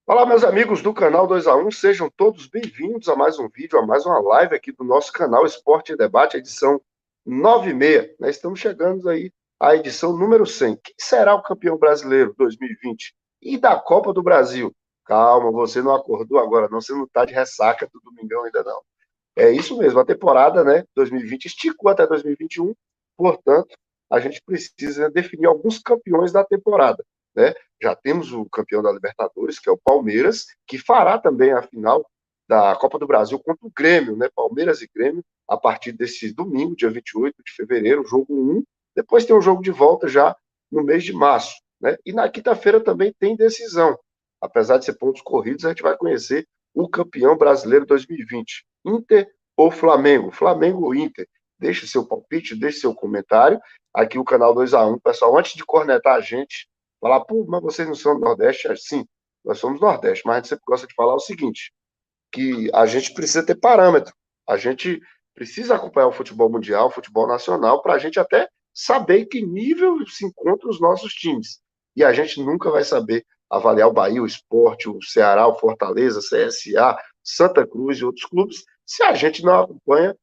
Fala, meus amigos do canal 2 a 1, sejam todos bem-vindos a mais um vídeo, a mais uma live aqui do nosso canal Esporte em Debate, edição 96. Nós estamos chegando aí à edição número 100. Quem será o campeão brasileiro 2020 e da Copa do Brasil? Calma, você não acordou agora, não, você não está de ressaca do domingão ainda não. É isso mesmo, a temporada, né, 2020 esticou até 2021, portanto, a gente precisa definir alguns campeões da temporada, né? Já temos o campeão da Libertadores, que é o Palmeiras, que fará também a final da Copa do Brasil contra o Grêmio, né? Palmeiras e Grêmio, a partir desse domingo, dia 28 de fevereiro, jogo 1. Depois tem o jogo de volta já no mês de março, né? E na quinta-feira também tem decisão. Apesar de ser pontos corridos, a gente vai conhecer o campeão brasileiro 2020. Inter ou Flamengo? Flamengo ou Inter? Deixe seu palpite, deixe seu comentário. Aqui o canal 2 a 1, pessoal, antes de cornetar a gente, falar, pô, mas vocês não são do Nordeste? Sim, nós somos do Nordeste, mas a gente sempre gosta de falar o seguinte, que a gente precisa ter parâmetro, a gente precisa acompanhar o futebol mundial, o futebol nacional, para a gente até saber em que nível se encontram os nossos times. E a gente nunca vai saber avaliar o Bahia, o Sport, o Ceará, o Fortaleza, CSA, Santa Cruz e outros clubes, se a gente não acompanha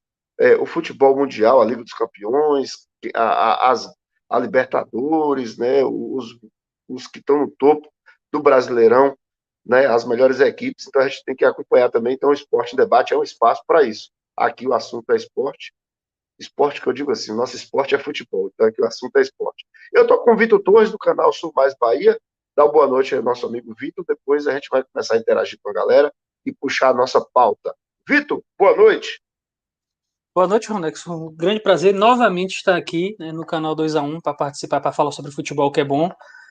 o futebol mundial, a Liga dos Campeões, a, a, as, a Libertadores, né, os que estão no topo do Brasileirão, né, as melhores equipes, então a gente tem que acompanhar também. Então, o Esporte em Debate é um espaço para isso. Aqui o assunto é esporte. Esporte que eu digo assim, o nosso esporte é futebol, então aqui o assunto é esporte. Eu estou com o Vitor Torres, do canal Sul Mais Bahia. Dá uma boa noite ao nosso amigo Vitor. Depois a gente vai começar a interagir com a galera e puxar a nossa pauta. Vitor, boa noite. Boa noite, Ronex. Um grande prazer novamente estar aqui, né, no canal 2 a 1 para participar, para falar sobre futebol, que é bom.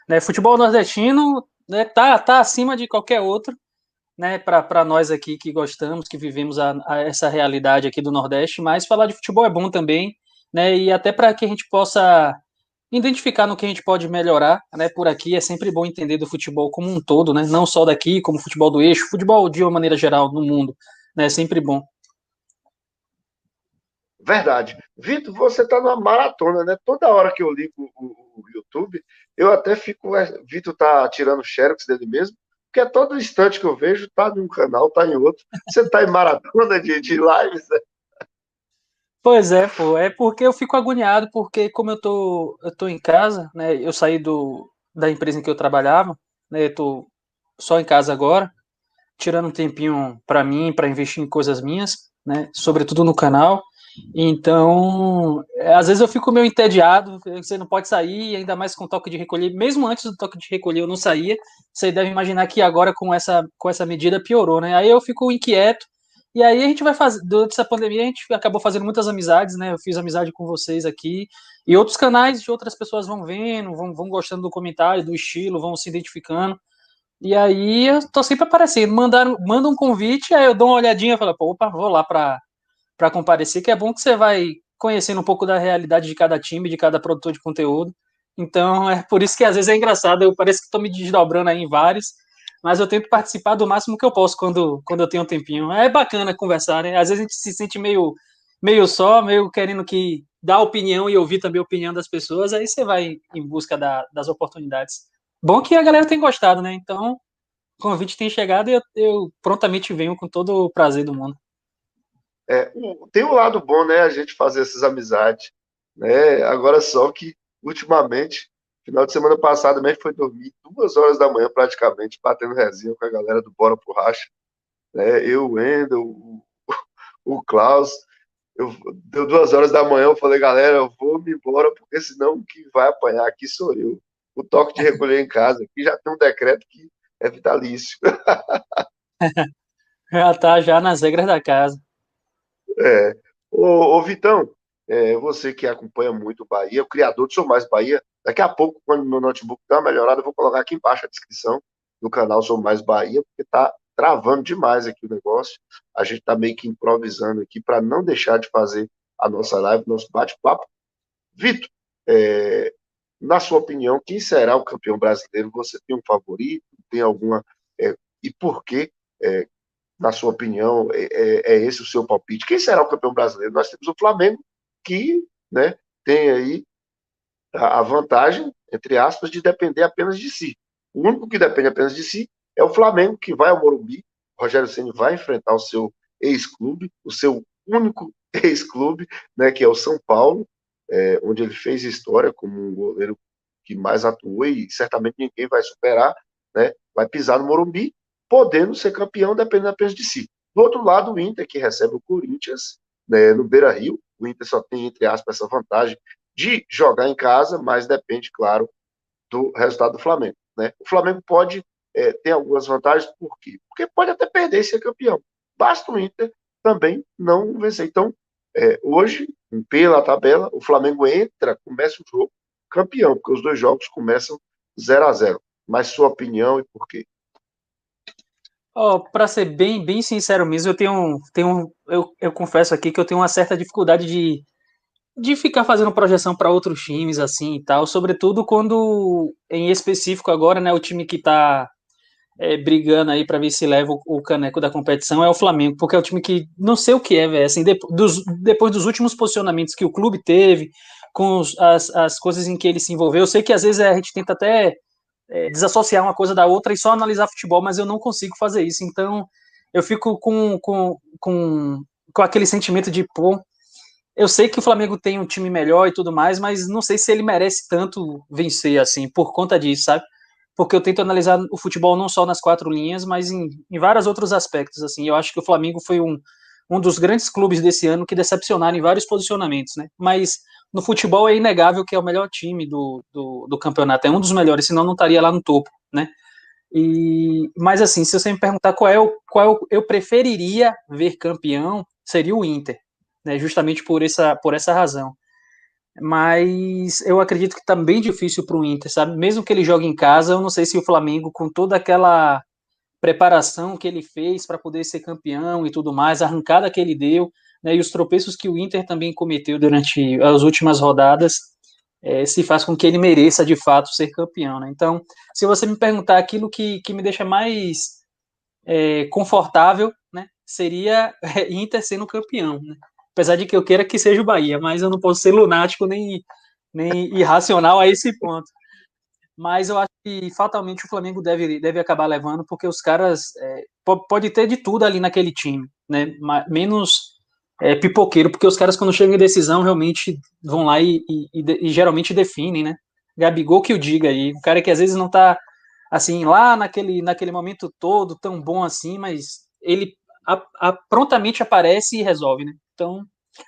Né, futebol nordestino, né, tá acima de qualquer outro, né, para nós aqui que gostamos, que vivemos a essa realidade aqui do Nordeste, mas falar de futebol é bom também, né, e até para que a gente possa identificar no que a gente pode melhorar, né, por aqui é sempre bom entender do futebol como um todo, né, não só daqui, como futebol do eixo, futebol de uma maneira geral no mundo, né, é sempre bom. Verdade. Vitor, você está numa maratona, né? Toda hora que eu ligo o YouTube, eu até fico. Vitor está tirando xerox dele mesmo, porque é todo instante que eu vejo, tá num canal, tá em outro. Você está em maratona de lives, né? Pois é, pô, é porque eu fico agoniado, porque como eu tô em casa, né, eu saí da empresa em que eu trabalhava, né, eu tô só em casa agora, tirando um tempinho para mim, para investir em coisas minhas, né, sobretudo no canal, então, às vezes eu fico meio entediado, você não pode sair, ainda mais com toque de recolher, mesmo antes do toque de recolher eu não saía, você deve imaginar que agora com essa medida piorou, né, aí eu fico inquieto, e aí a gente vai fazer, durante essa pandemia a gente acabou fazendo muitas amizades, né? Eu fiz amizade com vocês aqui, e outros canais de outras pessoas vão vendo, vão gostando do comentário, do estilo, vão se identificando. E aí eu tô sempre aparecendo. Manda um convite, aí eu dou uma olhadinha e falo, pô, opa, vou lá pra comparecer, que é bom que você vai conhecendo um pouco da realidade de cada time, de cada produtor de conteúdo. Então é por isso que às vezes é engraçado, eu parece que estou me desdobrando aí em vários, mas eu tento participar do máximo que eu posso quando eu tenho um tempinho. É bacana conversar, né? Às vezes a gente se sente meio só, meio querendo que dar opinião e ouvir também a opinião das pessoas, aí você vai em busca das oportunidades. Bom que a galera tem gostado, né? Então, o convite tem chegado e eu prontamente venho com todo o prazer do mundo. Tem um lado bom, né? A gente fazer essas amizades, né? Agora só que, ultimamente, final de semana passado mesmo foi dormir 2 horas da manhã, praticamente, batendo resenha com a galera do Bora pro Racha, né? Eu, o Wendel, o Klaus. Deu 2 horas da manhã, eu falei, galera, eu vou me embora, porque senão quem vai apanhar aqui sou eu. O toque de recolher em casa, aqui já tem um decreto que é vitalício. Já tá já nas regras da casa. É. Ô, Vitão, você que acompanha muito o Bahia, o criador do Sou Mais Bahia, daqui a pouco, quando meu notebook der uma melhorada, eu vou colocar aqui embaixo a descrição do canal Sou Mais Bahia, porque tá travando demais aqui o negócio. A gente tá meio que improvisando aqui para não deixar de fazer a nossa live, nosso bate-papo. Vitor, é, na sua opinião, quem será o campeão brasileiro? Você tem um favorito? Tem alguma. E por quê? É, na sua opinião, é esse o seu palpite? Quem será o campeão brasileiro? Nós temos o Flamengo, que, né, tem aí a vantagem, entre aspas, de depender apenas de si. O único que depende apenas de si É o Flamengo que vai ao Morumbi, o Rogério Ceni vai enfrentar o seu ex-clube, o seu único ex-clube, né, que é o São Paulo, onde ele fez história como um goleiro que mais atuou e certamente ninguém vai superar, né, vai pisar no Morumbi, podendo ser campeão dependendo apenas de si. Do outro lado, o Inter, que recebe o Corinthians, né, no Beira-Rio, o Inter só tem, entre aspas, essa vantagem de jogar em casa, mas depende, claro, do resultado do Flamengo. Né? O Flamengo pode ter algumas vantagens, por quê? Porque pode até perder e ser campeão. Basta o Inter também não vencer. Então, hoje, pela tabela, o Flamengo entra, começa o jogo campeão, porque os dois jogos começam 0-0. Mas sua opinião e por quê? Ó, para ser bem sincero mesmo, eu confesso aqui que eu tenho uma certa dificuldade de ficar fazendo projeção para outros times assim e tal, sobretudo quando, em específico agora, né, o time que tá brigando aí para ver se leva o caneco da competição é o Flamengo, porque é o time que não sei o que é, velho, assim, depois dos últimos posicionamentos que o clube teve, com as coisas em que ele se envolveu, eu sei que às vezes a gente tenta até desassociar uma coisa da outra e só analisar futebol, mas eu não consigo fazer isso, então eu fico com aquele sentimento de, pô, eu sei que o Flamengo tem um time melhor e tudo mais, mas não sei se ele merece tanto vencer assim, por conta disso, sabe? Porque eu tento analisar o futebol não só nas quatro linhas, mas em vários outros aspectos, assim. Eu acho que o Flamengo foi um dos grandes clubes desse ano que decepcionaram em vários posicionamentos, né? Mas no futebol é inegável que é o melhor time do campeonato, é um dos melhores, senão não estaria lá no topo, né? Mas assim, se você me perguntar eu preferiria ver campeão, seria o Inter, né? Justamente por essa razão. Mas eu acredito que tá bem difícil para o Inter, sabe? Mesmo que ele jogue em casa, eu não sei se o Flamengo, com toda aquela preparação que ele fez para poder ser campeão e tudo mais, a arrancada que ele deu, né, e os tropeços que o Inter também cometeu durante as últimas rodadas, se faz com que ele mereça de fato ser campeão, né? Então, se você me perguntar aquilo que me deixa mais confortável, né, seria Inter sendo campeão, né? Apesar de que eu queira que seja o Bahia, mas eu não posso ser lunático nem irracional a esse ponto. Mas eu acho que fatalmente o Flamengo deve acabar levando, porque os caras pode ter de tudo ali naquele time, né? Menos pipoqueiro, porque os caras, quando chegam em decisão, realmente vão lá e geralmente definem, né? Gabigol que o diga aí, um cara que às vezes não tá assim, lá naquele momento todo tão bom assim, mas ele prontamente aparece e resolve, né? Então,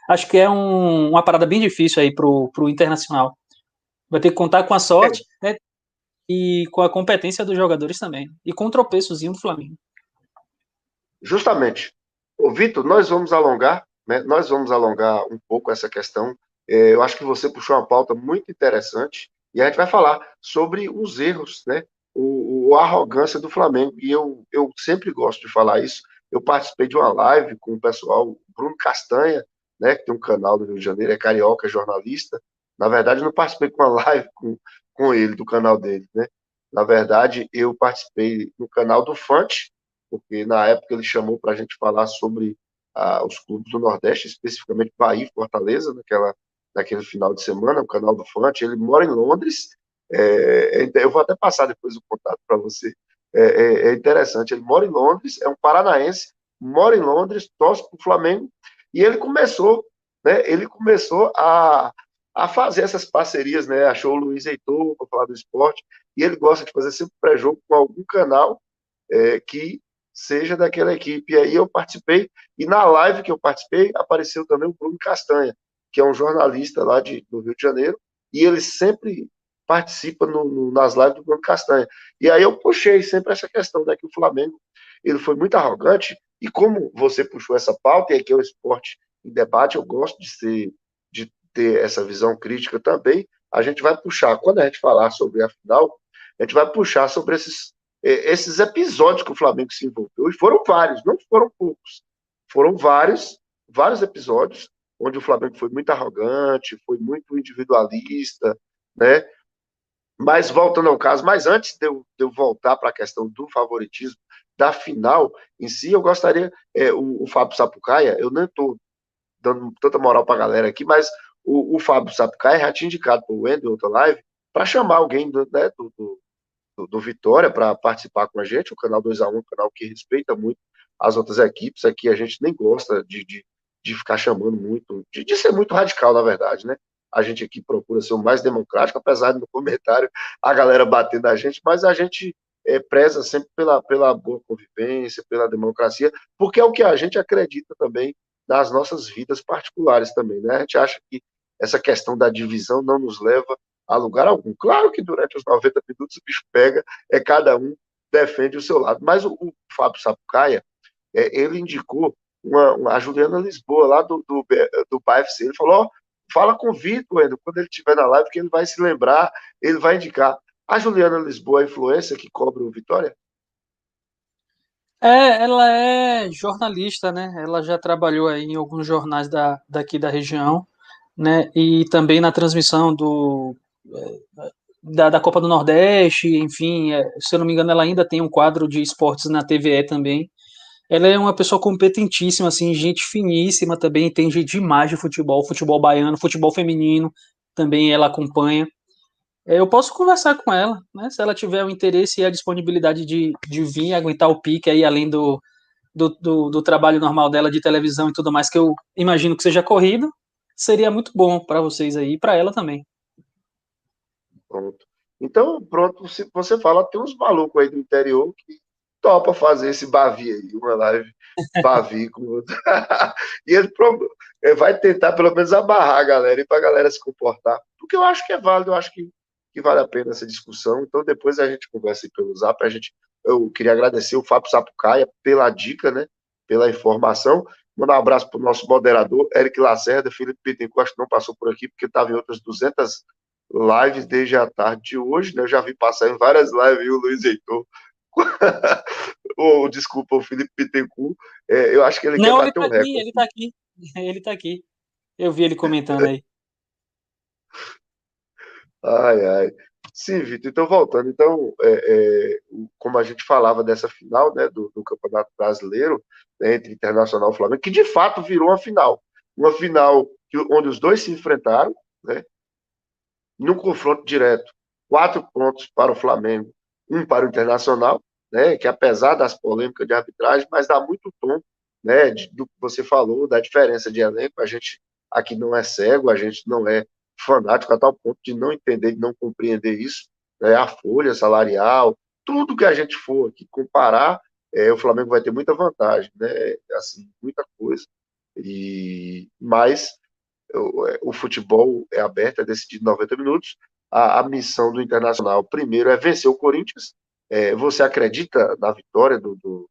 acho que é uma parada bem difícil aí pro Internacional. Vai ter que contar com a sorte, né? E com a competência dos jogadores também. E com o tropeçozinho do Flamengo. Justamente. Ô, Vitor, nós vamos alongar, né? Nós vamos alongar um pouco essa questão. Eu acho que você puxou uma pauta muito interessante e a gente vai falar sobre os erros, né? A arrogância do Flamengo. E eu sempre gosto de falar isso. Eu participei de uma live com o pessoal, Bruno Castanha, né? Que tem um canal do Rio de Janeiro, é carioca, é jornalista. Na verdade, eu não participei com uma live com ele, do canal dele, né? Na verdade, eu participei no canal do Fante, porque na época ele chamou para a gente falar sobre os clubes do Nordeste, especificamente Bahia e Fortaleza, naquele final de semana, o canal do Fante. Ele mora em Londres, eu vou até passar depois o contato para você. É interessante, ele mora em Londres, é um paranaense, mora em Londres, torce para o Flamengo, e ele começou a fazer essas parcerias, né? Achou o Luiz Heitor para falar do esporte, e ele gosta de fazer sempre pré-jogo com algum canal que seja daquela equipe. E aí eu participei, e na live que eu participei, apareceu também o Bruno Castanha, que é um jornalista lá do Rio de Janeiro, e ele sempre participa nas lives do Bruno Castanha. E aí eu puxei sempre essa questão, né, que o Flamengo ele foi muito arrogante, e como você puxou essa pauta, e aqui é o esporte em debate, eu gosto de ter essa visão crítica também, a gente vai puxar, quando a gente falar sobre a final, a gente vai puxar sobre esses episódios que o Flamengo se envolveu, e foram vários, não foram poucos, foram vários episódios onde o Flamengo foi muito arrogante, foi muito individualista, né? Mas voltando ao caso, mas antes de eu voltar para a questão do favoritismo da final em si, eu gostaria, o Fábio Sapucaia, eu não estou dando tanta moral para a galera aqui, mas o Fábio Sapucaia já tinha indicado para o Wendel, outra live, para chamar alguém do Vitória para participar com a gente. O canal 2x1 é um canal que respeita muito as outras equipes. Aqui a gente nem gosta de ficar chamando muito, de ser muito radical, na verdade, né? A gente aqui procura ser o mais democrático, apesar de no comentário a galera bater na gente, mas a gente preza sempre pela boa convivência, pela democracia, porque é o que a gente acredita também nas nossas vidas particulares também, né? A gente acha que essa questão da divisão não nos leva a lugar algum. Claro que durante os 90 minutos o bicho pega, cada um defende o seu lado. Mas o Fábio Sapucaia, ele indicou a Juliana Lisboa, lá do BAFC. Ele falou: ó, fala com o Vitor, Endo, quando ele estiver na live, que ele vai se lembrar, ele vai indicar. A Juliana Lisboa, a influência que cobra o Vitória? Ela é jornalista, né? Ela já trabalhou aí em alguns jornais daqui da região, né? E também na transmissão da Copa do Nordeste, enfim, se eu não me engano, ela ainda tem um quadro de esportes na TVE também. Ela é uma pessoa competentíssima, assim, gente finíssima também, entende demais de futebol, futebol baiano, futebol feminino, também ela acompanha. Eu posso conversar com ela, né? Se ela tiver o interesse e a disponibilidade de vir aguentar o pique aí, além do trabalho normal dela de televisão e tudo mais, que eu imagino que seja corrido, seria muito bom para vocês aí e para ela também. Pronto. Então, pronto, se você fala, tem uns malucos aí do interior que topa fazer esse Bavi aí, uma live Bavi com outro. E ele vai tentar pelo menos abarrar a galera e para a galera se comportar. Porque eu acho que é válido, eu acho que vale a pena essa discussão. Então, depois a gente conversa aí pelo Zap. Eu queria agradecer o Fábio Sapucaia pela dica, né? Pela informação. Mandar um abraço para o nosso moderador, Eric Lacerda, Felipe Bittencourt, que não passou por aqui, porque estava em outras 200 lives desde a tarde de hoje, né? Eu já vi passar em várias lives o Luiz Heitor. Desculpa, o Felipe Bittencourt. Eu acho que ele quer Não, ele bater tá um aqui, recorde. ele tá aqui. Ele tá aqui. Eu vi ele comentando aí. Ai, ai. Sim, Vitor. Então, voltando. Então, como a gente falava dessa final, né, do Campeonato Brasileiro, né, entre Internacional e Flamengo, que de fato virou uma final. Uma final onde os dois se enfrentaram, né, num confronto direto. 4 pontos para o Flamengo, um para o Internacional, né, que apesar das polêmicas de arbitragem, mas dá muito tom, né, do que você falou, da diferença de elenco. A gente aqui não é cego, a gente não é fanático a tal ponto de não entender, de não compreender isso, né, a folha salarial, tudo que a gente for aqui comparar, o Flamengo vai ter muita vantagem, né, assim, muita coisa. Mas o futebol é aberto, é decidido em 90 minutos. A missão do Internacional, primeiro, é vencer o Corinthians. Você acredita na vitória do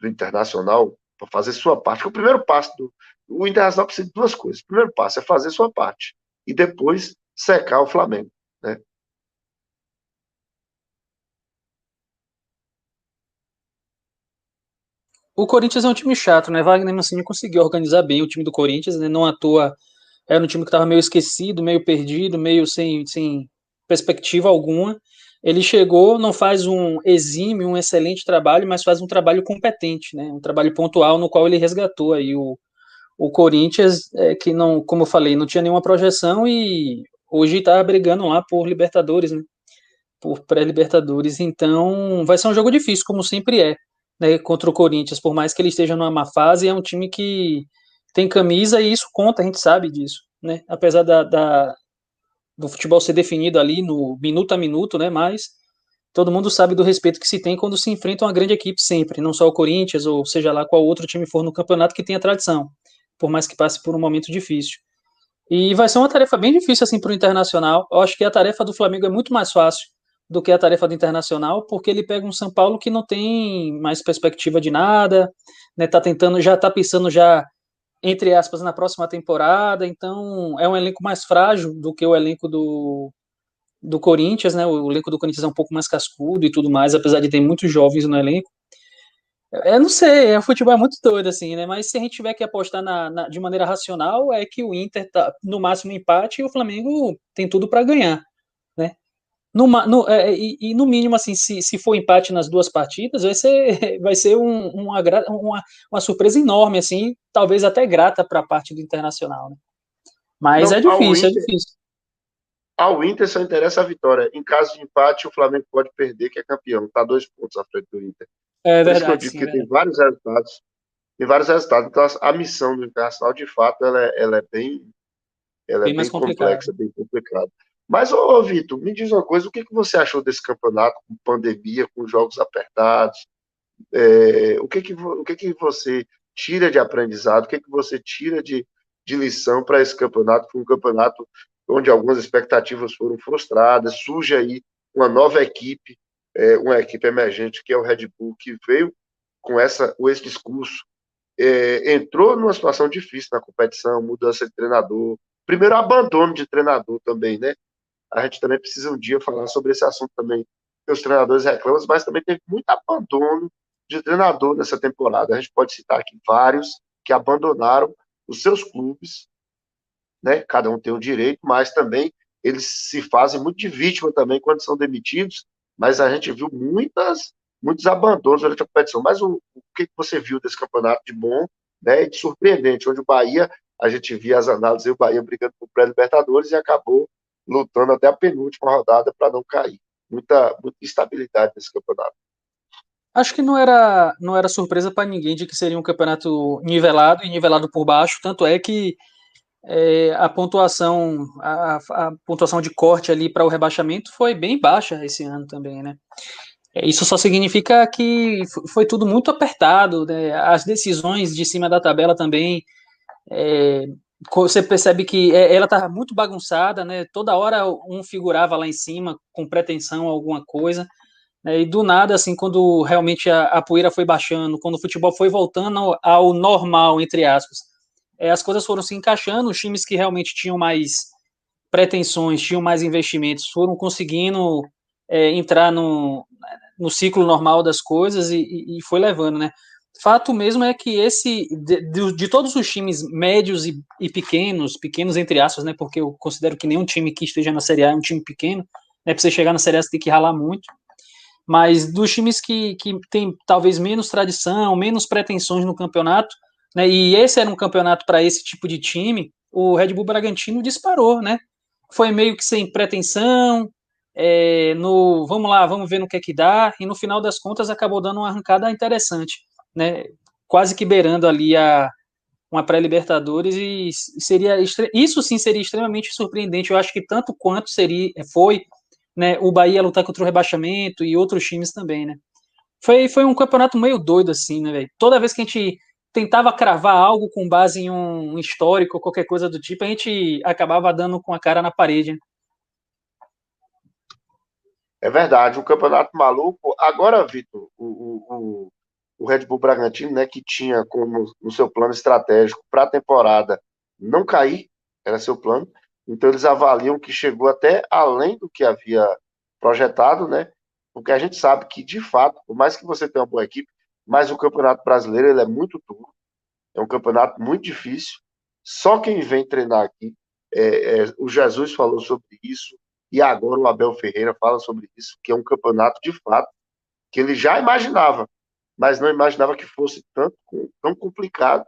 Internacional para fazer sua parte? Porque o primeiro passo o Internacional precisa de duas coisas. O primeiro passo é fazer sua parte e depois secar o Flamengo, né? O Corinthians é um time chato, né? Wagner Mancini conseguiu organizar bem o time do Corinthians, né? Não à toa era um time que estava meio esquecido, meio perdido, meio sem perspectiva alguma. Ele chegou, não faz um exímio, um excelente trabalho, mas faz um trabalho competente, né? Um trabalho pontual no qual ele resgatou aí o Corinthians, que não, como eu falei, não tinha nenhuma projeção e hoje está brigando lá por Libertadores, né? Por pré-Libertadores. Então, vai ser um jogo difícil, como sempre é, né, contra o Corinthians. Por mais que ele esteja numa má fase, é um time que tem camisa e isso conta, a gente sabe disso, né? Apesar do futebol ser definido ali no minuto a minuto, né? Mas todo mundo sabe do respeito que se tem quando se enfrenta uma grande equipe sempre, não só o Corinthians, ou seja lá qual outro time for no campeonato que tenha tradição, por mais que passe por um momento difícil. E vai ser uma tarefa bem difícil assim para o Internacional. Eu acho que a tarefa do Flamengo é muito mais fácil do que a tarefa do Internacional, porque ele pega um São Paulo que não tem mais perspectiva de nada, né? Tá tentando, já tá pensando já entre aspas na próxima temporada, então é um elenco mais frágil do que o elenco do Corinthians, né? O elenco do Corinthians é um pouco mais cascudo e tudo mais, apesar de ter muitos jovens no elenco. Eu não sei, o futebol é muito doido, assim, né? Mas se a gente tiver que apostar de maneira racional, é que o Inter tá no máximo empate e o Flamengo tem tudo para ganhar, né? E no mínimo, assim, se for empate nas duas partidas, vai ser uma surpresa enorme, assim, talvez até grata para a parte do Internacional, né? Mas é Não, ao difícil, é Inter, difícil. Ao Inter só interessa a vitória. Em caso de empate, o Flamengo pode perder, que é campeão. Está 2 pontos à frente do Inter. É Por isso que eu verdade, digo sim, é que tem verdade. vários resultados. Tem vários resultados. Então, a missão do Internacional, de fato, ela é Bem mais bem complicado. complexa, bem complicada. Mas, ô Vitor, me diz uma coisa: o que, que você achou desse campeonato com pandemia, com jogos apertados? O que, que você tira de aprendizado? O que, que você tira de lição para esse campeonato? Foi um campeonato onde algumas expectativas foram frustradas, surge aí uma nova equipe, uma equipe emergente, que é o Red Bull, que veio com esse discurso, entrou numa situação difícil na competição, mudança de treinador, primeiro abandono de treinador também, né? A gente também precisa um dia falar sobre esse assunto também, que os treinadores reclamam, mas também teve muito abandono de treinador nessa temporada. A gente pode citar aqui vários que abandonaram os seus clubes, né? Cada um tem um direito, mas também eles se fazem muito de vítima também quando são demitidos, mas a gente viu muitos abandonos durante a competição. Mas o que você viu desse campeonato de bom, né, e de surpreendente, onde o Bahia, a gente via as análises, e o Bahia brigando por pré-libertadores e acabou lutando até a penúltima rodada para não cair. Muita instabilidade nesse campeonato. Acho que não era surpresa para ninguém de que seria um campeonato nivelado e nivelado por baixo, tanto é que a pontuação de corte ali para o rebaixamento foi bem baixa esse ano também, né? Isso só significa que foi tudo muito apertado, né? As decisões de cima da tabela também, é, você percebe que ela estava muito bagunçada, né? Toda hora um figurava lá em cima com pretensão a alguma coisa, né? E do nada, assim, quando realmente a poeira foi baixando, quando o futebol foi voltando ao normal, entre aspas, as coisas foram se encaixando, os times que realmente tinham mais pretensões, tinham mais investimentos, foram conseguindo entrar no ciclo normal das coisas e foi levando, né? Fato mesmo é que de todos os times médios e pequenos entre aspas, né? Porque eu considero que nenhum time que esteja na Série A é um time pequeno, né? Para você chegar na Série A você tem que ralar muito. Mas dos times que tem talvez menos tradição, menos pretensões no campeonato, né? E esse era um campeonato para esse tipo de time, o Red Bull Bragantino disparou, né? Foi meio que sem pretensão, no vamos lá, vamos ver no que é que dá, e no final das contas acabou dando uma arrancada interessante, né? Quase que beirando ali uma pré-Libertadores e isso sim seria extremamente surpreendente. Eu acho que tanto quanto foi, né, o Bahia lutar contra o rebaixamento e outros times também, né? Foi um campeonato meio doido assim, né, velho? Toda vez que a gente tentava cravar algo com base em um histórico ou qualquer coisa do tipo, a gente acabava dando com a cara na parede, né? É verdade, um campeonato maluco. Agora, Vitor, o Red Bull Bragantino, né, que tinha como no seu plano estratégico para a temporada não cair, era seu plano. Então eles avaliam que chegou até além do que havia projetado, né? Porque a gente sabe que, de fato, por mais que você tenha uma boa equipe, mas o Campeonato Brasileiro ele é muito duro, é um campeonato muito difícil. Só quem vem treinar aqui, o Jesus falou sobre isso, e agora o Abel Ferreira fala sobre isso, que é um campeonato de fato, que ele já imaginava, mas não imaginava que fosse tão complicado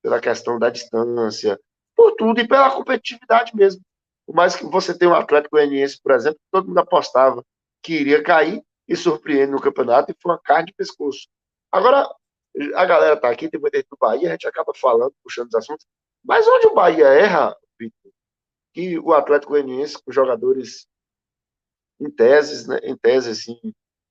pela questão da distância, por tudo e pela competitividade mesmo. Por mais que você tenha um Atlético Goianiense, por exemplo, todo mundo apostava que iria cair e surpreende no campeonato e foi uma carne de pescoço. Agora, a galera tá aqui, tem muita gente do Bahia, a gente acaba falando, puxando os assuntos, mas onde o Bahia erra, Vitor, que o Atlético Goianiense, com jogadores em tese assim,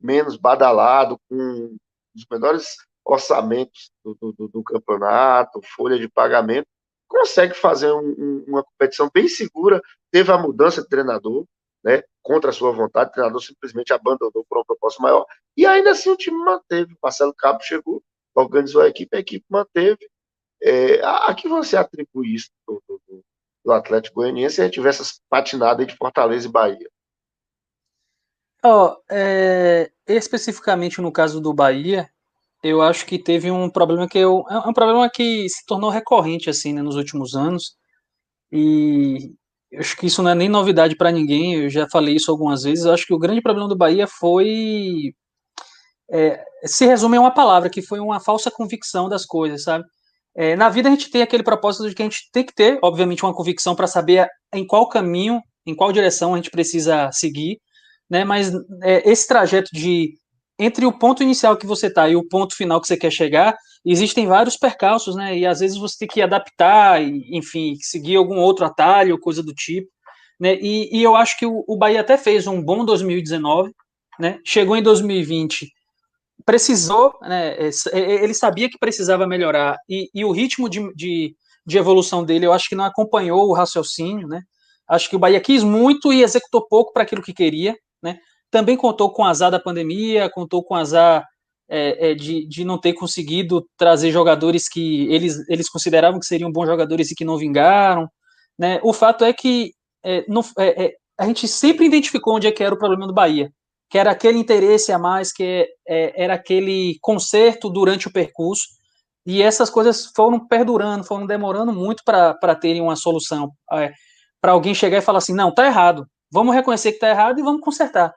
menos badalado, com os menores orçamentos do campeonato, folha de pagamento, consegue fazer uma competição bem segura. Teve a mudança de treinador, né, contra a sua vontade, o treinador simplesmente abandonou por um propósito maior, e ainda assim o time manteve. Marcelo Cabo chegou, organizou a equipe manteve. A que você atribui isso do Atlético Goianiense se a gente tivesse essas patinadas de Fortaleza e Bahia? Ó, especificamente no caso do Bahia, eu acho que teve um problema é um problema que se tornou recorrente assim, né, nos últimos anos. E eu acho que isso não é nem novidade para ninguém, eu já falei isso algumas vezes. Eu acho que o grande problema do Bahia se resume a uma palavra, que foi uma falsa convicção das coisas, sabe? Na vida a gente tem aquele propósito de que a gente tem que ter, obviamente, uma convicção para saber em qual caminho em qual direção a gente precisa seguir, né? Mas esse trajeto de entre o ponto inicial que você está e o ponto final que você quer chegar, existem vários percalços, né? E às vezes você tem que adaptar, e, enfim, seguir algum outro atalho, coisa do tipo, né? E eu acho que o Bahia até fez um bom 2019, né? Chegou em 2020, precisou, né? Ele sabia que precisava melhorar e o ritmo de evolução dele, eu acho que não acompanhou o raciocínio, né? Acho que o Bahia quis muito e executou pouco para aquilo que queria, né? Também contou com o azar da pandemia, contou com o azar de não ter conseguido trazer jogadores que eles consideravam que seriam bons jogadores e que não vingaram, né? O fato é que a gente sempre identificou onde é que era o problema do Bahia, que era aquele interesse a mais, que era aquele conserto durante o percurso, e essas coisas foram perdurando, foram demorando muito para terem uma solução, para alguém chegar e falar assim, não, tá errado, vamos reconhecer que tá errado e vamos consertar.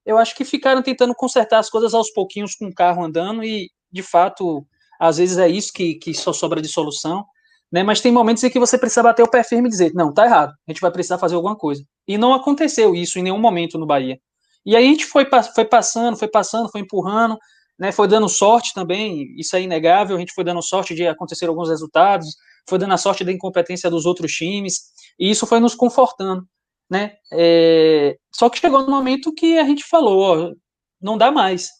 Eu acho que ficaram tentando consertar as coisas aos pouquinhos com o carro andando, e de fato, às vezes é isso que só sobra de solução, né? Mas tem momentos em que você precisa bater o pé firme e dizer, não, tá errado, a gente vai precisar fazer alguma coisa. E não aconteceu isso em nenhum momento no Bahia. E aí a gente foi empurrando, né? Foi dando sorte também, isso é inegável, a gente foi dando sorte de acontecer alguns resultados, foi dando a sorte da incompetência dos outros times, e isso foi nos confortando, né? Só que chegou no momento que a gente falou, ó, não dá mais.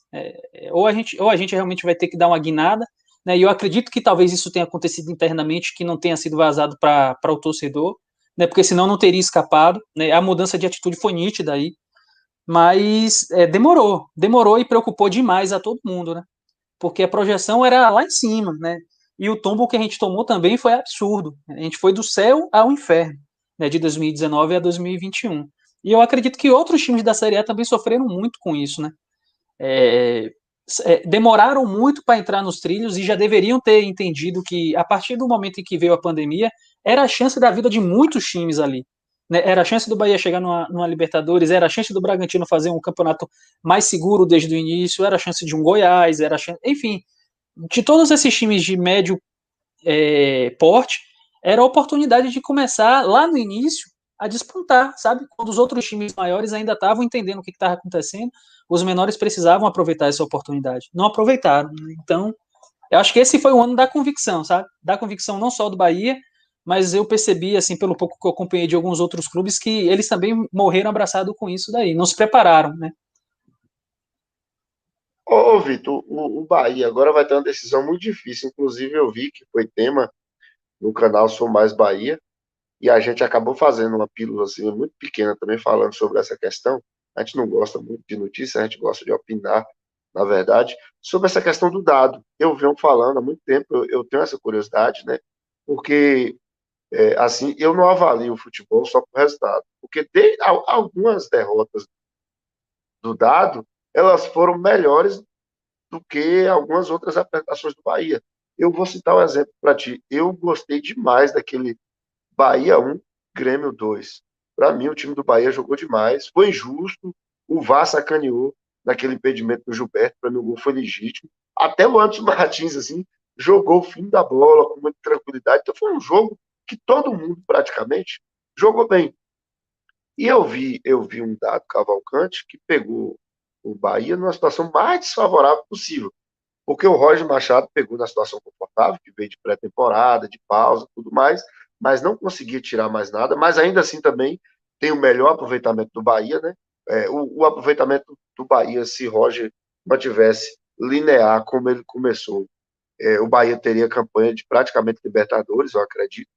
Ou a gente realmente vai ter que dar uma guinada, né? E eu acredito que talvez isso tenha acontecido internamente, que não tenha sido vazado para o torcedor, né? Porque senão não teria escapado, né? A mudança de atitude foi nítida aí, mas demorou e preocupou demais a todo mundo, né? Porque a projeção era lá em cima, né? E o tombo que a gente tomou também foi absurdo. A gente foi do céu ao inferno, né? De 2019 a 2021. E eu acredito que outros times da Série A também sofreram muito com isso, né? É, demoraram muito para entrar nos trilhos e já deveriam ter entendido que, a partir do momento em que veio a pandemia, era a chance da vida de muitos times ali. Né? Era a chance do Bahia chegar numa Libertadores, era a chance do Bragantino fazer um campeonato mais seguro desde o início, era a chance de um Goiás, era a chance, enfim, de todos esses times de médio porte, era a oportunidade de começar lá no início a despontar, sabe? Quando os outros times maiores ainda estavam entendendo o que estava acontecendo, os menores precisavam aproveitar essa oportunidade. Não aproveitaram. Né? Então, eu acho que esse foi o ano da convicção, sabe? Da convicção não só do Bahia, mas eu percebi, assim, pelo pouco que eu acompanhei de alguns outros clubes, que eles também morreram abraçados com isso daí, não se prepararam, né? Ô, Vitor, o Bahia agora vai ter uma decisão muito difícil. Inclusive, eu vi que foi tema no canal Sou Mais Bahia, e a gente acabou fazendo uma pílula assim, muito pequena também falando sobre essa questão. A gente não gosta muito de notícia, a gente gosta de opinar, na verdade, sobre essa questão do dado. Eu venho falando há muito tempo, eu tenho essa curiosidade, né? Porque, assim, eu não avalio o futebol só por resultado. Porque algumas derrotas do dado, elas foram melhores do que algumas outras apresentações do Bahia. Eu vou citar um exemplo para ti. Eu gostei demais daquele Bahia 1, Grêmio 2. Para mim, o time do Bahia jogou demais. Foi injusto. O VAR sacaneou naquele impedimento do Gilberto. Para mim, o gol foi legítimo. Até o Anderson Martins, assim, jogou o fim da bola com muita tranquilidade. Então, foi um jogo que todo mundo, praticamente, jogou bem. E eu vi um dado Cavalcante que pegou o Bahia numa situação mais desfavorável possível. Porque o Roger Machado pegou na situação confortável, que veio de pré-temporada, de pausa, tudo mais, mas não conseguia tirar mais nada. Mas ainda assim também tem o melhor aproveitamento do Bahia, né? O aproveitamento do Bahia, se Roger mantivesse linear como ele começou, o Bahia teria campanha de praticamente Libertadores, eu acredito,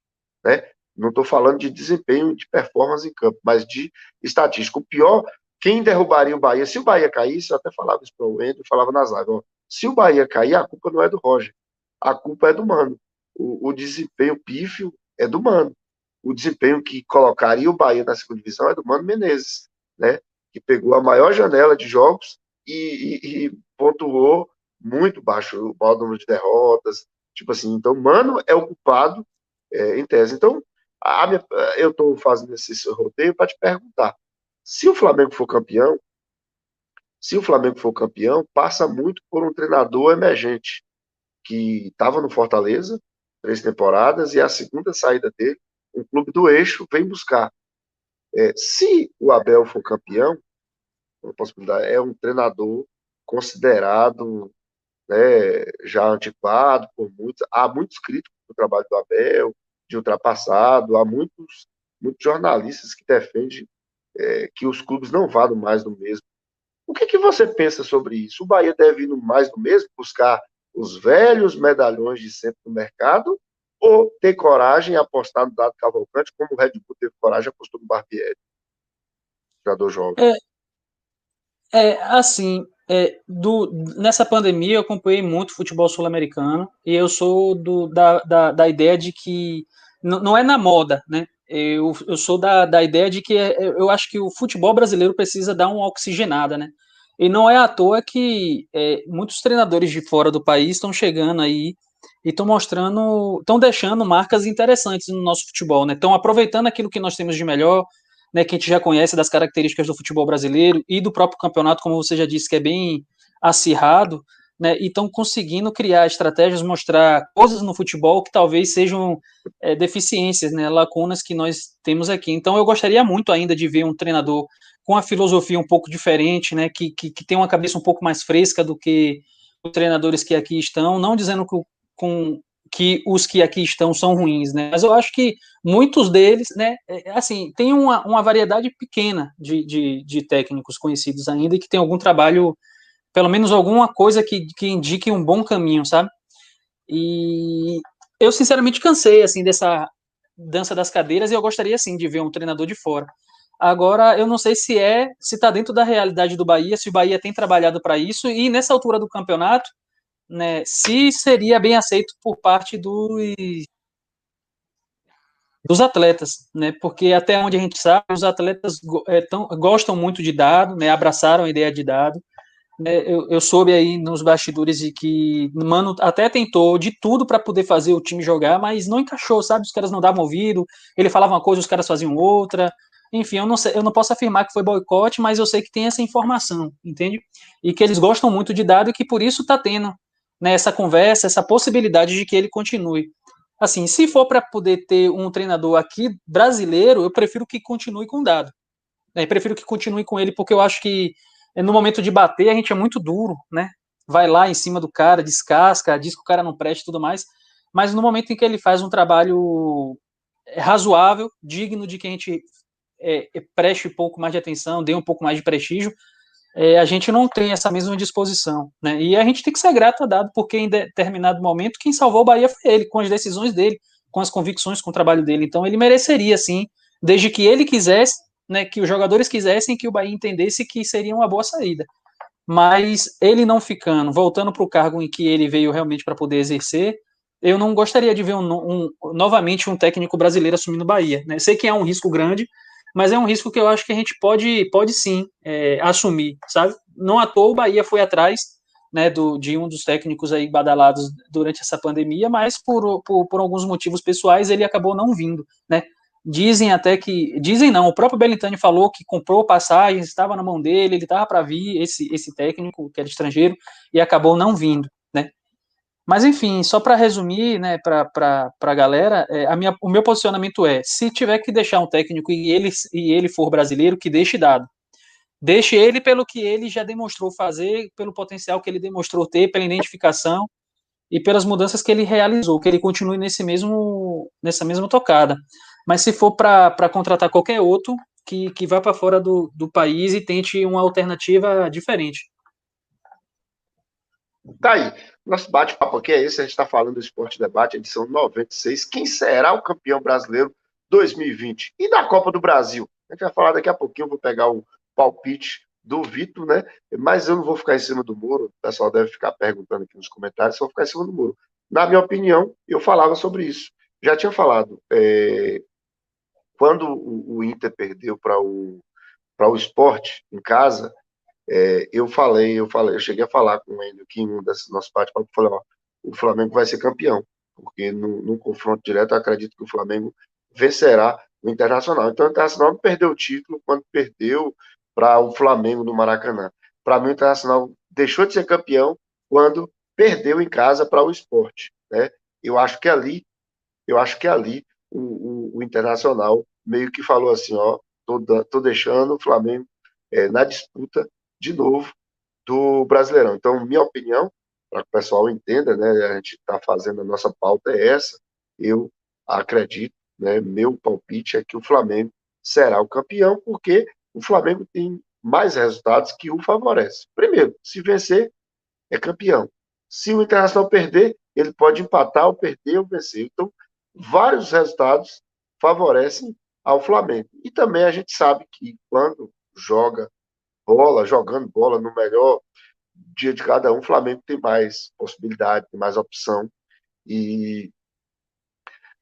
né? Não estou falando de desempenho, de performance em campo, mas de estatística. O pior, quem derrubaria o Bahia? Se o Bahia caísse, eu até falava isso para o Endo, falava nas lives, ó, se o Bahia cair, a culpa não é do Roger, a culpa é do Mano. O desempenho pífio é do Mano. O desempenho que colocaria o Bahia na segunda divisão é do Mano Menezes, né? Que pegou a maior janela de jogos e pontuou muito baixo o maior número de derrotas. Tipo assim, então, Mano é o culpado em tese. Então, eu estou fazendo esse roteiro para te perguntar: se o Flamengo for campeão, se o Flamengo for campeão, passa muito por um treinador emergente que estava no Fortaleza 3 temporadas e a segunda saída dele, um clube do eixo, vem buscar. Se o Abel for campeão, uma possibilidade, é um treinador considerado, né, já antiquado por muitos. Há muitos críticos do trabalho do Abel, de ultrapassado, há muitos jornalistas que defendem que os clubes não valem mais do mesmo. O que você pensa sobre isso? O Bahia deve ir no mais do mesmo, buscar os velhos medalhões de sempre no mercado, ou ter coragem e apostar no Dado Cavalcante, como o Red Bull teve coragem e apostou no Barbieri, jogador jovem? É, assim, nessa pandemia eu acompanhei muito futebol sul-americano e eu sou da ideia de que não é na moda, né? Eu sou da ideia de que eu acho que o futebol brasileiro precisa dar uma oxigenada, né? E não é à toa que muitos treinadores de fora do país estão chegando aí e estão mostrando, estão deixando marcas interessantes no nosso futebol, né? Estão aproveitando aquilo que nós temos de melhor, né, que a gente já conhece das características do futebol brasileiro e do próprio campeonato, como você já disse, que é bem acirrado, né, e estão conseguindo criar estratégias, mostrar coisas no futebol que talvez sejam deficiências, né, lacunas que nós temos aqui. Então eu gostaria muito ainda de ver um treinador com a filosofia um pouco diferente, né, que tem uma cabeça um pouco mais fresca do que os treinadores que aqui estão, não dizendo que os que aqui estão são ruins, né, mas eu acho que muitos deles, né, assim, tem uma variedade pequena de técnicos conhecidos ainda e que tem algum trabalho, pelo menos alguma coisa que indique um bom caminho, sabe? E eu, sinceramente, cansei, assim, dessa dança das cadeiras e eu gostaria, assim, de ver um treinador de fora. Agora, eu não sei se está dentro da realidade do Bahia, se o Bahia tem trabalhado para isso e nessa altura do campeonato, né, se seria bem aceito por parte dos atletas, né? Porque até onde a gente sabe, os atletas gostam muito de dado, né? Abraçaram a ideia de dado. Né? Eu soube aí nos bastidores de que o Mano até tentou de tudo para poder fazer o time jogar, mas não encaixou, sabe? Os caras não davam ouvido, ele falava uma coisa, os caras faziam outra. Enfim, eu não sei, eu não posso afirmar que foi boicote, mas eu sei que tem essa informação, entende? E que eles gostam muito de dado e que por isso está tendo, né, essa conversa, essa possibilidade de que ele continue. Assim, se for para poder ter um treinador aqui brasileiro, eu prefiro que continue com o Dado. Né? Eu prefiro que continue com ele, porque eu acho que no momento de bater a gente é muito duro, né? Vai lá em cima do cara, descasca, diz que o cara não presta e tudo mais. Mas no momento em que ele faz um trabalho razoável, digno de que a gente preste um pouco mais de atenção, dê um pouco mais de prestígio, a gente não tem essa mesma disposição, né? E a gente tem que ser grato a dado, porque em determinado momento quem salvou o Bahia foi ele, com as decisões dele, com as convicções, com o trabalho dele. Então ele mereceria, sim, desde que ele quisesse, né, que os jogadores quisessem, que o Bahia entendesse que seria uma boa saída. Mas ele não ficando, voltando para o cargo em que ele veio realmente para poder exercer, eu não gostaria de ver novamente um técnico brasileiro assumindo o Bahia. Né? Sei que é um risco grande, mas é um risco que eu acho que a gente pode sim assumir, sabe? Não à toa o Bahia foi atrás, né, de um dos técnicos aí badalados durante essa pandemia, mas por alguns motivos pessoais ele acabou não vindo, né? Dizem até que. Dizem não, o próprio Belintani falou que comprou passagens, estava na mão dele, ele estava para vir, esse técnico, que era estrangeiro, e acabou não vindo, né? Mas, enfim, só para resumir, né, para a galera, o meu posicionamento é: se tiver que deixar um técnico e ele for brasileiro, que deixe dado. Deixe ele pelo que ele já demonstrou fazer, pelo potencial que ele demonstrou ter, pela identificação e pelas mudanças que ele realizou, que ele continue nessa mesma tocada. Mas se for para contratar qualquer outro, que vá para fora do país e tente uma alternativa diferente. Tá aí. Nosso bate-papo aqui é esse. A gente está falando do Esporte Debate, edição 96. Quem será o campeão brasileiro 2020? E da Copa do Brasil? A gente vai falar daqui a pouquinho. Eu vou pegar o palpite do Vitor, né? Mas eu não vou ficar em cima do muro. O pessoal deve ficar perguntando aqui nos comentários. Só vou ficar em cima do muro. Na minha opinião, eu falava sobre isso. Já tinha falado. Quando o Inter perdeu para o Sport em casa, eu cheguei a falar com ele aqui em um desses nossos bate-papos, falei, ó, o Flamengo vai ser campeão, porque no confronto direto eu acredito que o Flamengo vencerá o Internacional. Então o Internacional não perdeu o título quando perdeu para o Flamengo no Maracanã. Para mim o Internacional deixou de ser campeão quando perdeu em casa para o Sport, né? Eu acho que ali, eu acho que ali o Internacional meio que falou assim, ó, tô deixando o Flamengo na disputa de novo do Brasileirão. Então, minha opinião, para que o pessoal entenda, né, a gente está fazendo a nossa pauta é essa. Eu acredito, né, meu palpite é que o Flamengo será o campeão, porque o Flamengo tem mais resultados que o favorece. Primeiro, se vencer, é campeão. Se o Internacional perder, ele pode empatar ou perder ou vencer. Então, vários resultados favorecem ao Flamengo. E também a gente sabe que quando jogando bola no melhor dia de cada um, o Flamengo tem mais possibilidade, tem mais opção. E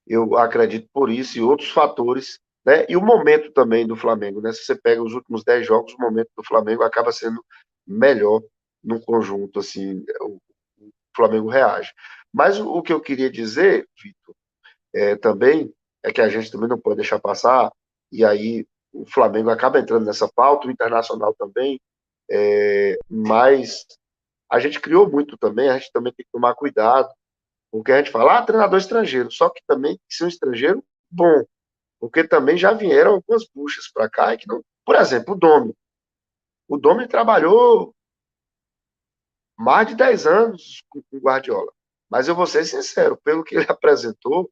eu acredito por isso e outros fatores, né? E o momento também do Flamengo, né? Se você pega os últimos 10 jogos, o momento do Flamengo acaba sendo melhor no conjunto, assim, o Flamengo reage. Mas o que eu queria dizer, Vitor, também é que a gente também não pode deixar passar, e aí o Flamengo acaba entrando nessa pauta, o Internacional também, mas a gente criou muito também, a gente também tem que tomar cuidado, porque a gente fala, treinador estrangeiro, só que também tem que ser um estrangeiro bom, porque também já vieram algumas buchas para cá, que não, por exemplo, o Domi trabalhou mais de 10 anos com o Guardiola, mas eu vou ser sincero, pelo que ele apresentou,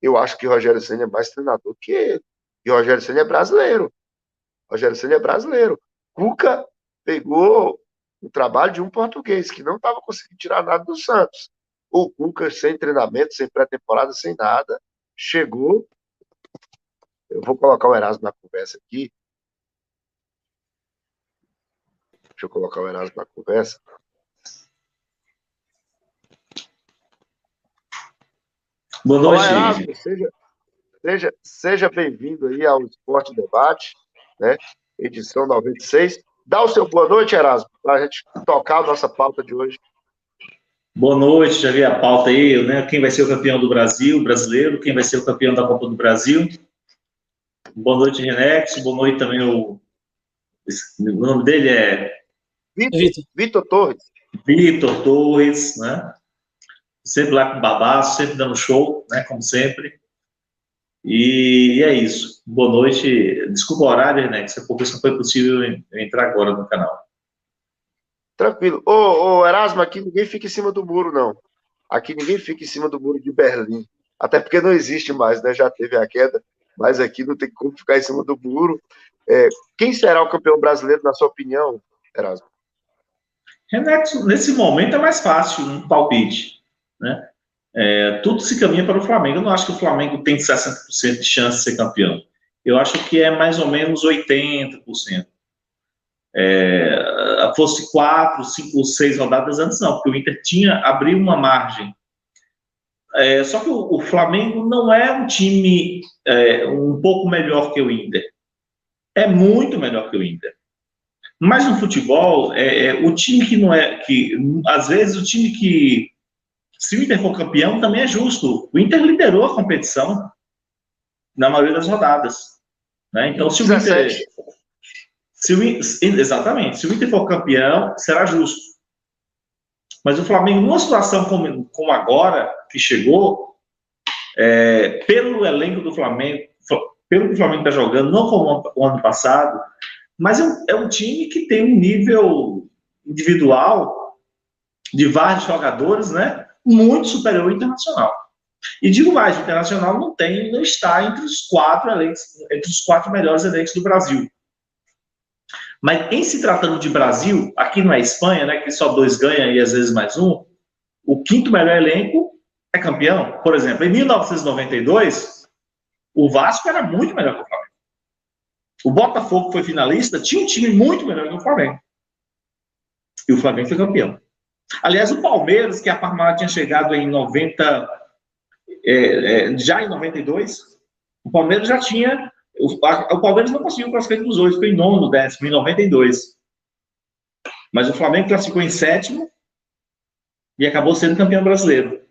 eu acho que o Rogério Ceni é mais treinador que ele, e o Rogério Ceni é brasileiro, Rogério Ceni é brasileiro. Cuca pegou o trabalho de um português que não estava conseguindo tirar nada do Santos. O Cuca, sem treinamento, sem pré-temporada, sem nada, chegou. Eu vou colocar o Erasmo na conversa aqui. Deixa eu colocar o Erasmo na conversa. Boa noite. Olá, Erasmo, seja bem-vindo aí ao Esporte Debate, né? Edição 96. Dá o seu boa noite, Erasmo, para a gente tocar a nossa pauta de hoje. Boa noite, já vi a pauta aí, né? Quem vai ser o campeão do Brasil, brasileiro, quem vai ser o campeão da Copa do Brasil. Boa noite, Renex, boa noite também o nome dele é Vitor Torres. Vitor Torres, né? Sempre lá com o babaço, sempre dando show, né? Como sempre. E é isso. Boa noite. Desculpa o horário, Renex, porque não foi possível entrar agora no canal. Tranquilo. Ô, Erasmo, aqui ninguém fica em cima do muro, não. Aqui ninguém fica em cima do muro de Berlim. Até porque não existe mais, né? Já teve a queda, mas aqui não tem como ficar em cima do muro. Quem será o campeão brasileiro, na sua opinião, Erasmo? Renato, nesse momento é mais fácil um palpite, né? Tudo se caminha para o Flamengo. Eu não acho que o Flamengo tem 60% de chance de ser campeão. Eu acho que é mais ou menos 80%. Fosse 4, 5, 6 rodadas antes, não, porque o Inter abriu uma margem. Só que o Flamengo não é um time um pouco melhor que o Inter. É muito melhor que o Inter. Mas no futebol, o time que não é... às vezes, o time que... Se o Inter for campeão, também é justo. O Inter liderou a competição na maioria das rodadas. Né? Então, se o Inter... Exatamente. Se o Inter for campeão, será justo. Mas o Flamengo, numa situação como agora, que chegou, pelo elenco do Flamengo, pelo que o Flamengo está jogando, não como o ano passado, mas é um time que tem um nível individual de vários jogadores, né, muito superior ao Internacional. E digo mais, o Internacional não está entre os 4 elencos, entre os 4 melhores elencos do Brasil. Mas em se tratando de Brasil, aqui não é Espanha, né, que só 2 ganham e às vezes mais um, o 5º melhor elenco é campeão. Por exemplo, em 1992, o Vasco era muito melhor que o Flamengo. O Botafogo, que foi finalista, tinha um time muito melhor que o Flamengo. E o Flamengo foi campeão. Aliás, o Palmeiras, que a Parmalat tinha chegado em 90, já em 92, o Palmeiras já tinha... O Palmeiras não conseguiu classificar dos 8, foi em 9º, 10º, em 92. Mas o Flamengo classificou em 7º e acabou sendo campeão brasileiro.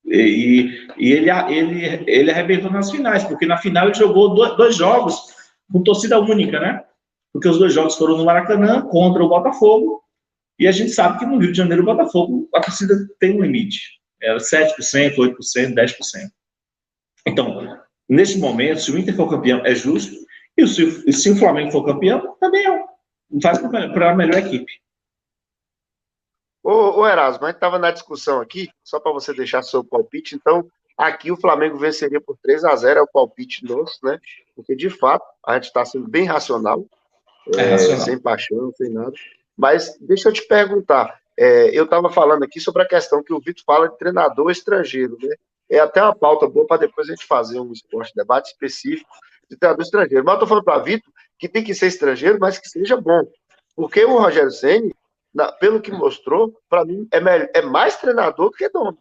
E ele arrebentou nas finais, porque na final ele jogou 2 jogos com torcida única, né? Porque os 2 jogos foram no Maracanã contra o Botafogo, e a gente sabe que no Rio de Janeiro o Botafogo, a torcida tem um limite. Era 7%, 8%, 10%. Então, neste momento, se o Inter for campeão, é justo, e se o Flamengo for campeão, também faz para a melhor equipe. Ô Erasmo, a gente estava na discussão aqui, só para você deixar seu palpite, então, aqui o Flamengo venceria por 3-0, é o palpite nosso, né? Porque, de fato, a gente está sendo bem racional, sem paixão, sem nada. Mas deixa eu te perguntar, eu estava falando aqui sobre a questão que o Vitor fala de treinador estrangeiro, né? É até uma pauta boa para depois a gente fazer um esporte debate específico de treinador estrangeiro. Mas eu estou falando para Vitor que tem que ser estrangeiro, mas que seja bom. Porque o Rogério Ceni, pelo que mostrou, para mim, é mais treinador do que dono.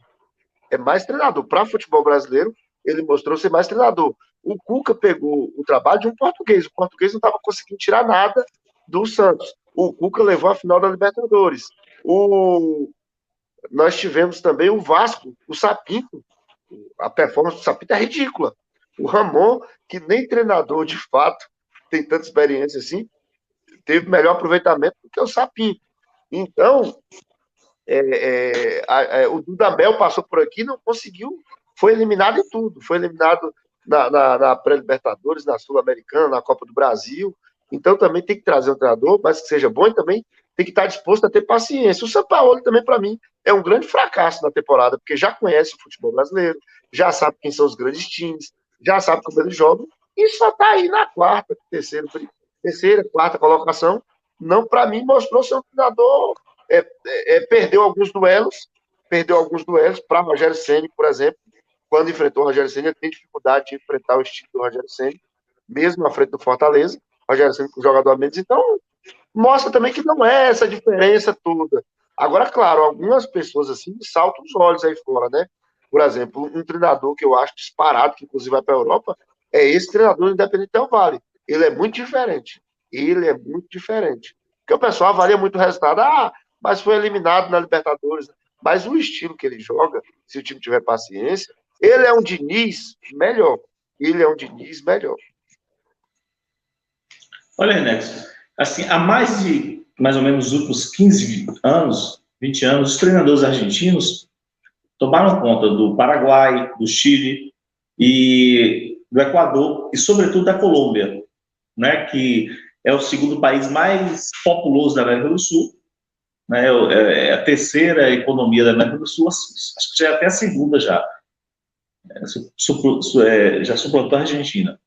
É mais treinador. Para futebol brasileiro, ele mostrou ser mais treinador. O Cuca pegou o trabalho de um português. O português não estava conseguindo tirar nada do Santos. O Cuca levou a final da Libertadores. Nós tivemos também o Vasco, o Sapinto. A performance do Sapinto é ridícula. O Ramon, que nem treinador de fato tem tanta experiência assim, teve melhor aproveitamento do que o Sapinto. Então, o Dudamel passou por aqui, não conseguiu, foi eliminado em tudo. Foi eliminado na pré-Libertadores, na Sul-Americana, na Copa do Brasil. Então, também tem que trazer um treinador, mas que seja bom, e também tem que estar disposto a ter paciência. O Sampaoli também, para mim, é um grande fracasso na temporada, porque já conhece o futebol brasileiro, já sabe quem são os grandes times, já sabe como eles jogam, e só está aí na terceira, quarta colocação. Não, para mim, mostrou ser um treinador. Perdeu alguns duelos para Rogério Ceni, por exemplo. Quando enfrentou o Rogério Ceni, ele tem dificuldade de enfrentar o estilo do Rogério Ceni, mesmo na frente do Fortaleza. Rogério Ceni com jogador a menos. Então, mostra também que não é essa diferença toda. Agora, claro, algumas pessoas assim saltam os olhos aí fora, né? Por exemplo, um treinador que eu acho disparado, que inclusive vai para a Europa, é esse treinador do Independente Del Valle. Ele é muito diferente. Porque o pessoal avalia muito o resultado. Mas foi eliminado na Libertadores. Mas o estilo que ele joga, se o time tiver paciência, ele é um Diniz melhor. Olha, Nex, assim, há mais ou menos, os últimos 15 anos, 20 anos, os treinadores argentinos tomaram conta do Paraguai, do Chile e do Equador, e sobretudo da Colômbia, né, que é o segundo país mais populoso da América do Sul, né, é a terceira economia da América do Sul, acho que já é até a segunda já. Já suplantou a Argentina.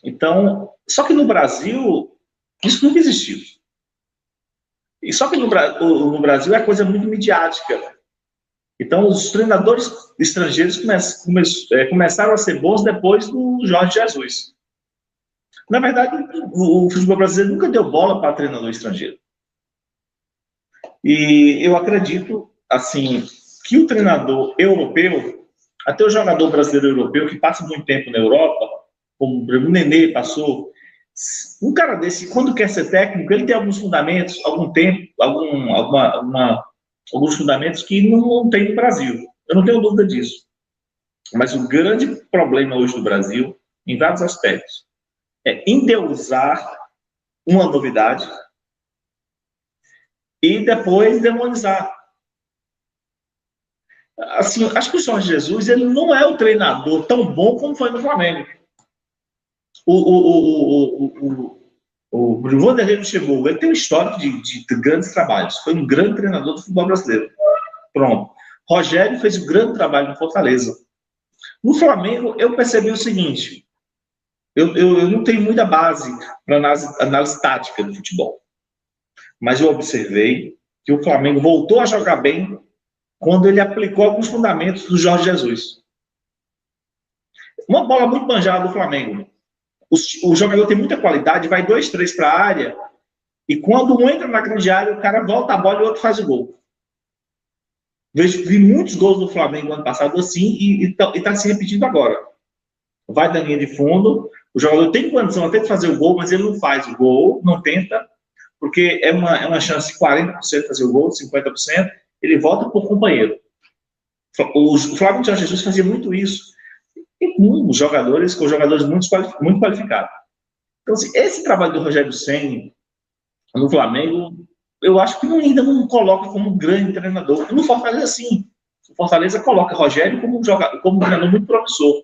Então, só que no Brasil, isso nunca existiu. E só que no Brasil é coisa muito midiática. Então, os treinadores estrangeiros começaram a ser bons depois do Jorge Jesus. Na verdade, o futebol brasileiro nunca deu bola para treinador estrangeiro. E eu acredito, assim, que o treinador europeu, até o jogador brasileiro europeu, que passa muito tempo na Europa, como o Nenê passou, um cara desse, quando quer ser técnico, ele tem alguns fundamentos, alguns fundamentos que não tem no Brasil. Eu não tenho dúvida disso. Mas o grande problema hoje do Brasil, em vários aspectos, é endeusar uma novidade e depois demonizar. Assim, acho que o Jorge Jesus, ele não é um treinador tão bom como foi no Flamengo. O Vanderlei Luxemburgo, ele tem um histórico de grandes trabalhos. Foi um grande treinador do futebol brasileiro. Pronto. Rogério fez um grande trabalho no Fortaleza. No Flamengo, eu percebi o seguinte: eu não tenho muita base para análise tática do futebol. Mas eu observei que o Flamengo voltou a jogar bem quando ele aplicou alguns fundamentos do Jorge Jesus. Uma bola muito manjada do Flamengo. O jogador tem muita qualidade, vai 2, 3 para a área, e quando um entra na grande área, o cara volta a bola e o outro faz o gol. Vi muitos gols do Flamengo ano passado assim, e está se repetindo agora. Vai da linha de fundo, o jogador tem condição até de fazer o gol, mas ele não faz o gol, não tenta, porque é uma chance de 40% fazer o gol, 50%, ele volta por companheiro. O Flávio de Jesus fazia muito isso. E com jogadores muito qualificados. Então, assim, esse trabalho do Rogério Ceni no Flamengo, eu acho que ainda não coloca como um grande treinador. No Fortaleza, sim. O Fortaleza coloca Rogério como um treinador muito promissor.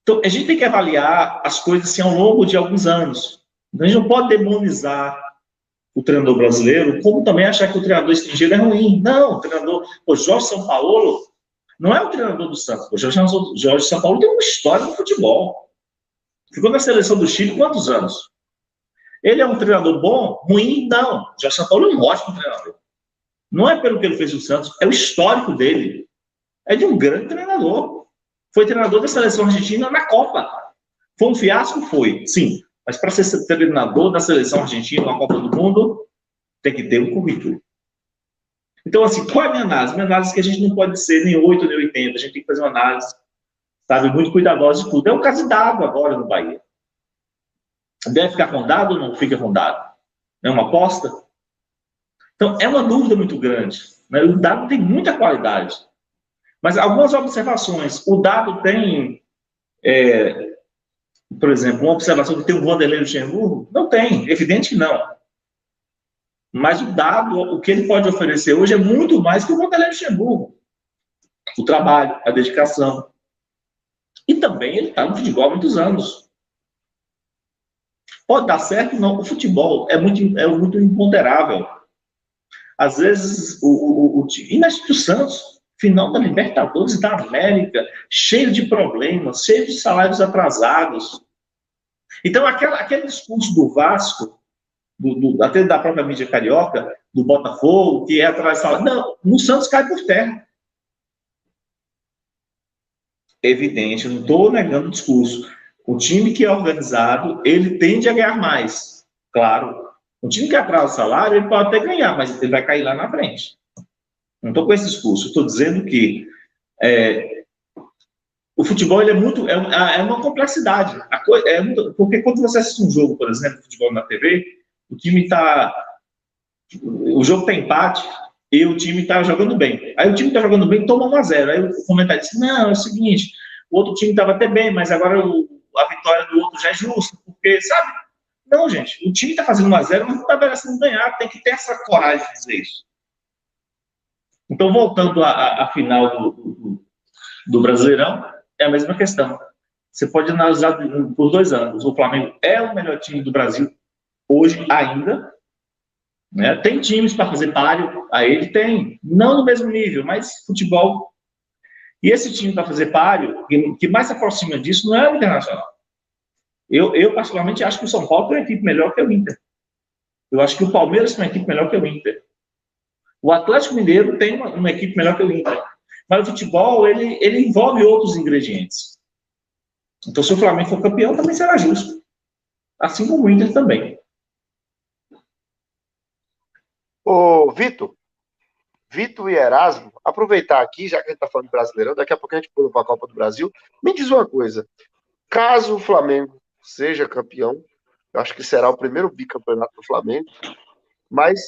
Então, a gente tem que avaliar as coisas assim, ao longo de alguns anos. A gente não pode demonizar o treinador brasileiro, como também achar que o treinador estrangeiro é ruim. Não, o treinador... O Jorge Sampaoli não é o treinador do Santos. O Jorge Sampaoli tem uma história no futebol. Ficou na seleção do Chile quantos anos? Ele é um treinador bom? Ruim? Não. O Jorge Sampaoli é um ótimo treinador. Não é pelo que ele fez no Santos, é o histórico dele. É de um grande treinador. Foi treinador da seleção argentina na Copa. Foi um fiasco? Foi, sim. Mas para ser treinador da seleção argentina na Copa do Mundo, tem que ter um currículo. Então, assim, qual é a minha análise? Minha análise é que a gente não pode ser nem 8 nem 80. A gente tem que fazer uma análise, sabe, muito cuidadosa de tudo. É o caso de Dado agora no Bahia. Deve ficar com Dado ou não fica com Dado? É uma aposta? Então, é uma dúvida muito grande. Né? O Dado tem muita qualidade. Mas algumas observações. O Dado tem, por exemplo, uma observação que tem o Vanderlei Luxemburgo? Não tem, evidente que não. Mas o Dado, o que ele pode oferecer hoje é muito mais que o Vanderlei Luxemburgo. O trabalho, a dedicação. E também ele está no futebol há muitos anos. Pode dar certo? Não. O futebol é muito imponderável. Às vezes, imagina o Santos, final da Libertadores da América, cheio de problemas, cheio de salários atrasados. Então, aquele discurso do Vasco, até da própria mídia carioca, do Botafogo, que é atrás de salário, não, no Santos cai por terra. Evidente, eu não estou negando o discurso. O time que é organizado, ele tende a ganhar mais. Claro, o time que atrasa o salário, ele pode até ganhar, mas ele vai cair lá na frente. Não estou com esse discurso. Estou dizendo que o futebol ele é uma complexidade. Porque quando você assiste um jogo, por exemplo, futebol na TV, o jogo está empate e o time está jogando bem. Aí o time está jogando bem, toma 1-0. Aí o comentário diz, não, é o seguinte, o outro time estava até bem, mas agora a vitória do outro já é justa, porque, sabe? Não, gente, o time está fazendo 1-0, mas não está merecendo ganhar, tem que ter essa coragem de dizer isso. Então, voltando à final do Brasileirão, é a mesma questão. Você pode analisar por 2 anos. O Flamengo é o melhor time do Brasil hoje ainda. Né? Tem times para fazer páreo, a ele tem. Não no mesmo nível, mas futebol. E esse time para fazer páreo, que mais se aproxima disso, não é o Internacional. Eu particularmente, acho que o São Paulo tem uma equipe melhor que o Inter. Eu acho que o Palmeiras tem uma equipe melhor que o Inter. O Atlético Mineiro tem uma equipe melhor que o Inter. Mas o futebol, ele envolve outros ingredientes. Então, se o Flamengo for campeão, também será justo. Assim como o Inter também. Ô, Vitor e Erasmo, aproveitar aqui, já que a gente está falando de Brasileirão, daqui a pouco a gente pula para a Copa do Brasil. Me diz uma coisa, caso o Flamengo seja campeão, eu acho que será o primeiro bicampeonato do Flamengo, mas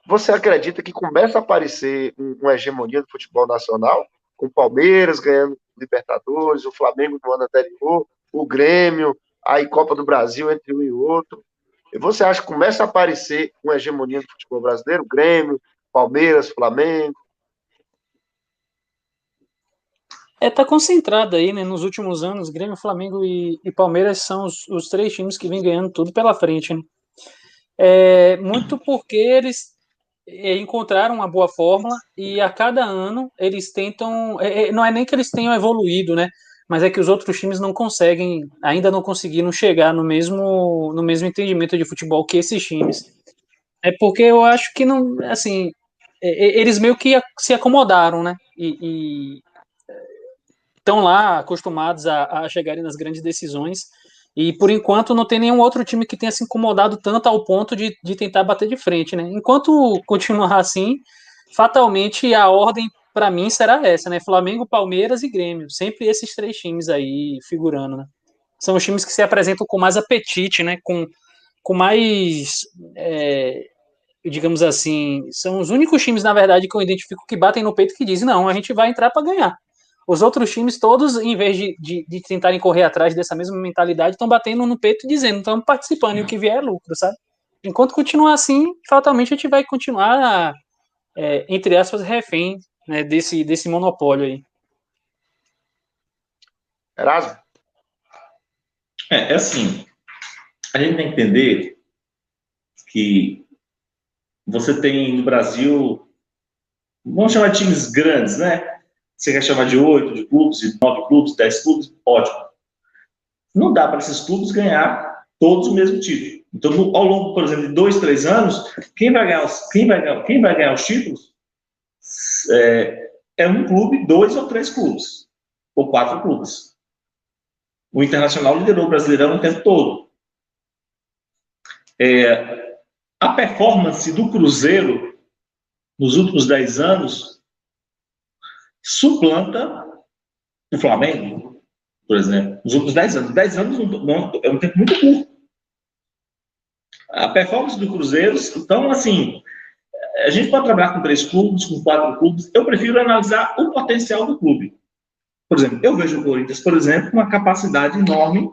você acredita que começa a aparecer uma hegemonia do futebol nacional, com o Palmeiras ganhando Libertadores, o Flamengo no ano anterior, o Grêmio, aí Copa do Brasil entre um e outro? E você acha que começa a aparecer uma hegemonia do futebol brasileiro? Grêmio, Palmeiras, Flamengo? Tá concentrado aí, né? Nos últimos anos, Grêmio, Flamengo e Palmeiras são os 3 times que vêm ganhando tudo pela frente, né? Muito porque eles encontraram uma boa fórmula e a cada ano eles tentam. Não é nem que eles tenham evoluído, né? Mas é que os outros times não conseguem, ainda não conseguiram chegar no mesmo entendimento de futebol que esses times. É porque eu acho que não, assim, eles meio que se acomodaram, né? E estão lá acostumados a chegarem nas grandes decisões. E por enquanto não tem nenhum outro time que tenha se incomodado tanto ao ponto de tentar bater de frente, né? Enquanto continuar assim, fatalmente a ordem para mim será essa, né? Flamengo, Palmeiras e Grêmio, sempre esses 3 times aí figurando, né? São os times que se apresentam com mais apetite, né? Com mais, digamos assim, são os únicos times na verdade que eu identifico que batem no peito e que dizem não, a gente vai entrar para ganhar. Os outros times todos, em vez de tentarem correr atrás dessa mesma mentalidade, estão batendo no peito e dizendo, estamos participando, e o que vier é lucro, sabe? Enquanto continuar assim, fatalmente a gente vai continuar, entre aspas, refém, né, desse monopólio aí. Erasmo? É assim, a gente tem que entender que você tem no Brasil, vamos chamar de times grandes, né? Você quer chamar de 8, de clubes, de 9 clubes, 10 clubes, ótimo. Não dá para esses clubes ganhar todos o mesmo título. Então, ao longo, por exemplo, de 2, 3 anos, quem vai ganhar os títulos é um clube, 2 ou 3 clubes, ou 4 clubes. O Internacional liderou o Brasileirão o tempo todo. A performance do Cruzeiro nos últimos 10 anos suplanta o Flamengo, por exemplo, nos últimos 10 anos. 10 anos é um tempo muito curto. A performance do Cruzeiro, então, assim, a gente pode trabalhar com 3 clubes, com 4 clubes. Eu prefiro analisar o potencial do clube. Por exemplo, eu vejo o Corinthians, por exemplo, com uma capacidade enorme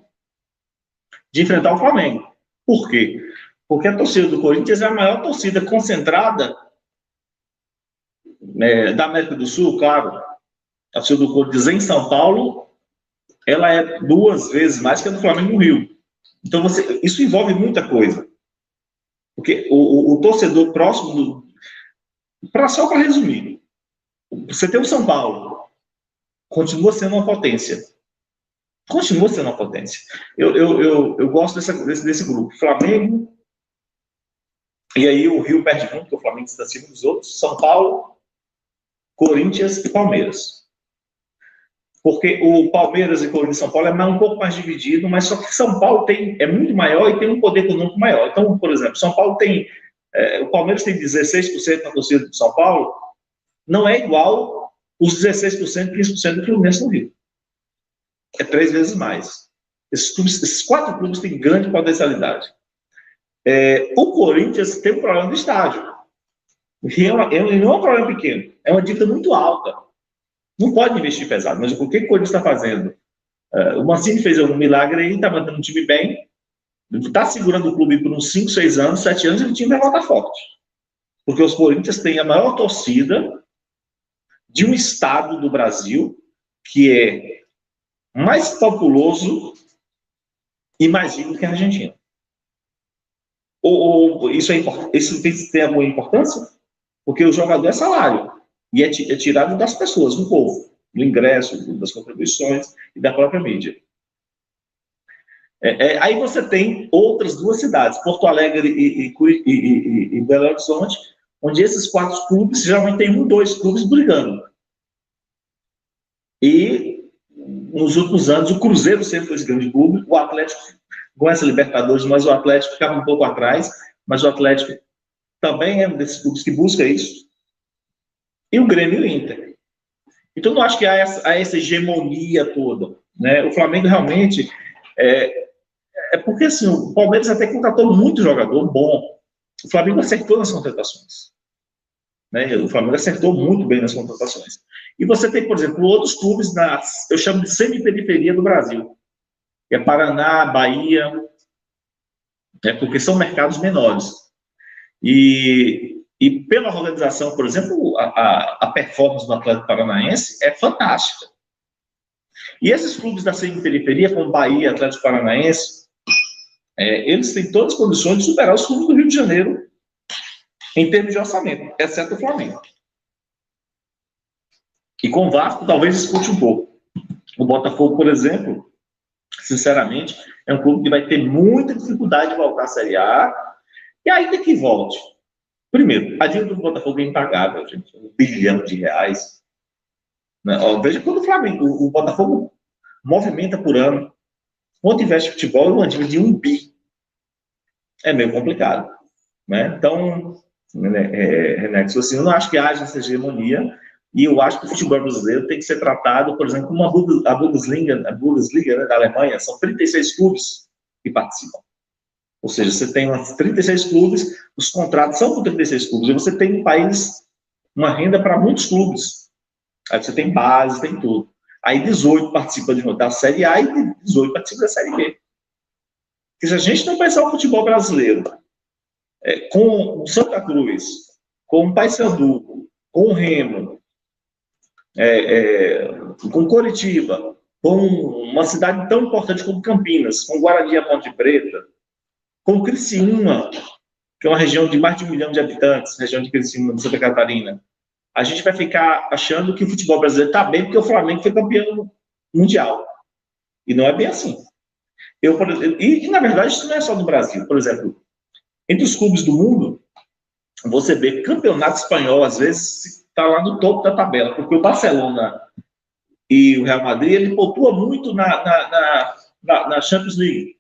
de enfrentar o Flamengo. Por quê? Porque a torcida do Corinthians é a maior torcida concentrada da América do Sul, claro. A torcida do Corinthians em São Paulo, ela é 2 vezes mais que a do Flamengo no Rio. Então, isso envolve muita coisa. Porque o torcedor próximo só para resumir, você tem o São Paulo, continua sendo uma potência. Continua sendo uma potência. Eu gosto desse grupo. Flamengo, e aí o Rio perde muito, porque o Flamengo está acima dos outros. São Paulo, Corinthians e Palmeiras. Porque o Palmeiras e Corinthians e São Paulo é um pouco mais dividido, mas só que São Paulo é muito maior e tem um poder econômico maior. Então, por exemplo, São Paulo tem... o Palmeiras tem 16% na torcida do São Paulo, não é igual os 16%, 15% do Fluminense no Rio. É 3 vezes mais. Esses 4 clubes têm grande potencialidade. O Corinthians tem um problema do estádio. E não é um problema pequeno, é uma dívida muito alta. Não pode investir pesado. Mas o que o Corinthians está fazendo? O Mancini fez um milagre aí, está mantendo um time bem, está segurando o clube por uns 5, 6 anos, 7 anos, e o time vai voltar forte. Porque os Corinthians têm a maior torcida de um estado do Brasil que é mais populoso e mais rico que a Argentina. Isso tem alguma importância? Porque o jogador é salário. E é tirado das pessoas, do povo, do ingresso, das contribuições e da própria mídia. Aí você tem outras 2 cidades, Porto Alegre e Belo Horizonte, onde esses 4 clubes geralmente tem 1, 2 clubes brigando. E nos últimos anos, o Cruzeiro sempre foi esse grande clube, o Atlético com essa Libertadores, mas o Atlético ficava um pouco atrás, mas o Atlético também é um desses clubes que busca isso. E o Grêmio e o Inter. Então, não acho que há essa hegemonia toda. Né? O Flamengo realmente... porque, assim, o Palmeiras até contratou muito jogador bom. O Flamengo acertou nas contratações. Né? O Flamengo acertou muito bem nas contratações. E você tem, por exemplo, outros clubes, eu chamo de semi-periferia do Brasil. Que é Paraná, Bahia, porque são mercados menores. E pela organização, por exemplo, a performance do Atlético Paranaense é fantástica. E esses clubes da semi-periferia, como Bahia, Atlético Paranaense, eles têm todas as condições de superar os clubes do Rio de Janeiro em termos de orçamento, exceto o Flamengo. E com o Vasco, talvez escute um pouco. O Botafogo, por exemplo, sinceramente, é um clube que vai ter muita dificuldade de voltar à Série A, e ainda que volte. Primeiro, a dívida do Botafogo é impagável, gente. R$1 bilhão. Né? Veja quando o Flamengo, o Botafogo movimenta por ano, quanto investe em futebol, uma dívida de 1 bi. É meio complicado. Né? Então, Renato, assim, eu não acho que haja essa hegemonia, e eu acho que o futebol brasileiro tem que ser tratado, por exemplo, como a Bundesliga, né, da Alemanha, são 36 clubes que participam. Ou seja, você tem 36 clubes, os contratos são com 36 clubes, e você tem no país uma renda para muitos clubes. Aí você tem base, tem tudo. Aí 18 participam da Série A e 18 participam da Série B. Porque se a gente não pensar o futebol brasileiro com o Santa Cruz, com o Paysandu, com o Remo, com o Coritiba, com uma cidade tão importante como Campinas, com Guarani e Ponte Preta, com Criciúma, que é uma região de mais de 1 milhão de habitantes, região de Criciúma, de Santa Catarina, a gente vai ficar achando que o futebol brasileiro está bem porque o Flamengo foi campeão mundial. E não é bem assim. Na verdade, isso não é só no Brasil. Por exemplo, entre os clubes do mundo, você vê campeonato espanhol, às vezes, está lá no topo da tabela, porque o Barcelona e o Real Madrid, ele pontua muito na Champions League.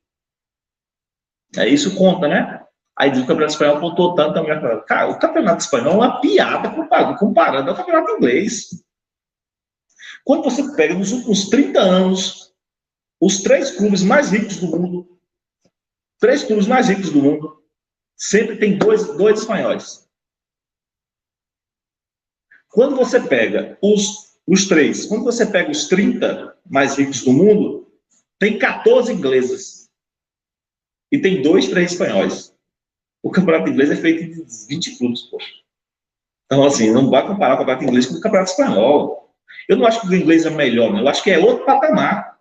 Isso conta, né? Aí diz que o Campeonato Espanhol pontuou tanto também. Cara, o Campeonato Espanhol é uma piada comparando ao Campeonato Inglês. Quando você pega nos últimos 30 anos, os 3 clubes mais ricos do mundo, sempre tem dois espanhóis. Quando você pega os 3, quando você pega os 30 mais ricos do mundo, tem 14 ingleses. E tem 2, 3 espanhóis. O campeonato inglês é feito de 20 clubes, poxa. Então, assim, não vai comparar o campeonato inglês com o campeonato espanhol. Eu não acho que o inglês é melhor, não. Eu acho que é outro patamar.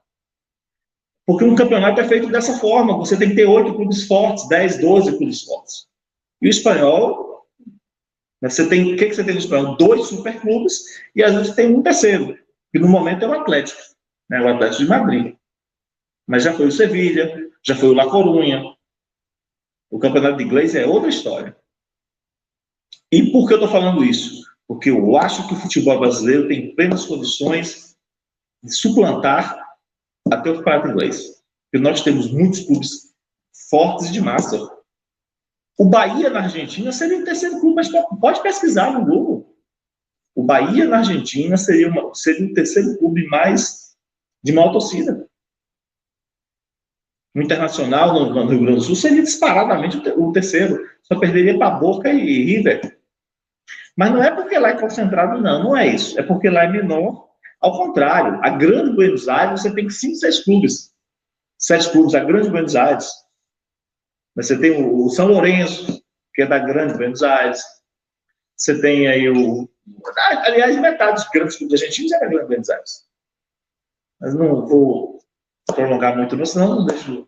Porque um campeonato é feito dessa forma. Você tem que ter 8 clubes fortes, 10, 12 clubes fortes. E o espanhol, você tem, o que você tem no espanhol? 2 superclubes e às vezes tem um terceiro, que no momento é o Atlético, né? O Atlético de Madrid. Mas já foi o Sevilha, já foi o La Coruña. O campeonato inglês é outra história. E por que eu estou falando isso? Porque eu acho que o futebol brasileiro tem plenas condições de suplantar até o campeonato inglês. Porque nós temos muitos clubes fortes de massa. O Bahia, na Argentina, seria o terceiro clube, mas pode pesquisar no Google. O Bahia, na Argentina, seria o terceiro clube mais de maior torcida. No Internacional, no Rio Grande do Sul, seria disparadamente o terceiro. Só perderia para Boca e River. Mas não é porque lá é concentrado, não é isso. É porque lá é menor. Ao contrário, a Grande Buenos Aires, você tem 5, 6 clubes. 7 clubes, a Grande Buenos Aires. Você tem o São Lourenço, que é da Grande Buenos Aires. Você tem aí aliás, metade dos grandes clubes argentinos é da Grande Buenos Aires. Mas não vou prolongar muito, não, senão não deixo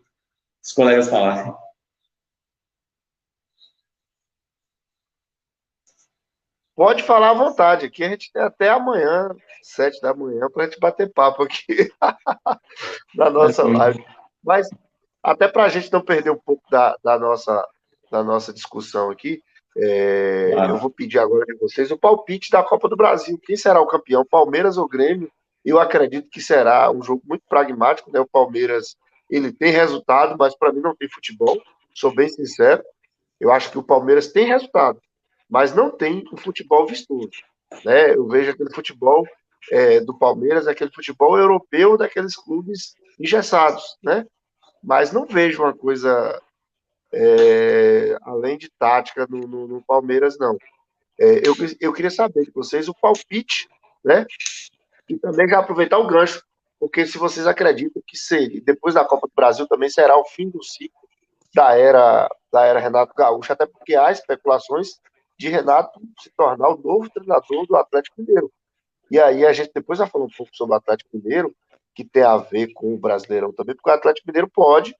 os colegas falarem. Pode falar à vontade. Aqui a gente tem até amanhã, 7 da manhã, para a gente bater papo aqui na nossa live. Mas, até para a gente não perder um pouco da nossa discussão aqui, eu vou pedir agora de vocês o palpite da Copa do Brasil. Quem será o campeão, Palmeiras ou Grêmio? Eu acredito que será um jogo muito pragmático, né? O Palmeiras, ele tem resultado, mas para mim não tem futebol. Sou bem sincero. Eu acho que o Palmeiras tem resultado, mas não tem o futebol vistoso, né? Eu vejo aquele futebol do Palmeiras, aquele futebol europeu daqueles clubes engessados, né? Mas não vejo uma coisa além de tática no Palmeiras, não. Eu queria saber de vocês o palpite, né? E também já aproveitar o gancho, porque se vocês acreditam que depois da Copa do Brasil também será o fim do ciclo da era Renato Gaúcho, até porque há especulações de Renato se tornar o novo treinador do Atlético Mineiro. E aí a gente depois vai falar um pouco sobre o Atlético Mineiro, que tem a ver com o Brasileirão também, porque o Atlético Mineiro pode,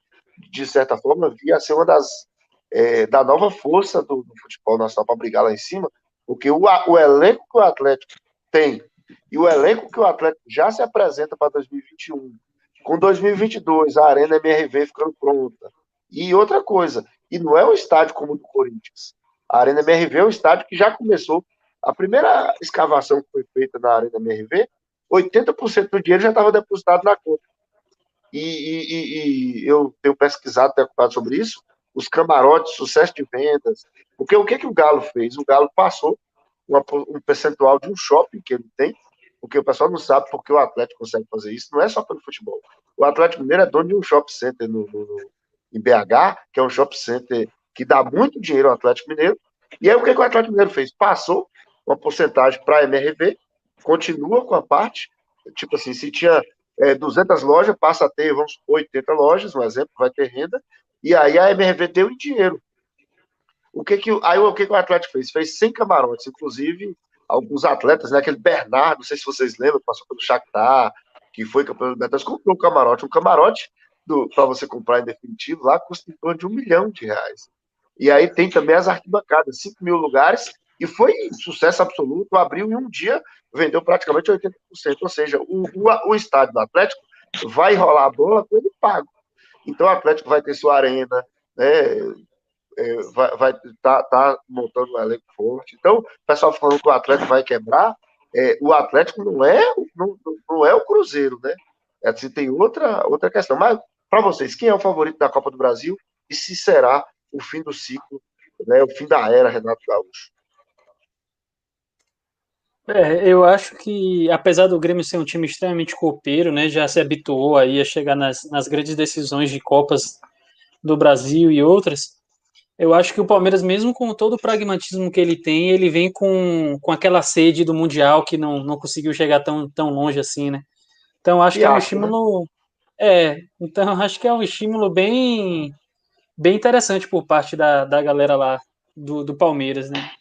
de certa forma, vir a ser uma da nova força do futebol nacional para brigar lá em cima, porque o elenco que o Atlético tem e o elenco que o Atlético já se apresenta para 2021, com 2022, a Arena MRV ficando pronta. E outra coisa, e não é um estádio como o do Corinthians. A Arena MRV é um estádio que já começou. A primeira escavação que foi feita na Arena MRV, 80% do dinheiro já estava depositado na conta. E eu tenho pesquisado, tenho ocupado sobre isso, os camarotes, sucesso de vendas. Porque o que o Galo fez? O Galo passou um percentual de um shopping que ele tem, porque o pessoal não sabe porque o Atlético consegue fazer isso, não é só pelo futebol. O Atlético Mineiro é dono de um shopping center em BH, que é um shopping center que dá muito dinheiro ao Atlético Mineiro. E aí o que o Atlético Mineiro fez? Passou uma porcentagem para a MRV, continua com a parte, tipo assim, se tinha 200 lojas, passa a ter, vamos supor, 80 lojas, um exemplo, vai ter renda, e aí a MRV deu em dinheiro. O que o Atlético fez? Fez 100 camarotes, inclusive alguns atletas, né, aquele Bernardo, não sei se vocês lembram, passou pelo Shakhtar, que foi campeão da Libertadores, comprou um camarote para você comprar em definitivo lá custa em torno de R$1 milhão. E aí tem também as arquibancadas, 5 mil lugares, e foi sucesso absoluto, abriu em um dia, vendeu praticamente 80%, ou seja, o estádio do Atlético vai rolar a bola com ele pago. Então o Atlético vai ter sua arena, né, vai tá montando um elenco forte. Então, o pessoal falando que o Atlético vai quebrar, o Atlético não é o Cruzeiro, né? Assim, tem outra questão. Mas, para vocês, quem é o favorito da Copa do Brasil e se será o fim do ciclo, né, o fim da era Renato Gaúcho? Eu acho que, apesar do Grêmio ser um time extremamente copeiro, né, já se habituou aí a chegar nas grandes decisões de Copas do Brasil e outras, eu acho que o Palmeiras, mesmo com todo o pragmatismo que ele vem com aquela sede do Mundial que não conseguiu chegar tão longe assim, né? Então, acho que é um estímulo... então acho que é um estímulo bem interessante por parte da galera lá do Palmeiras, né?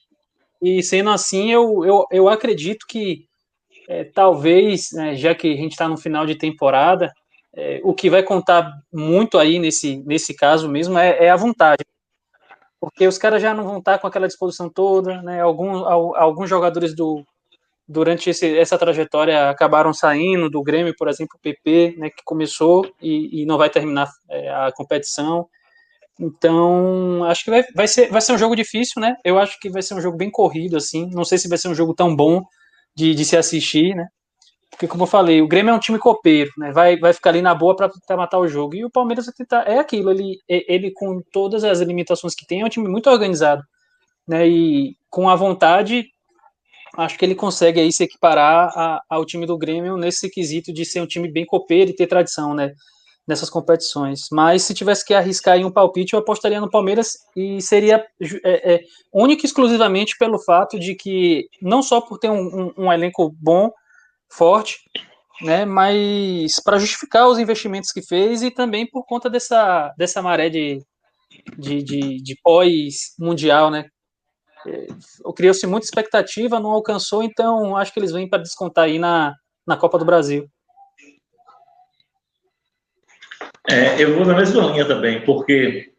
E sendo assim, eu acredito que talvez, né, já que a gente está no final de temporada, o que vai contar muito aí nesse caso mesmo é a vontade. Porque os caras já não vão estar com aquela disposição toda, né? Alguns jogadores durante essa trajetória acabaram saindo do Grêmio, por exemplo, o PP, né, que começou e não vai terminar a competição. Então, acho que vai ser um jogo difícil, né? Eu acho que vai ser um jogo bem corrido, assim. Não sei se vai ser um jogo tão bom de se assistir, né? Porque, como eu falei, o Grêmio é um time copeiro, né? Vai ficar ali na boa para tentar matar o jogo. E o Palmeiras vai tentar. É aquilo, ele, com todas as limitações que tem, é um time muito organizado, né? E com a vontade, acho que ele consegue aí se equiparar ao time do Grêmio nesse quesito de ser um time bem copeiro e ter tradição, né? Nessas competições. Mas se tivesse que arriscar em um palpite, eu apostaria no Palmeiras e seria único e exclusivamente pelo fato de que, não só por ter um elenco bom, forte, né, mas para justificar os investimentos que fez e também por conta dessa maré de pós-mundial, né? Criou-se muita expectativa, não alcançou, então acho que eles vêm para descontar aí na Copa do Brasil. Eu vou na mesma linha também, porque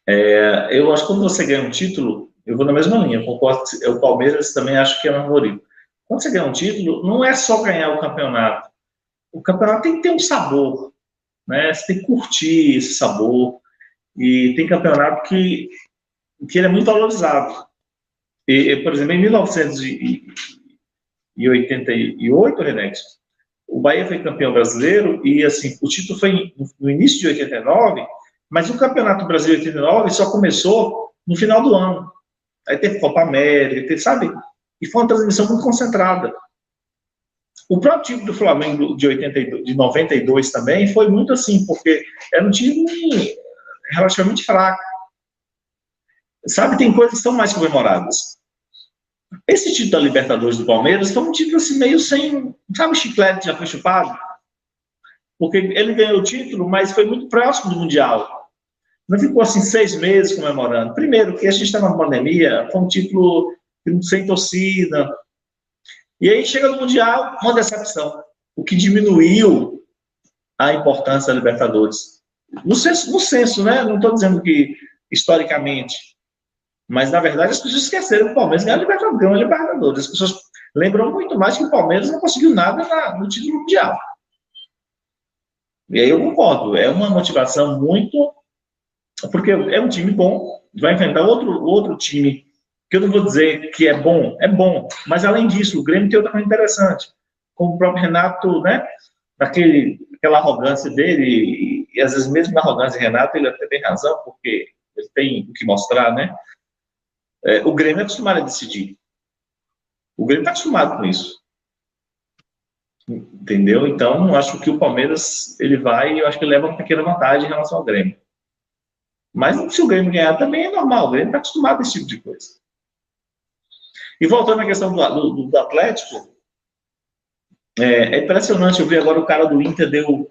eu acho que quando você ganha um título, eu vou na mesma linha, eu concordo, o Palmeiras também acho que é o favorito. Quando você ganha um título, não é só ganhar o campeonato tem que ter um sabor, né? Você tem que curtir esse sabor, e tem campeonato que ele é muito valorizado. Por exemplo, em 1988, Renex, o Bahia foi campeão brasileiro e assim, o título foi no início de 89, mas o Campeonato Brasileiro 89 só começou no final do ano. Aí teve Copa América, sabe? E foi uma transmissão muito concentrada. O próprio time do Flamengo de 92 também foi muito assim, porque era um time relativamente fraco. Sabe, tem coisas que são mais comemoradas. Esse título da Libertadores do Palmeiras foi um título assim, meio sem... Sabe, o chiclete já foi chupado? Porque ele ganhou o título, mas foi muito próximo do Mundial. Não ficou assim 6 meses comemorando. Primeiro, que a gente está na pandemia, foi um título sem torcida. E aí chega no Mundial, uma decepção. O que diminuiu a importância da Libertadores. No senso, né? Não estou dizendo que historicamente... Mas, na verdade, as pessoas esqueceram que o Palmeiras ganhou a Libertadores. As pessoas lembram muito mais que o Palmeiras não conseguiu nada no título mundial. E aí eu concordo. É uma motivação muito... Porque é um time bom. Vai enfrentar outro time, que eu não vou dizer que é bom. É bom. Mas, além disso, o Grêmio tem outra coisa interessante. Como o próprio Renato, né? Aquela arrogância dele. E, às vezes, mesmo na arrogância de Renato, ele até tem razão, porque ele tem o que mostrar, né? O Grêmio é acostumado a decidir. O Grêmio está acostumado com isso. Entendeu? Então, acho que o Palmeiras, eu acho que ele leva uma pequena vantagem em relação ao Grêmio. Mas se o Grêmio ganhar também é normal. O Grêmio está acostumado a esse tipo de coisa. E voltando à questão do Atlético, é impressionante. Eu vi agora o cara do Inter deu...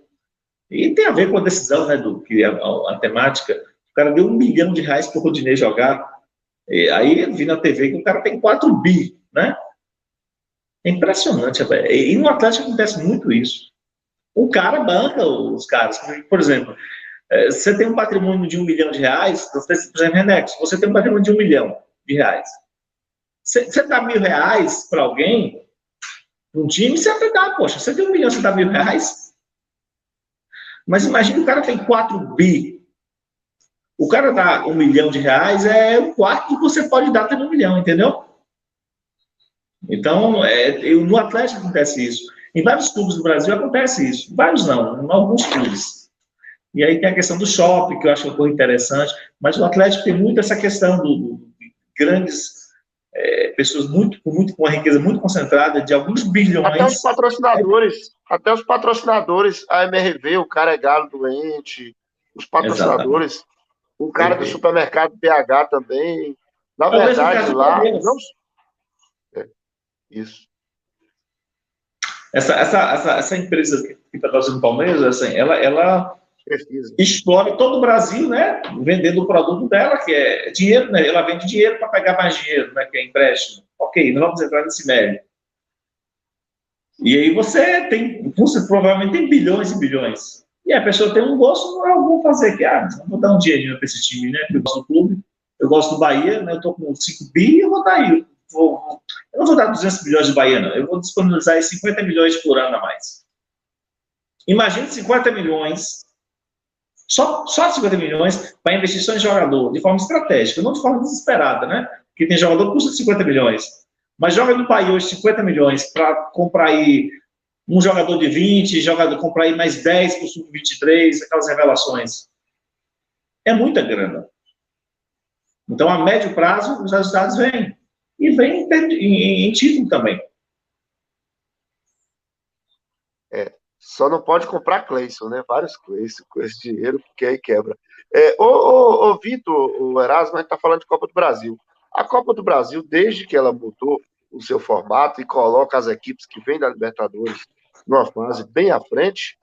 E tem a ver com a decisão, né, que a temática. O cara deu R$1 milhão para o Rodinei jogar. Aí eu vi na TV que o cara tem 4 bi, né? É impressionante, velho. E no Atlético acontece muito isso. O cara banca os caras. Por exemplo, você tem um patrimônio de R$ 1 milhão, por exemplo, Renex, você tem um patrimônio de R$ 1 milhão. Você dá R$ 1.000 para alguém, um time, você até dá, poxa, você tem R$ 1 milhão, você dá R$ 1.000. Mas imagina o cara tem 4 bi. O cara dá R$ 1 milhão, é o quarto que você pode dar tendo R$ 1 milhão, entendeu? Então, no Atlético acontece isso. Em vários clubes do Brasil acontece isso. Vários não, em alguns clubes. E aí tem a questão do shopping, que eu acho uma coisa interessante. Mas o Atlético tem muito essa questão de grandes pessoas com uma riqueza muito concentrada, de alguns bilhões. Até os patrocinadores, a MRV, o cara é galo doente, os patrocinadores, exatamente. O cara do supermercado BH também. Na verdade, lá. Não... Isso. Essa empresa que está fazendo o Palmeiras, assim, ela explora todo o Brasil, né? Vendendo o produto dela, que é dinheiro, né? Ela vende dinheiro para pegar mais dinheiro, né? Que é empréstimo. Ok, não vamos entrar nesse mérito. E aí você provavelmente tem bilhões e bilhões. E a pessoa tem um gosto, não é algum fazer que, vou dar um dinheirinho para esse time, né? Porque eu gosto do clube, eu gosto do Bahia, né? Eu estou com 5 bi e eu vou dar aí. Eu não vou dar 200 milhões de Bahia, não. Eu vou disponibilizar aí 50 milhões por ano a mais. Imagine 50 milhões, só 50 milhões para investição em jogador, de forma estratégica, não de forma desesperada, né? Porque tem jogador que custa 50 milhões. Mas joga no Bahia hoje 50 milhões para comprar aí um jogador de 20, comprar aí mais 10 para o Sub-23, aquelas revelações. É muita grana. Então, a médio prazo, os resultados vêm. E vem em título também. Só não pode comprar Cleison, né? Vários Cleison com esse dinheiro, porque aí quebra. Ô Vitor, o Erasmo, a gente está falando de Copa do Brasil. A Copa do Brasil, desde que ela mudou o seu formato e coloca as equipes que vêm da Libertadores numa fase bem à frente,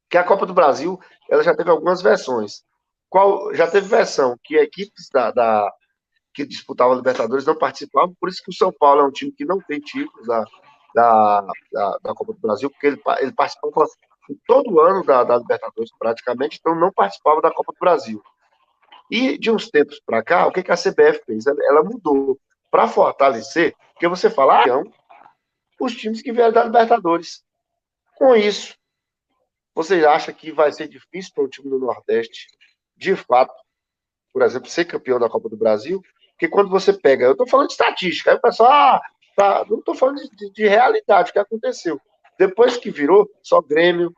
que a Copa do Brasil ela já teve algumas versões. Já teve versão que equipes que disputavam a Libertadores não participavam, por isso que o São Paulo é um time que não tem títulos da Copa do Brasil, porque ele participava todo ano da Libertadores praticamente, então não participava da Copa do Brasil. E de uns tempos para cá, o que a CBF fez? Ela mudou para fortalecer, porque você fala, os times que vieram da Libertadores. Com isso, você acha que vai ser difícil para o time do Nordeste, de fato, por exemplo, ser campeão da Copa do Brasil? Porque quando você pega, eu estou falando de estatística, aí o pessoal, não estou falando de realidade, o que aconteceu. Depois que virou, só Grêmio,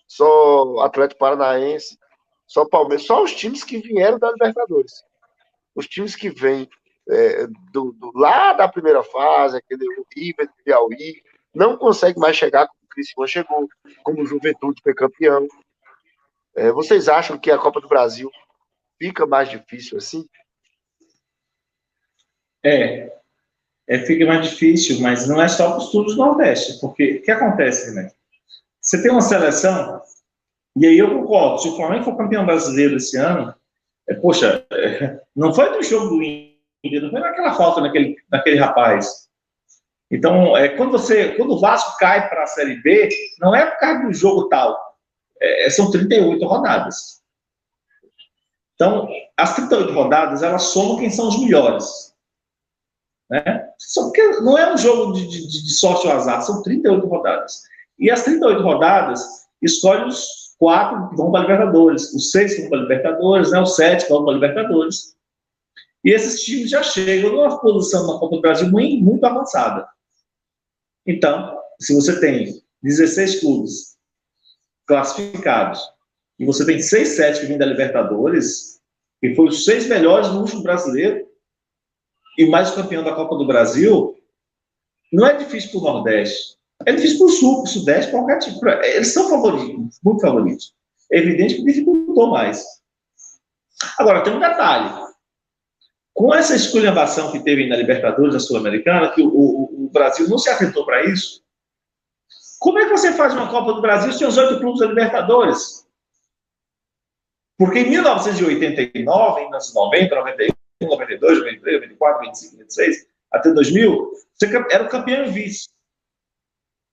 só Atlético Paranaense, só Palmeiras, só os times que vieram da Libertadores. Os times que vêm lá da primeira fase, aquele River do Piauí, não consegue mais chegar como o Criciúma chegou, como o Juventude foi campeão. Vocês acham que a Copa do Brasil fica mais difícil assim? Fica mais difícil, mas não é só para os clubes do Nordeste, porque o que acontece, né? Você tem uma seleção, e aí eu concordo, se o Flamengo for campeão brasileiro esse ano, não foi do jogo do Inter, não foi naquela falta naquele rapaz. Então, quando o Vasco cai para a Série B, não é por causa do jogo tal, são 38 rodadas. Então, as 38 rodadas, elas somam quem são os melhores. Né? Só porque não é um jogo de sorte ou azar, são 38 rodadas. E as 38 rodadas escolhem os 4 que vão para a Libertadores, os 6 que vão para a Libertadores, né? Os 7 que vão para a Libertadores. E esses times já chegam numa posição na Copa do Brasil muito avançada. Então, se você tem 16 clubes classificados e você tem 6, 7 que vêm da Libertadores, e foi os 6 melhores no último brasileiro, e mais o campeão da Copa do Brasil, não é difícil para o Nordeste. É difícil para o Sul, para o Sudeste, para qualquer tipo. Eles são favoritos, muito favoritos. É evidente que dificultou mais. Agora, tem um detalhe. Com essa esculhambação que teve na Libertadores, na Sul-Americana, que o Brasil não se atentou para isso, como é que você faz uma Copa do Brasil se tem os 8 clubes da Libertadores? Porque em 1989, em 1990, 91, 92, 93, 94, 95, 96, até 2000, você era o campeão e vice.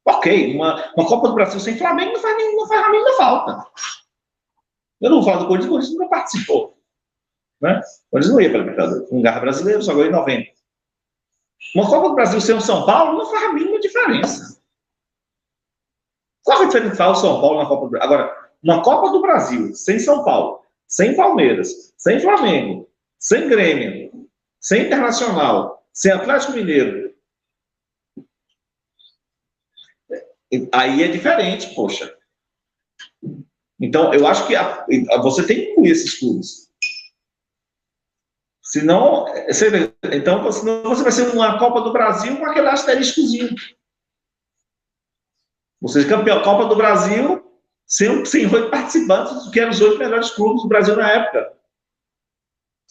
Ok, uma Copa do Brasil sem Flamengo não faz a mínima falta. Eu não vou falar do Corinthians, o Corinthians nunca participou. Né? O Corinthians não ia para a Libertadores. Um Garra brasileiro só ganhou em 90. Uma Copa do Brasil sem o São Paulo não faz a mínima diferença. Qual a diferença do São Paulo na Copa do Brasil? Agora, uma Copa do Brasil sem São Paulo, sem Palmeiras, sem Flamengo, sem Grêmio, sem Internacional, sem Atlético Mineiro, aí é diferente, poxa. Então, eu acho que você tem que incluir esses clubes. Senão, senão você vai ser uma Copa do Brasil com aquele asteriscozinho. Você é campeão Copa do Brasil sem 8 participantes, que eram os 8 melhores clubes do Brasil na época.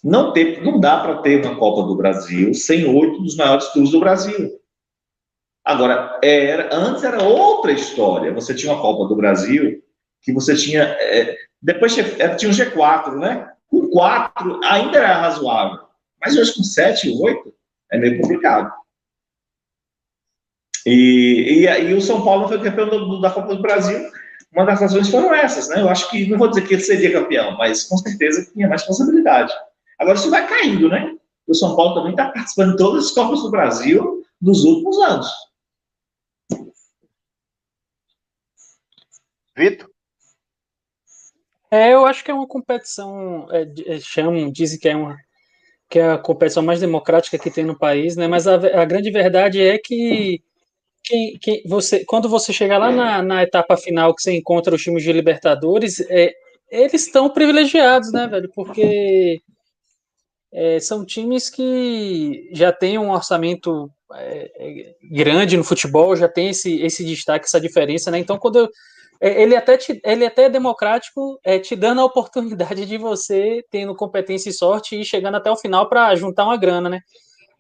Não dá para ter uma Copa do Brasil sem 8 dos maiores clubes do Brasil. Agora, antes era outra história. Você tinha uma Copa do Brasil que você tinha... depois tinha o G4, né? Com 4 ainda era razoável. Mas hoje com 7 e 8 é meio complicado. E o São Paulo não foi campeão da Copa do Brasil. Uma das razões foram essas, né? Eu acho que, não vou dizer que ele seria campeão, mas com certeza tinha mais responsabilidade. Agora isso vai caindo, né? O São Paulo também está participando de todas as Copas do Brasil nos últimos anos. Vitor? Eu acho que é uma competição, dizem que é a competição mais democrática que tem no país, né? Mas a grande verdade é que quando você chegar lá na etapa final, que você encontra os times de Libertadores, eles estão privilegiados, né, velho? Porque são times que já têm um orçamento grande no futebol, já tem esse destaque, essa diferença, né? Então, ele até é democrático, te dando a oportunidade de você, tendo competência e sorte, e chegando até o final para juntar uma grana, né?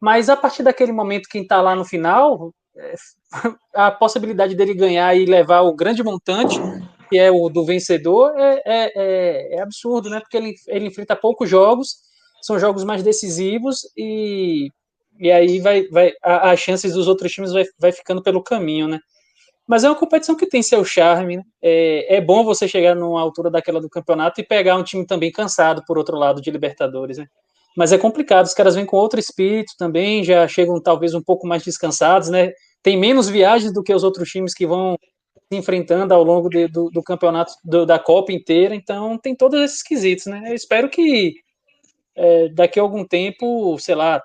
Mas a partir daquele momento, quem está lá no final, a possibilidade dele ganhar e levar o grande montante, que é o do vencedor, é absurdo, né? Porque ele enfrenta poucos jogos, são jogos mais decisivos, e aí as chances dos outros times vai ficando pelo caminho, né? Mas é uma competição que tem seu charme, né? É bom você chegar numa altura daquela do campeonato e pegar um time também cansado, por outro lado, de Libertadores, né? Mas é complicado, os caras vêm com outro espírito também, já chegam talvez um pouco mais descansados, né? Tem menos viagens do que os outros times que vão se enfrentando ao longo do campeonato, da Copa inteira, então tem todos esses quesitos, né? Eu espero que daqui a algum tempo, sei lá,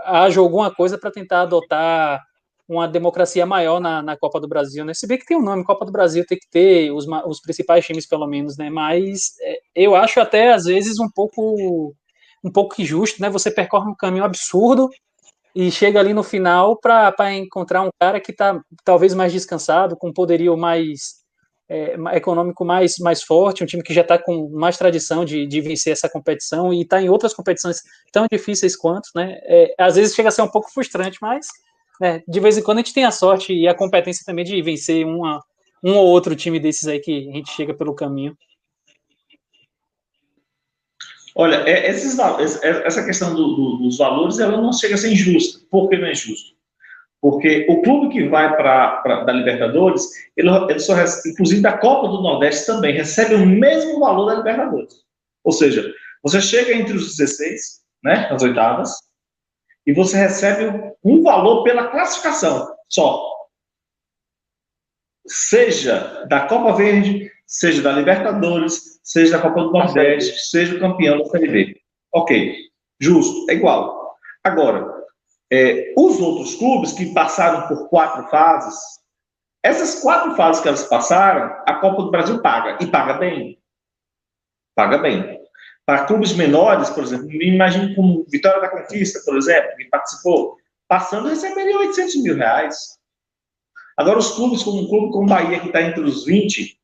haja alguma coisa para tentar adotar uma democracia maior na Copa do Brasil, né? Se bem que tem um nome, Copa do Brasil, tem que ter os principais times, pelo menos, né? Mas eu acho até, às vezes, um pouco injusto, né? Você percorre um caminho absurdo e chega ali no final para encontrar um cara que está talvez mais descansado, com poderio mais econômico mais forte, um time que já está com mais tradição de vencer essa competição e está em outras competições tão difíceis quanto, né? Às vezes chega a ser um pouco frustrante, mas de vez em quando a gente tem a sorte e a competência também de vencer um ou outro time desses aí que a gente chega pelo caminho. Olha, essa questão dos valores, ela não chega a ser injusta. Por que não é injusto? Porque o clube que vai da Libertadores, ele só recebe, inclusive da Copa do Nordeste também, recebe o mesmo valor da Libertadores. Ou seja, você chega entre os 16, né, nas oitavas, e você recebe um valor pela classificação só. Seja da Copa Verde, seja da Libertadores, seja da Copa do Nordeste, seja o campeão da Série B. Ok, justo, é igual. Agora, os outros clubes que passaram por 4 fases, essas 4 fases que elas passaram, a Copa do Brasil paga, e paga bem. Paga bem. Para clubes menores, por exemplo, me imagino como Vitória da Conquista, por exemplo, que participou, passando receberia R$800 mil. Agora, os clubes, como um clube como o Bahia, que está entre os 20,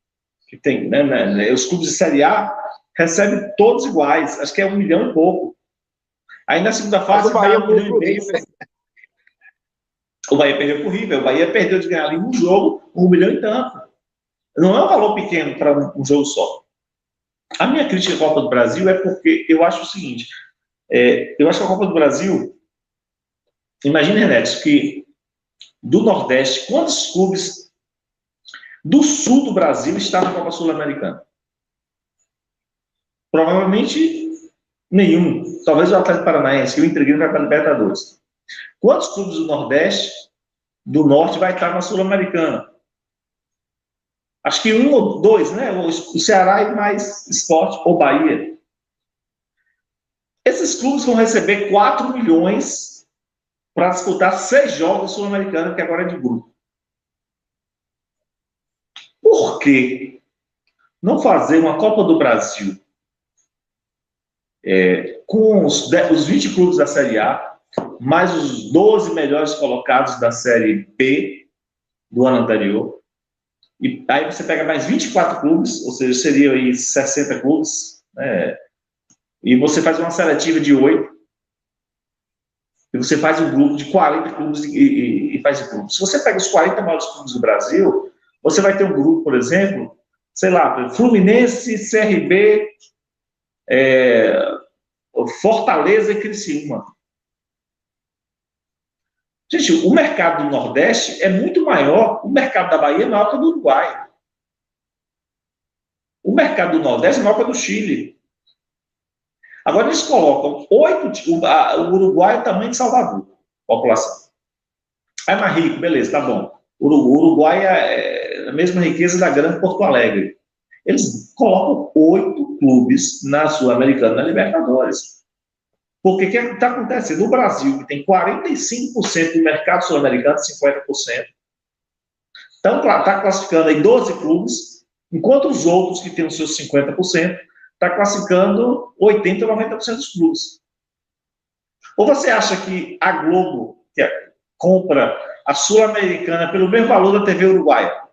que tem, né, os clubes de Série A, recebem todos iguais, acho que é 1 milhão e pouco. Aí na segunda fase, o Bahia dá 1 milhão e meio. O Bahia perdeu para o River, o Bahia perdeu de ganhar ali um jogo, 1 milhão e tanto. Não é um valor pequeno para um jogo só. A minha crítica à Copa do Brasil é porque eu acho o seguinte, eu acho que a Copa do Brasil, imagina, Renato, que do Nordeste, quantos clubes do Sul do Brasil estão na Copa Sul-Americana? Provavelmente nenhum. Talvez o Atlético Paranaense, que o Intrigueiro vai para a Libertadores. Quantos clubes do Nordeste, do Norte, vai estar na Sul-Americana? Acho que 1 ou 2, né? O Ceará e mais Sport ou Bahia. Esses clubes vão receber 4 milhões para disputar 6 jogos sul-americanos, que agora é de grupo. Por que não fazer uma Copa do Brasil com os 20 clubes da Série A, mais os 12 melhores colocados da Série B do ano anterior? E aí você pega mais 24 clubes, ou seja, seriam aí 60 clubes, né? E você faz uma seletiva de 8, e você faz um grupo de 40 clubes e faz o grupo. Se você pega os 40 maiores clubes do Brasil, você vai ter um grupo, por exemplo, sei lá, Fluminense, CRB, Fortaleza e Criciúma. Gente, o mercado do Nordeste é muito maior, o mercado da Bahia é maior que o do Uruguai. O mercado do Nordeste é maior que o do Chile. Agora eles colocam 8, o Uruguai é o tamanho de Salvador, população. É mais rico, beleza, tá bom. O Uruguai é a mesma riqueza da grande Porto Alegre. Eles colocam 8 clubes na Sul-Americana, na Libertadores. Porque o que está acontecendo? No Brasil, que tem 45% do mercado sul-americano, 50%, está classificando aí 12 clubes, enquanto os outros, que têm os seus 50%, está classificando 80% ou 90% dos clubes. Ou você acha que a Globo compra a Sul-Americana pelo mesmo valor da TV uruguaia?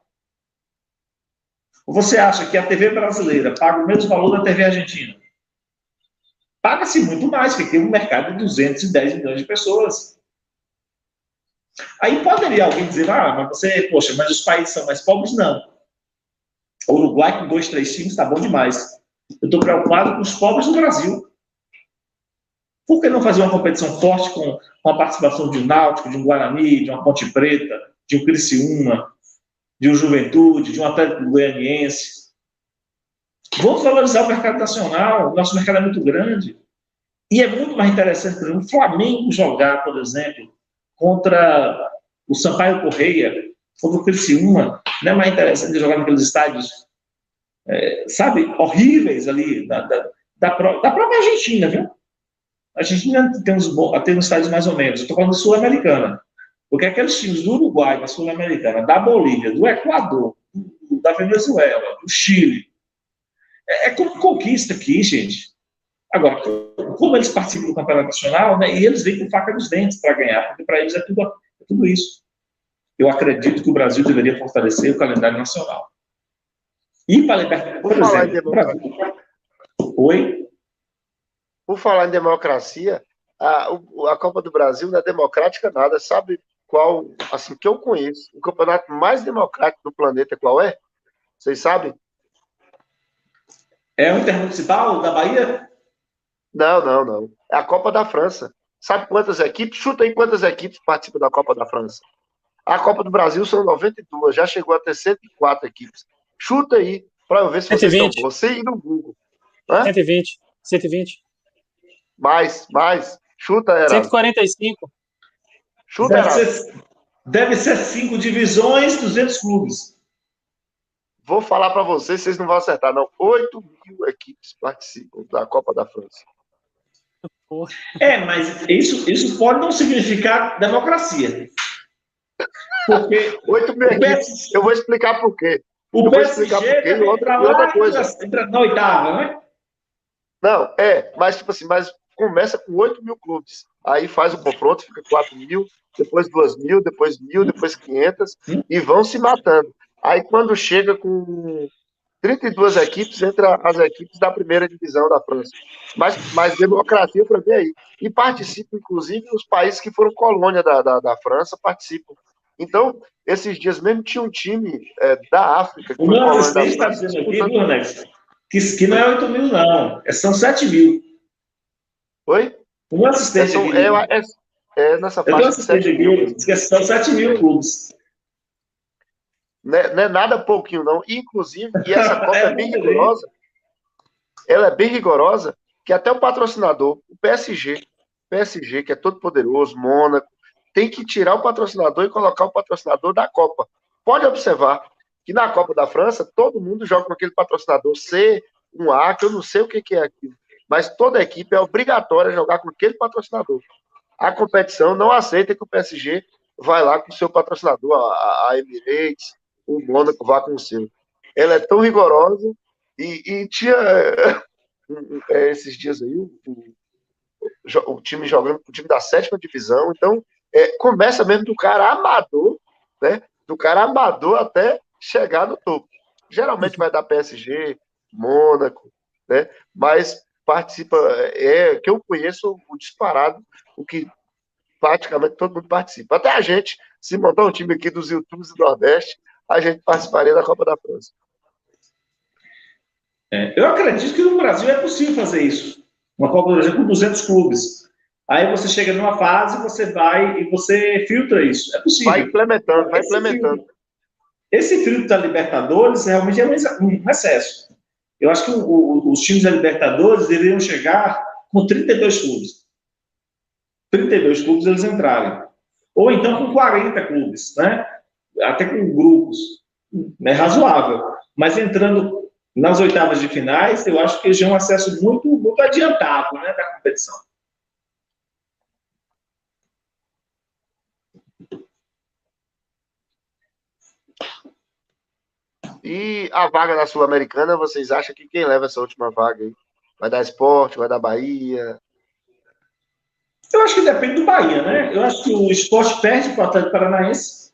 Ou você acha que a TV brasileira paga o mesmo valor da TV argentina? Paga-se muito mais, porque tem um mercado de 210 milhões de pessoas. Aí poderia alguém dizer, mas mas os países são mais pobres? Não. O Uruguai com 2, 3 times está bom demais. Eu estou preocupado com os pobres do Brasil. Por que não fazer uma competição forte com a participação de um Náutico, de um Guarani, de uma Ponte Preta, de um Criciúma, de um Juventude, de um Atlético Goianiense? Vamos valorizar o mercado nacional. O nosso mercado é muito grande. E é muito mais interessante, por exemplo, o Flamengo jogar, por exemplo, contra o Sampaio Corrêa, contra o Criciúma. Não é mais interessante jogar naqueles estádios, horríveis ali, da própria Argentina, viu? A Argentina tem uns estádios mais ou menos. Eu estou falando de Sul-Americana. Porque aqueles times do Uruguai, da Sul-Americana, da Bolívia, do Equador, da Venezuela, do Chile, é como conquista aqui, gente. Agora, como eles participam do campeonato nacional, né, e eles vêm com faca nos dentes para ganhar, porque para eles é tudo isso. Eu acredito que o Brasil deveria fortalecer o calendário nacional. E para libertar, por exemplo, Oi? Por falar em democracia, a Copa do Brasil não é democrática nada. Sabe qual, assim, que eu conheço, o campeonato mais democrático do planeta qual é? Vocês sabem? É o Intermunicipal da Bahia? Não. É a Copa da França. Sabe quantas equipes? Chuta aí quantas equipes participam da Copa da França. A Copa do Brasil são 92, já chegou a ter 104 equipes. Chuta aí, para eu ver se vocês estão bons. Você ir no Google. Hã? 120. Mais. Chuta, era. 145. Chuta, Deve ser 5 divisões, 200 clubes. Vou falar para vocês não vão acertar, não. 8.000 equipes participam da Copa da França. Mas isso pode não significar democracia. Porque 8.000 equipes. Eu vou explicar por quê. O PSG e outra coisa. Entra na oitava, né? Não, mas tipo assim, começa com 8.000 clubes. Aí faz o confronto, fica 4.000, depois 2.000, depois 1.000, depois 500, e vão se matando. Aí quando chega com 32 equipes, entra as equipes da primeira divisão da França. Mas democracia para ver aí. E participam, inclusive, os países que foram colônia da França, participam. Então, esses dias mesmo tinha um time da África. O meu assistente está dizendo aqui, Brunex, que não é 8.000, não. São 7.000. Oi? O meu assistente É nessa Eu faixa estou de 7 mil. assistindo aqui, são 7 mil clubes. Não é nada pouquinho, não. Inclusive, e essa Copa é bem muita gente. rigorosa. Ela é bem rigorosa, que até o patrocinador, o PSG, que é todo poderoso, Mônaco, tem que tirar o patrocinador e colocar o patrocinador da Copa. Pode observar que na Copa da França, todo mundo joga com aquele patrocinador C, um A, que eu não sei o que é aquilo. Mas toda a equipe é obrigatória a jogar com aquele patrocinador. A competição não aceita que o PSG vai lá com o seu patrocinador, a Emirates, o Mônaco vá com o seu. Ela é tão rigorosa e tinha esses dias aí o time jogando com o time da 7ª divisão, então começa mesmo do cara amador, né? Do cara amador até chegar no topo. Geralmente vai dar PSG, Mônaco, né? Mas participa, que eu conheço o disparado, o que praticamente todo mundo participa. Até a gente, se montar um time aqui dos YouTubes do Nordeste, a gente participaria da Copa da França. Eu acredito que no Brasil é possível fazer isso. Uma Copa do Brasil com 200 clubes. Aí você chega numa fase, você vai e você filtra isso. É possível. Vai implementando. Esse filtro da Libertadores realmente é um excesso. Eu acho que os times da Libertadores deveriam chegar com 32 clubes. 32 clubes eles entrarem. Ou então com 40 clubes, né? Até com grupos. É razoável. Mas entrando nas oitavas de finais, eu acho que já é um acesso muito, muito adiantado, né, da competição. E a vaga da Sul-Americana, vocês acham que quem leva essa última vaga aí? Vai dar Sport, vai dar Bahia? Eu acho que depende do Bahia, né? Eu acho que o Sport perde para o Atlético Paranaense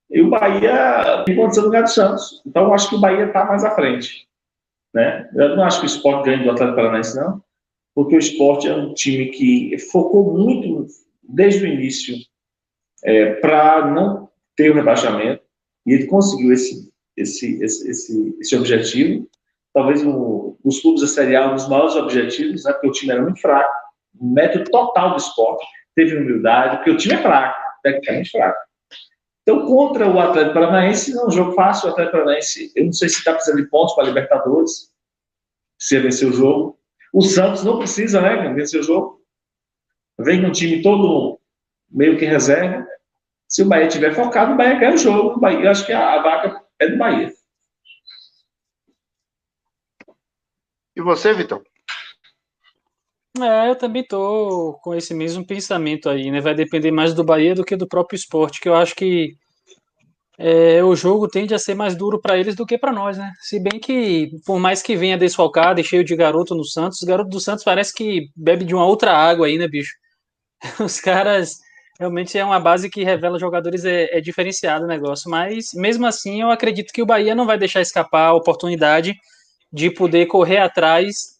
e o Bahia tem condição do lugar do Santos. Então, eu acho que o Bahia está mais à frente. Né? Eu não acho que o Sport ganhe do Atlético Paranaense, não, porque o Sport é um time que focou muito desde o início para não ter o rebaixamento, e ele conseguiu esse objetivo. Talvez os clubes da Série A um dos maiores objetivos, né, porque o time era muito fraco, o método total do Sport, teve humildade, porque o time é fraco, tecnicamente fraco. Então, contra o Atlético Paranaense, não é um jogo fácil. O Atlético Paranaense, eu não sei se está precisando de pontos para a Libertadores, se vencer o jogo. O Santos não precisa, né, vencer o jogo. Vem com um time todo meio que reserva. Se o Bahia estiver focado, o Bahia ganha o jogo. Eu acho que a vaga é do Bahia. E você, Vitão? Eu também tô com esse mesmo pensamento aí, né? Vai depender mais do Bahia do que do próprio Sport, que eu acho que o jogo tende a ser mais duro para eles do que para nós, né? Se bem que, por mais que venha desfalcado e cheio de garoto no Santos, os garotos do Santos parece que bebe de uma outra água aí, né, bicho? Os caras realmente é uma base que revela jogadores, é diferenciado o negócio, mas mesmo assim eu acredito que o Bahia não vai deixar escapar a oportunidade de poder correr atrás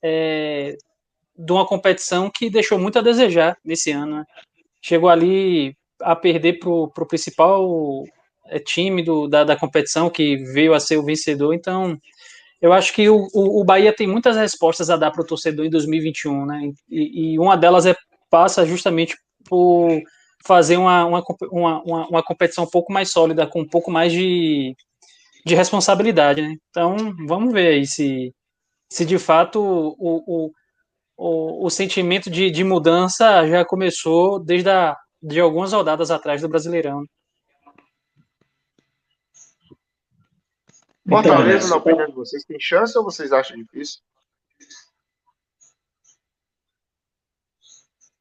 de uma competição que deixou muito a desejar nesse ano, né? Chegou ali a perder pro principal time da competição, que veio a ser o vencedor. Então, eu acho que o Bahia tem muitas respostas a dar para o torcedor em 2021, né? E uma delas passa justamente por fazer uma competição um pouco mais sólida, com um pouco mais de responsabilidade, né? Então, vamos ver aí se de fato o sentimento de mudança já começou de algumas rodadas atrás do Brasileirão. Fortaleza, na opinião de vocês, tem chance ou vocês acham difícil?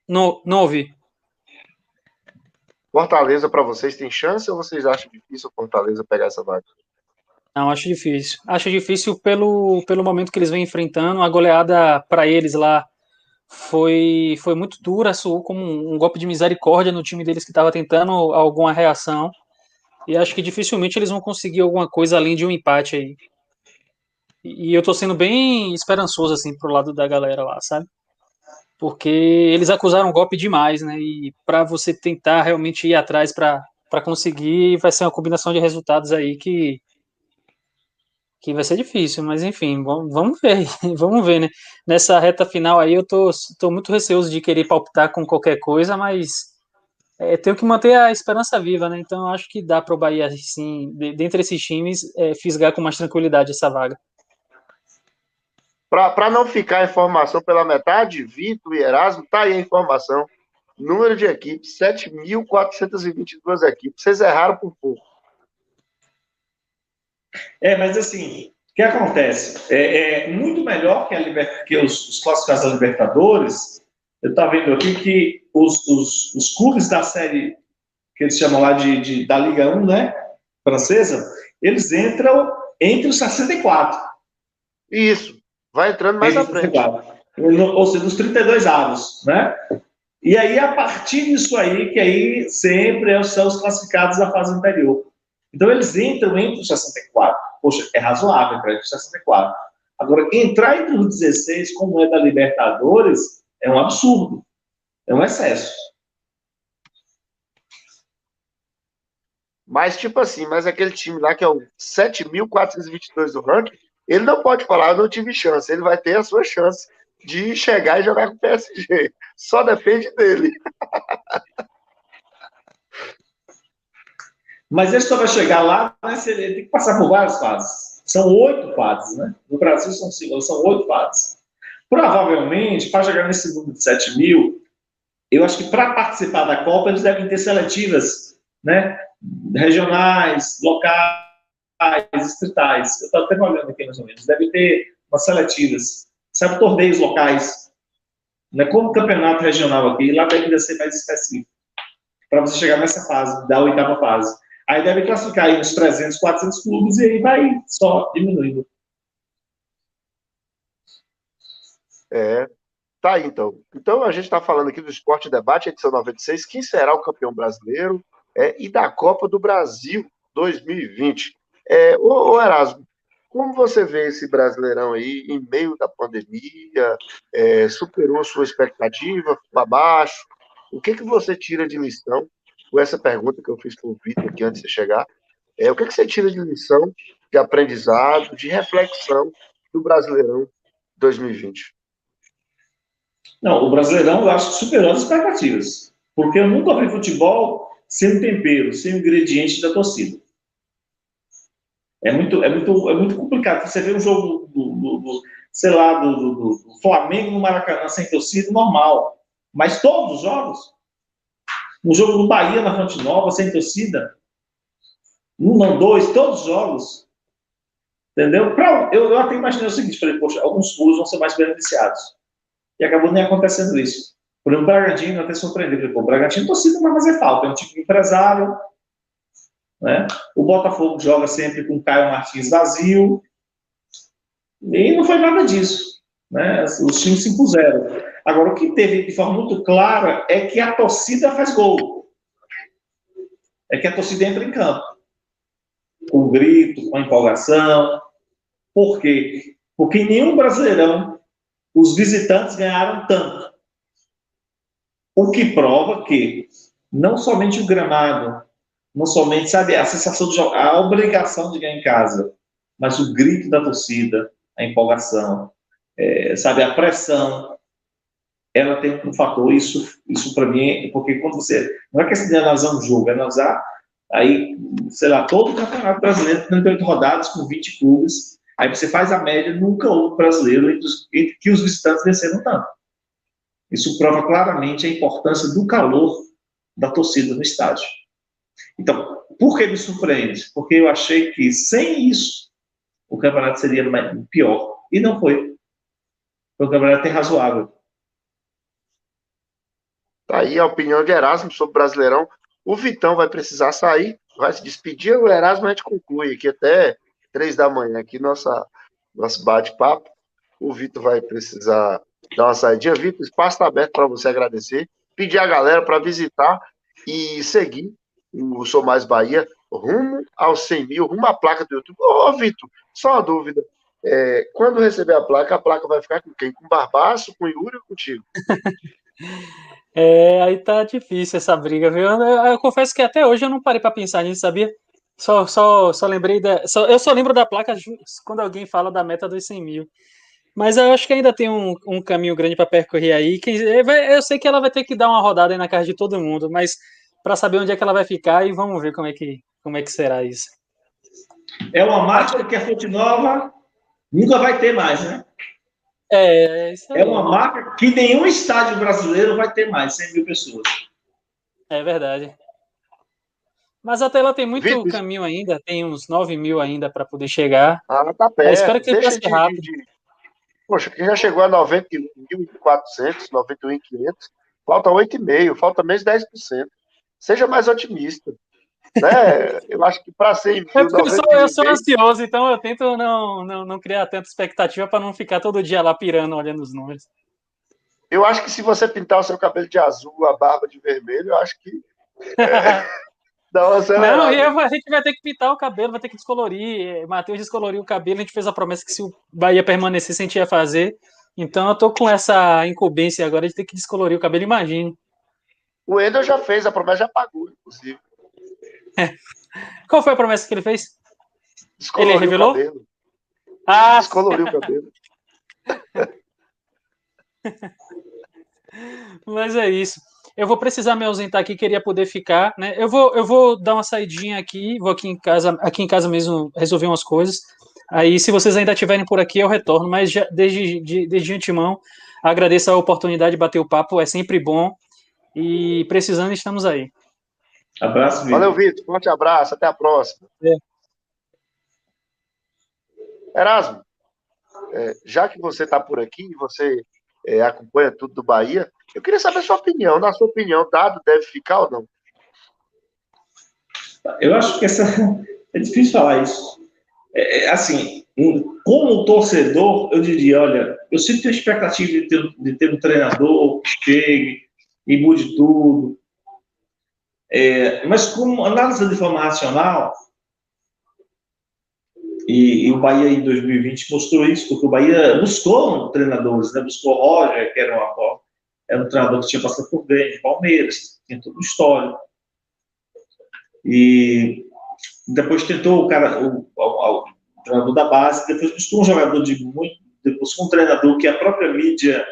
Não ouvi. Fortaleza, para vocês, tem chance ou vocês acham difícil o Fortaleza pegar essa vaga? Não, acho difícil. Acho difícil pelo momento que eles vêm enfrentando. A goleada para eles lá foi muito dura, soou como um golpe de misericórdia no time deles que estava tentando alguma reação. E acho que dificilmente eles vão conseguir alguma coisa além de um empate aí. E eu tô sendo bem esperançoso, assim, pro lado da galera lá, sabe? Porque eles acusaram um golpe demais, né? E para você tentar realmente ir atrás para conseguir, vai ser uma combinação de resultados aí que vai ser difícil, mas enfim, vamos ver, vamos ver, né? Nessa reta final aí eu tô muito receoso de querer palpitar com qualquer coisa, mas tenho que manter a esperança viva, né? Então eu acho que dá para o Bahia, sim, dentre esses times, fisgar com mais tranquilidade essa vaga. Para não ficar a informação pela metade, Vitor e Erasmo, tá aí a informação. Número de equipes, 7.422 equipes. Vocês erraram por pouco. Mas assim, o que acontece? É muito melhor que os classificados da Libertadores. Eu estava vendo aqui que os clubes da série, que eles chamam lá da Liga 1, né, francesa, eles entram entre os 64. Isso, vai entrando mais à frente. Ou seja, nos 32 avos, né? E aí, a partir disso aí, que aí sempre são os classificados da fase anterior. Então, eles entram entre os 64. Poxa, é razoável entrar entre os 64. Agora, entrar entre os 16, como é da Libertadores, é um absurdo. É um excesso. Mas, tipo assim, mas aquele time lá que é o 7.422 do ranking, ele não pode falar, eu não tive chance. Ele vai ter a sua chance de chegar e jogar com o PSG. Só depende dele. Mas ele só vai chegar lá, né, se ele tem que passar por várias fases. São 8 fases, né? No Brasil são 8 fases. Provavelmente, para chegar nesse número de 7 mil, eu acho que para participar da Copa, eles devem ter seletivas, né? Regionais, locais, distritais. Eu estou até olhando aqui mais ou menos. Devem ter umas seletivas. Sabe, torneios locais. Né? Como campeonato regional aqui, lá deve ser mais específico. Para você chegar nessa fase, da 8ª fase. Aí deve classificar aí uns 300, 400 clubes e aí vai só diminuindo. Tá aí, então. Então, a gente está falando aqui do Esporte Debate, edição 96, quem será o campeão brasileiro e da Copa do Brasil 2020. Ô Erasmo, como você vê esse Brasileirão aí, em meio da pandemia, superou sua expectativa, ficou abaixo? O que você tira de lição com essa pergunta que eu fiz para o Vitor aqui antes de chegar? O que você tira de lição, de aprendizado, de reflexão do Brasileirão 2020? Não, o Brasileirão eu acho que superou as expectativas. Porque eu nunca vi futebol sem o tempero, sem o ingrediente da torcida. É muito complicado. Você vê um jogo do Flamengo no Maracanã sem torcida, normal. Mas todos os jogos, um jogo do Bahia na Fonte Nova sem torcida, um, não, dois, todos os jogos. Entendeu? Eu até imaginei o seguinte, falei, poxa, alguns clubes vão ser mais beneficiados. E acabou nem acontecendo isso. Por exemplo, o Bragantino até surpreendeu. Falei, pô, o Bragantino torcida não vai fazer falta, é um tipo de empresário. Né? O Botafogo joga sempre com Caio Martins vazio. E não foi nada disso. Né? Os times se impuseram. Agora, o que teve de forma muito clara é que a torcida faz gol. É que a torcida entra em campo. Com grito, com empolgação. Por quê? Porque em nenhum Brasileirão os visitantes ganharam tanto. O que prova que não somente o gramado, não somente, sabe, a sensação de jogar, a obrigação de ganhar em casa, mas o grito da torcida, a empolgação, sabe, a pressão, ela tem um fator, isso para mim, porque quando você, não é questão de analisar um jogo, é analisar, aí, sei lá, todo o campeonato brasileiro, 38 rodadas com 20 clubes, aí você faz a média, nunca houve brasileiro entre que os visitantes venceram tanto. Isso prova claramente a importância do calor da torcida no estádio. Então, por que me surpreende? Porque eu achei que, sem isso, o campeonato seria pior. E não foi. Foi um campeonato razoável. Tá aí a opinião de Erasmo sobre o Brasileirão. O Vitão vai precisar sair, vai se despedir. O Erasmo a gente conclui aqui até 3 da manhã, aqui nosso bate-papo. O Vitor vai precisar dar uma saidinha. Vitor, o espaço está aberto para você agradecer. Pedir a galera para visitar e seguir o Sou Mais Bahia rumo aos 100 mil, rumo à placa do YouTube. Ô, Vitor, só uma dúvida. Quando receber a placa vai ficar com quem? Com o Barbaço, com o Yuri ou contigo? Aí tá difícil essa briga, viu? Eu confesso que até hoje eu não parei para pensar nisso, sabia? Só lembrei eu só lembro da placa quando alguém fala da meta dos 100 mil. Mas eu acho que ainda tem um caminho grande para percorrer aí. Eu sei que ela vai ter que dar uma rodada aí na casa de todo mundo, mas para saber onde é que ela vai ficar e vamos ver como é que será isso. É uma marca que a Fonte Nova nunca vai ter mais, né? É isso aí. É uma marca que nenhum estádio brasileiro vai ter mais, 100 mil pessoas. É verdade. Mas até lá tem muito Vitor, caminho ainda, tem uns 9 mil ainda para poder chegar. tá Eu espero perto. que ele passe rápido. Poxa, que já chegou a 91.400, 91.500, falta 8,5%, falta menos 10%. Seja mais otimista. Né? Eu acho que para 100 É mil, porque eu sou 91,5%. ansioso, então eu tento não criar tanta expectativa para não ficar todo dia lá pirando, olhando os números. Eu acho que se você pintar o seu cabelo de azul, a barba de vermelho, eu acho que dá uma acelerada. Não, e a gente vai ter que pintar o cabelo, vai ter que descolorir. Matheus descoloriu o cabelo, a gente fez a promessa que se o Bahia permanecesse, a gente ia fazer. Então eu tô com essa incumbência agora de ter que descolorir o cabelo, imagine. O Wendel já fez, a promessa já pagou, inclusive. Qual foi a promessa que ele fez? Descoloriu Ele revelou? o cabelo. Ah, Descoloriu o cabelo. mas é isso. Eu vou precisar me ausentar aqui, queria poder ficar, né? Eu vou dar uma saidinha aqui, vou aqui em casa mesmo resolver umas coisas. Aí, se vocês ainda estiverem por aqui, eu retorno, mas já, desde antemão, agradeço a oportunidade de bater o papo, é sempre bom. E precisando, estamos aí. Abraço, Vitor. Valeu, Vitor. Forte abraço. Até a próxima. Erasmo, já que você está por aqui, você acompanha tudo do Bahia, eu queria saber a sua opinião. Na sua opinião, Dado deve ficar ou não? Eu acho que é difícil falar isso. Assim, como torcedor, eu diria, olha, eu sempre tenho expectativa de ter um treinador que chegue e mude tudo. Mas como análise de forma racional, e o Bahia em 2020 mostrou isso, porque o Bahia buscou treinadores, né? Buscou o Roger, que era um treinador que tinha passado por Grêmio, Palmeiras, tinha todo o histórico. E depois tentou o treinador da base, depois buscou um jogador depois um treinador que a própria mídia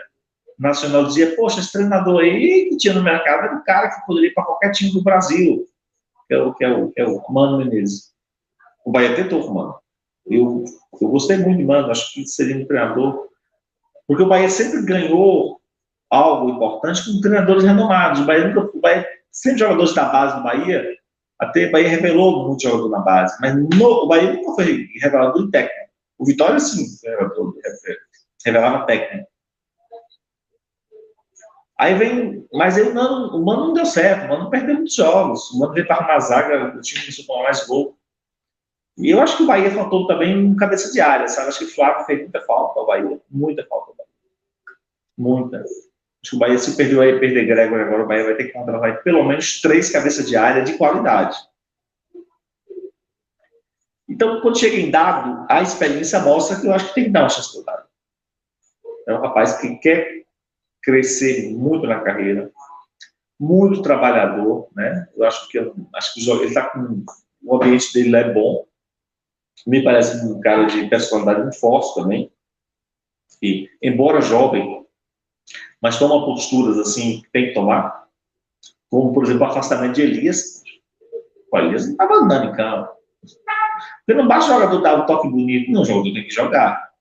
nacional dizia, poxa, esse treinador aí que tinha no mercado era um cara que poderia ir para qualquer time do Brasil, que é o Mano Menezes. O Bahia tentou com o Mano. Eu gostei muito de Mano, acho que seria um treinador, porque o Bahia sempre ganhou algo importante com treinadores renomados. O Bahia sempre jogadores da base do Bahia, até o Bahia revelou muito jogador na base, mas o Bahia nunca foi revelador em técnico. O Vitória, sim, revelava técnico. Aí vem, mas o Mano não deu certo, o Mano perdeu muitos jogos, o Mano veio para arrumar zaga, o time começou a tomar mais gol. E eu acho que o Bahia faltou também um cabeça de área, sabe? Acho que o Flávio fez muita falta ao Bahia, muita falta ao Bahia. Muita. Acho que o Bahia, se perder Gregor agora, o Bahia vai ter que contratar pelo menos 3 cabeças de área de qualidade. Então, quando chega em Dado, a experiência mostra que eu acho que tem que dar uma chance para o Dado. É um rapaz que quer crescer muito na carreira, muito trabalhador, né? Eu acho que ele está com o ambiente dele é bom. Me parece um cara de personalidade muito forte também. E, embora jovem, mas toma posturas assim que tem que tomar, como, por exemplo, o afastamento de Elias. O Elias não estava andando em campo. Porque não basta o jogador dar um toque bonito, não, o jogador tem que jogar.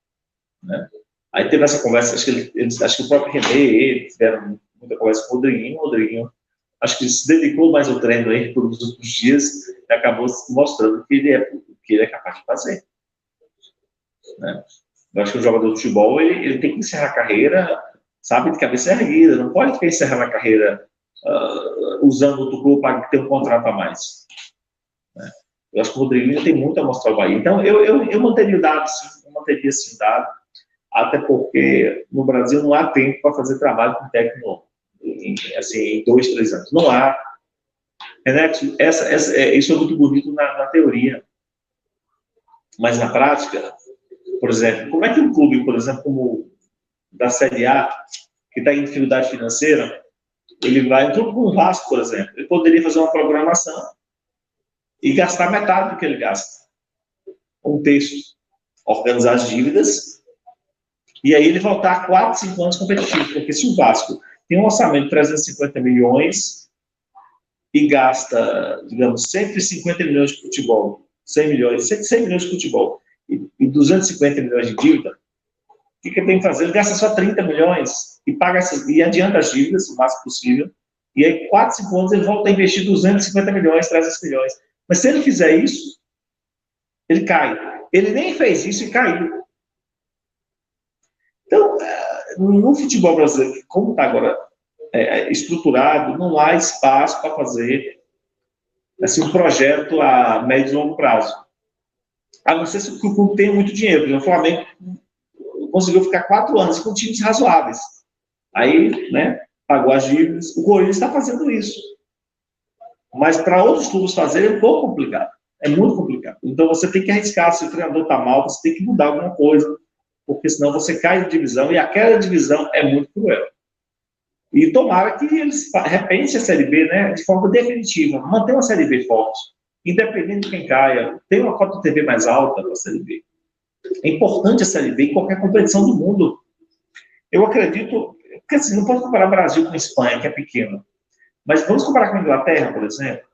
Né? Aí teve essa conversa, acho que o próprio René, ele tiveram muita conversa com o Rodriguinho, acho que se dedicou mais ao treino aí por uns outros dias e acabou mostrando o que ele é capaz de fazer. Né? Eu acho que o jogador de futebol, ele tem que encerrar a carreira, sabe, de cabeça erguida, não pode ficar encerrando a carreira usando outro clube para ter um contrato a mais. Né? Eu acho que o Rodriguinho tem muito a mostrar ao Bahia. Então, eu manteria o dado, sim, eu manteria sim o dado, até porque no Brasil não há tempo para fazer trabalho com técnico em 2, 3 anos. Não há. Renato, isso é muito bonito na teoria. Mas na prática, por exemplo, como é que um clube, por exemplo, como da Série A, que está em dificuldade financeira, ele vai, um clube como o Vasco, por exemplo, ele poderia fazer uma programação e gastar metade do que ele gasta. Um terço. Organizar as dívidas e aí ele voltar a 4, 5 anos competitivo. Porque se o Vasco tem um orçamento de 350 milhões, e gasta, digamos, 150 milhões de futebol, 100 milhões, 100 milhões de futebol e 250 milhões de dívida, o que ele tem que fazer? Ele gasta só 30 milhões e paga e adianta as dívidas o máximo possível, e aí 4, 5 anos ele volta a investir 250 milhões, 300 milhões. Mas se ele fizer isso, ele cai. Ele nem fez isso e caiu. Então, no futebol brasileiro, como está agora estruturado, não há espaço para fazer assim, um projeto a médio e longo prazo. A não ser se o clube tenha muito dinheiro. Porque o Flamengo conseguiu ficar 4 anos com times razoáveis. Aí, né, pagou as dívidas. O Corinthians está fazendo isso. Mas para outros clubes fazerem é um pouco complicado. É muito complicado. Então você tem que arriscar. Se o treinador está mal, você tem que mudar alguma coisa. Porque senão você cai de divisão. E aquela divisão é muito cruel. E tomara que eles repensem a Série B, né, de forma definitiva. Manter uma Série B forte. Independente de quem caia. Tem uma cota TV mais alta para a Série B. É importante a Série B em qualquer competição do mundo. Eu acredito... Porque assim, não pode comparar Brasil com Espanha, que é pequeno. Mas vamos comparar com a Inglaterra, por exemplo.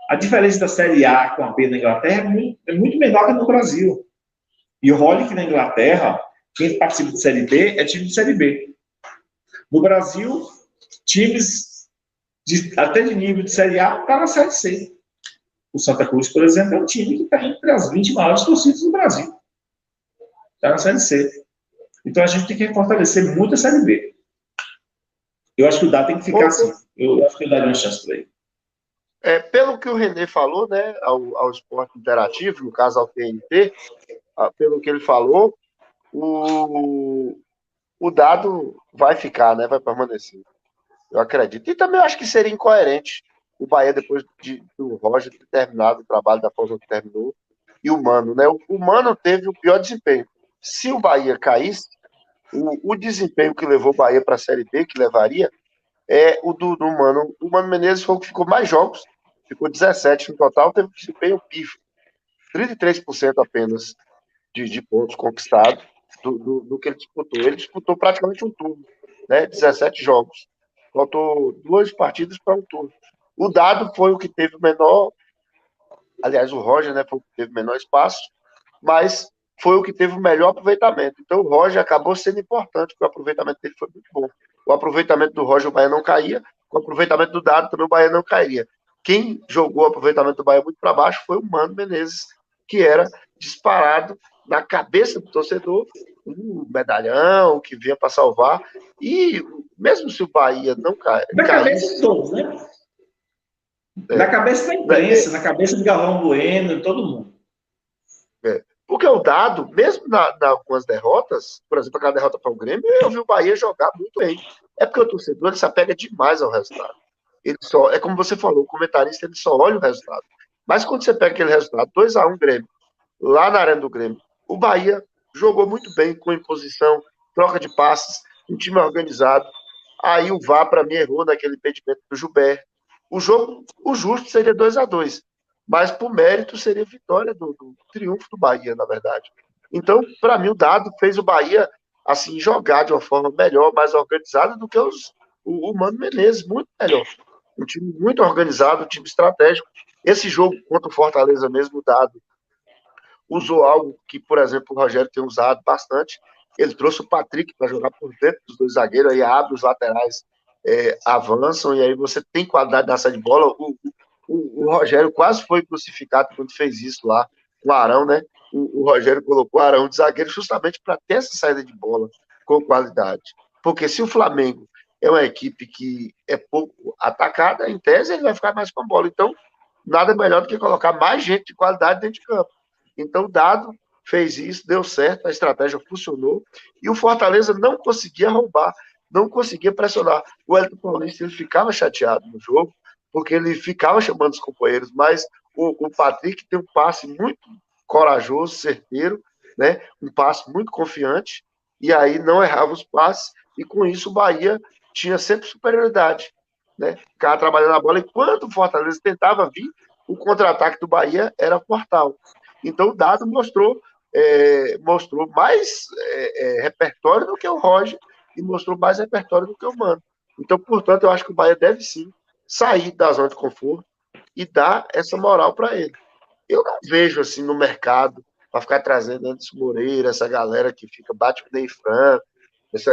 A diferença da Série A com a B na Inglaterra é muito menor que no Brasil. E olha que na Inglaterra, quem participa de Série B é time de Série B. No Brasil, times até de nível de Série A estão na Série C. O Santa Cruz, por exemplo, é um time que está entre as 20 maiores torcidas do Brasil. Está na Série C. Então a gente tem que fortalecer muito a Série B. Eu acho que o Dá tem que ficar assim. Eu acho que eu daria uma chance para ele. Pelo que o Renê falou, né, ao esporte interativo, no caso ao TNT, pelo que ele falou, o Dado vai ficar, né, vai permanecer. Eu acredito. E também acho que seria incoerente o Bahia, depois do Roger ter terminado o trabalho da forma que terminou, e o Mano, né? O Mano teve o pior desempenho. Se o Bahia caísse, o desempenho que levou o Bahia para a Série B, que levaria, é o do Mano. O Mano Menezes foi o que ficou mais jogos, ficou 17 no total, teve um desempenho pífio. 33% apenas de pontos conquistados do que ele disputou. Ele disputou praticamente um turno, né? 17 jogos. Faltou 2 partidas para um turno. O Dado foi o que teve o menor, aliás, o Roger, né, foi o que teve o menor espaço, mas foi o que teve o melhor aproveitamento. Então o Roger acabou sendo importante, porque o aproveitamento dele foi muito bom. O aproveitamento do Roger, o Bahia não caía, com o aproveitamento do Dado também o Bahia não cairia. Quem jogou o aproveitamento do Bahia muito para baixo foi o Mano Menezes, que era disparado na cabeça do torcedor, um medalhão que vinha para salvar, e mesmo se o Bahia não caísse... Na cabeça de todos, né? Na cabeça da imprensa, na cabeça de Galvão Bueno, de todo mundo. Porque o Dado, mesmo com as derrotas, por exemplo, aquela derrota para o Grêmio, eu vi o Bahia jogar muito bem. É porque o torcedor ele se apega demais ao resultado. Ele só, é como você falou, o comentarista ele só olha o resultado. Mas quando você pega aquele resultado, 2-1 Grêmio, lá na Arena do Grêmio, o Bahia jogou muito bem, com imposição, troca de passes, um time organizado. Aí o VAR, para mim, errou naquele impedimento do Gilberto. O justo seria 2-2, mas por mérito seria vitória do triunfo do Bahia, na verdade. Então, para mim, o Dado fez o Bahia assim jogar de uma forma melhor, mais organizada do que o Mano Menezes, muito melhor. Um time muito organizado, um time estratégico. Esse jogo contra o Fortaleza mesmo, o Dado usou algo que, por exemplo, o Rogério tem usado bastante. Ele trouxe o Patrick para jogar por dentro dos 2 zagueiros, aí abre os laterais, avançam, e aí você tem qualidade na saída de bola. O Rogério quase foi crucificado quando fez isso lá, com o Arão, né? O Rogério colocou o Arão de zagueiro justamente para ter essa saída de bola com qualidade. Porque se o Flamengo é uma equipe que é pouco atacada, em tese ele vai ficar mais com a bola. Então, nada melhor do que colocar mais gente de qualidade dentro de campo. Então, o Dado fez isso, deu certo, a estratégia funcionou, e o Fortaleza não conseguia roubar, não conseguia pressionar. O Wellington Paulista ele ficava chateado no jogo, porque ele ficava chamando os companheiros, mas o Patrick tem um passe muito corajoso, certeiro, né? Um passe muito confiante, e aí não errava os passes, e com isso o Bahia tinha sempre superioridade, né? Ficava trabalhando a bola, e quando o Fortaleza tentava vir, o contra-ataque do Bahia era mortal. Então o Dado mostrou mais repertório do que o Roger, e mostrou mais repertório do que o Mano. Então, portanto, eu acho que o Bahia deve sim sair da zona de conforto e dar essa moral para ele. Eu não vejo assim no mercado para ficar trazendo Anderson Moreira, essa galera que fica bate o Ney Franco.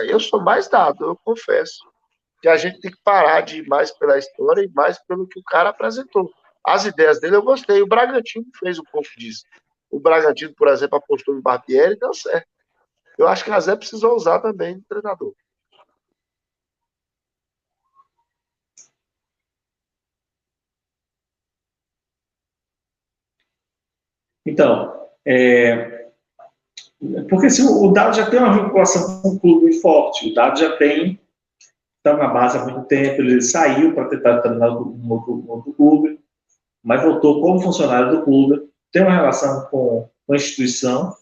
Eu sou mais dado, eu confesso que a gente tem que parar de ir mais pela história e mais pelo que o cara apresentou. As ideias dele eu gostei. O Bragantino fez um pouco disso. O Bragantino, por exemplo, apostou no Barbieri e deu certo. Eu acho que a Zé precisou usar também no treinador. Então, porque assim, o Dado já tem uma vinculação com o clube muito forte. O Dado já está na base há muito tempo. Ele saiu para tentar treinar um outro clube, mas voltou como funcionário do clube. Tem uma relação com a instituição.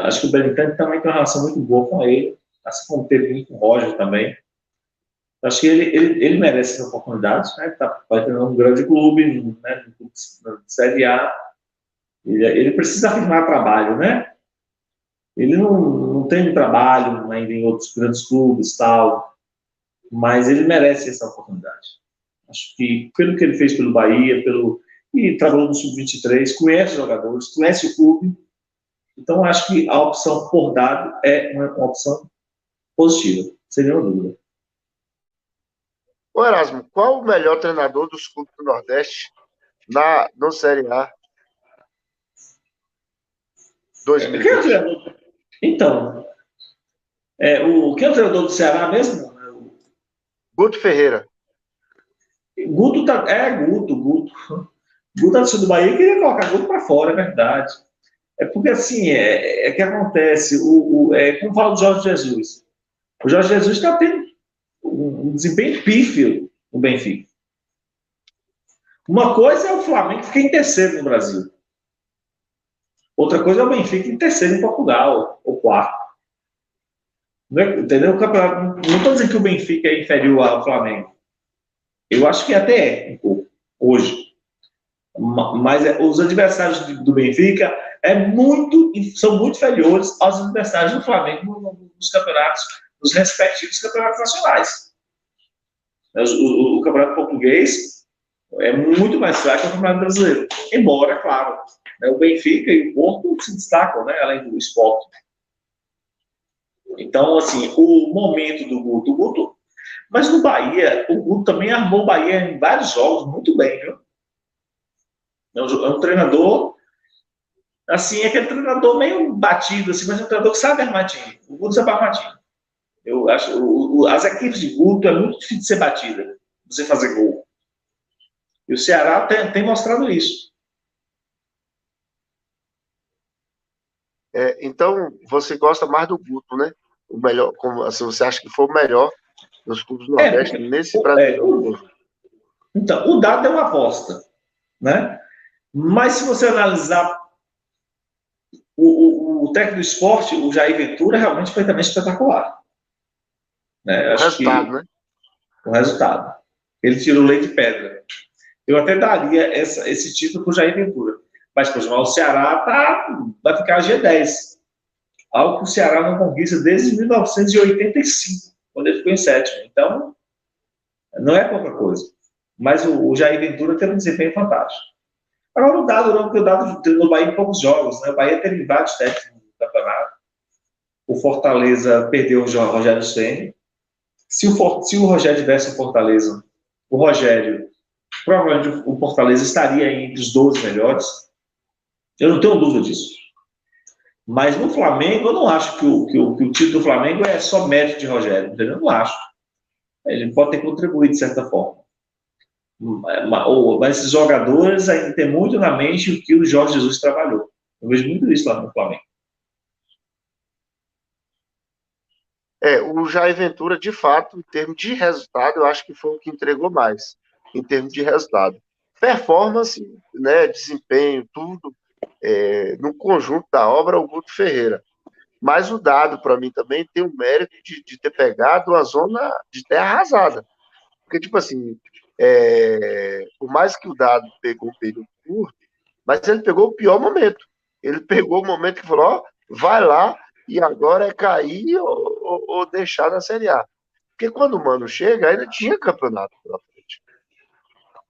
Acho que o Belintani também tem uma relação muito boa com ele, assim como teve com o Roger também. Acho que ele merece essa oportunidade, né? Vai treinar um grande clube, né? No Série A. Ele precisa afirmar trabalho, né? Ele não tem trabalho ainda em outros grandes clubes, tal, mas ele merece essa oportunidade. Acho que pelo que ele fez pelo Bahia, e trabalhou no Sub-23, conhece os jogadores, conhece o clube, então acho que a opção por Dado é uma opção positiva, sem nenhuma dúvida. Ô Erasmo, qual o melhor treinador dos clubes do Nordeste no Série A 2020? Então, quem é o treinador do Ceará mesmo? Guto Ferreira. Guto Guto. Guto antes do Bahia queria colocar Guto para fora, é verdade. É porque assim, que acontece, como fala do Jorge Jesus. O Jorge Jesus está tendo um desempenho pífio no Benfica. Uma coisa é o Flamengo que fica em terceiro no Brasil. Outra coisa é o Benfica em terceiro em Portugal, ou quarto. Entendeu? O campeonato, não estou dizendo que o Benfica é inferior ao Flamengo. Eu acho que até é um pouco, hoje. Mas os adversários do Benfica são muito inferiores aos adversários do Flamengo nos campeonatos, nos respectivos campeonatos nacionais. O campeonato português é muito mais fraco que o campeonato brasileiro. Embora, claro, o Benfica e o Porto se destacam, né, além do Sport. Então, assim, o momento do Guto, mas no Bahia, o Guto também armou o Bahia em vários jogos muito bem, viu? É um treinador, assim, é aquele treinador meio batido, assim, mas é um treinador que sabe armar time. O Guto sabe armar time. Eu acho, as equipes de Guto é muito difícil de ser batida, você fazer gol. E o Ceará tem mostrado isso. Então, você gosta mais do Guto, né? O melhor, assim, você acha que foi o melhor dos clubes do Nordeste nesse Brasileirão? Então, o Dado é uma aposta, né? Mas se você analisar o técnico do esporte, o Jair Ventura, realmente foi também espetacular. Né? O resultado, né? O resultado. Ele tirou leite de pedra. Eu até daria esse título para o Jair Ventura. Mas, por exemplo, o Ceará vai ficar G10. Algo que o Ceará não conquista desde 1985, quando ele ficou em sétimo. Então, não é pouca coisa. Mas o Jair Ventura teve um desempenho fantástico. Agora, o Dado não, porque o Dado treinou o Bahia em poucos jogos. Né? O Bahia teve vários técnicos no campeonato. O Fortaleza perdeu o Rogério Ceni. Se o Rogério tivesse o Fortaleza, o Rogério, provavelmente o Fortaleza estaria entre os 12 melhores. Eu não tenho dúvida disso. Mas no Flamengo, eu não acho que o título do Flamengo é só mérito de Rogério. Entendeu? Eu não acho. Ele pode ter contribuído de certa forma. Mas esses jogadores ainda têm muito na mente o que o Jorge Jesus trabalhou. Eu vejo muito isso lá no Flamengo. O Jair Ventura, de fato, em termos de resultado, eu acho que foi o que entregou mais, em termos de resultado. Performance, né, desempenho, tudo, no conjunto da obra, o Guto Ferreira. Mas o Dado, para mim, também tem o mérito de ter pegado a zona de terra arrasada. Porque, tipo assim, por mais que o Dado pegou um período curto, mas ele pegou o pior momento. Ele pegou o momento que falou, vai lá, e agora é cair ou deixar na Série A. Porque quando o Mano chega, ainda tinha campeonato pela frente.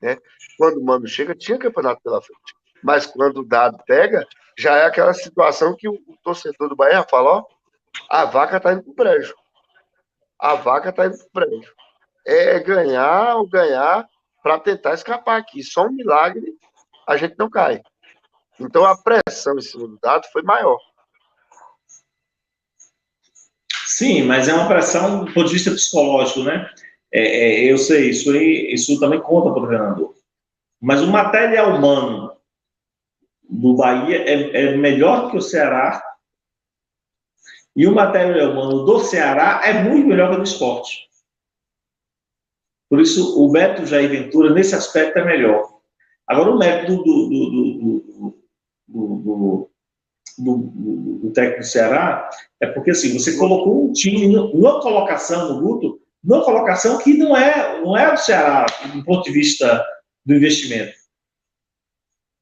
né? Quando o Mano chega, tinha campeonato pela frente. Mas quando o Dado pega, já é aquela situação que o torcedor do Bahia fala, ó, a vaca tá indo pro brejo. A vaca tá indo pro brejo. É ganhar ou ganhar para tentar escapar aqui. Só um milagre a gente não cai. Então a pressão em cima do Dado foi maior. Sim, mas é uma pressão do ponto de vista psicológico, né? Eu sei, isso também conta para o treinador. Mas o material humano do Bahia é melhor que o Ceará, e o material humano do Ceará é muito melhor que o do Sport. Por isso, o método Jair Ventura, nesse aspecto, é melhor. Agora, o método do técnico do Ceará é porque, assim, você colocou um time numa colocação no Guto, numa colocação que não é do Ceará, do ponto de vista do investimento.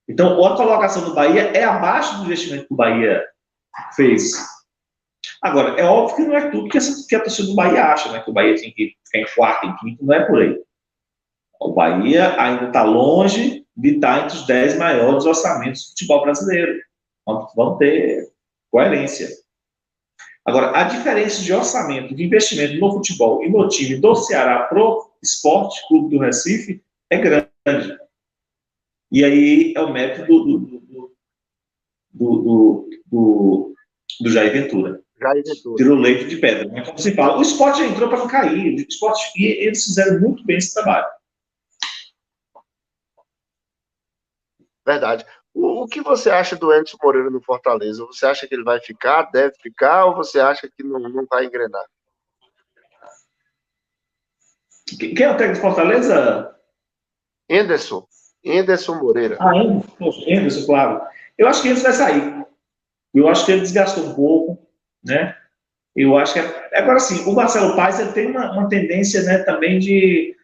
Então, a colocação do Bahia é abaixo do investimento que o Bahia fez. Agora, é óbvio que não é tudo que a torcida do Bahia acha, né? Que o Bahia tem que ficar em quarto, em quinto, não é por aí. O Bahia ainda está longe de estar entre os 10 maiores orçamentos do futebol brasileiro. Vamos ter coerência. Agora, a diferença de orçamento, de investimento no futebol e no time do Ceará pro Esporte Clube do Recife é grande. E aí é o método do Jair Ventura. Tirou leite de pedra, né? Como se fala. O Sport já entrou para não cair. O Sport, e eles fizeram muito bem esse trabalho. Verdade. O que você acha do Anderson Moreira no Fortaleza? Você acha que ele vai ficar, deve ficar, ou você acha que não vai engrenar? Quem é o técnico de Fortaleza? Anderson Moreira. Anderson, claro. Eu acho que ele vai sair. Eu acho que ele desgastou um pouco, né? Eu acho que... Agora, sim, o Marcelo Paes ele tem uma tendência, né, também de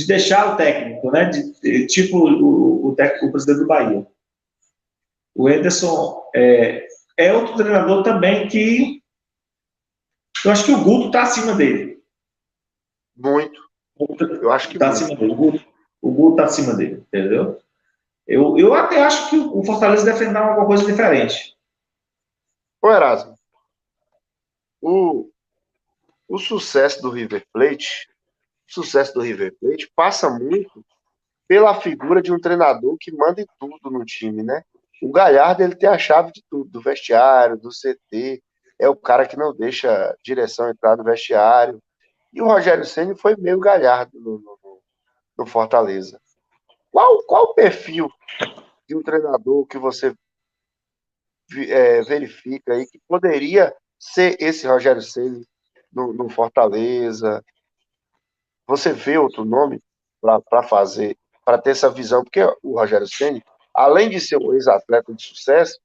deixar o técnico, né? Tipo o presidente do Bahia. O Anderson é outro treinador também que eu acho que o Guto está acima dele. Muito. Eu acho que está acima dele. O Guto está acima dele, entendeu? Eu até acho que o Fortaleza deve tentar alguma coisa diferente. Ô, Erasmo, o sucesso do River Plate passa muito pela figura de um treinador que manda em tudo no time, né? O Galhardo, ele tem a chave de tudo, do vestiário, do CT, é o cara que não deixa a direção entrar no vestiário. E o Rogério Ceni foi meio Galhardo no Fortaleza. Qual o perfil de um treinador que você verifica aí que poderia ser esse Rogério Ceni no Fortaleza? Você vê outro nome para fazer, para ter essa visão? Porque o Rogério Ceni, além de ser um ex-atleta de sucesso,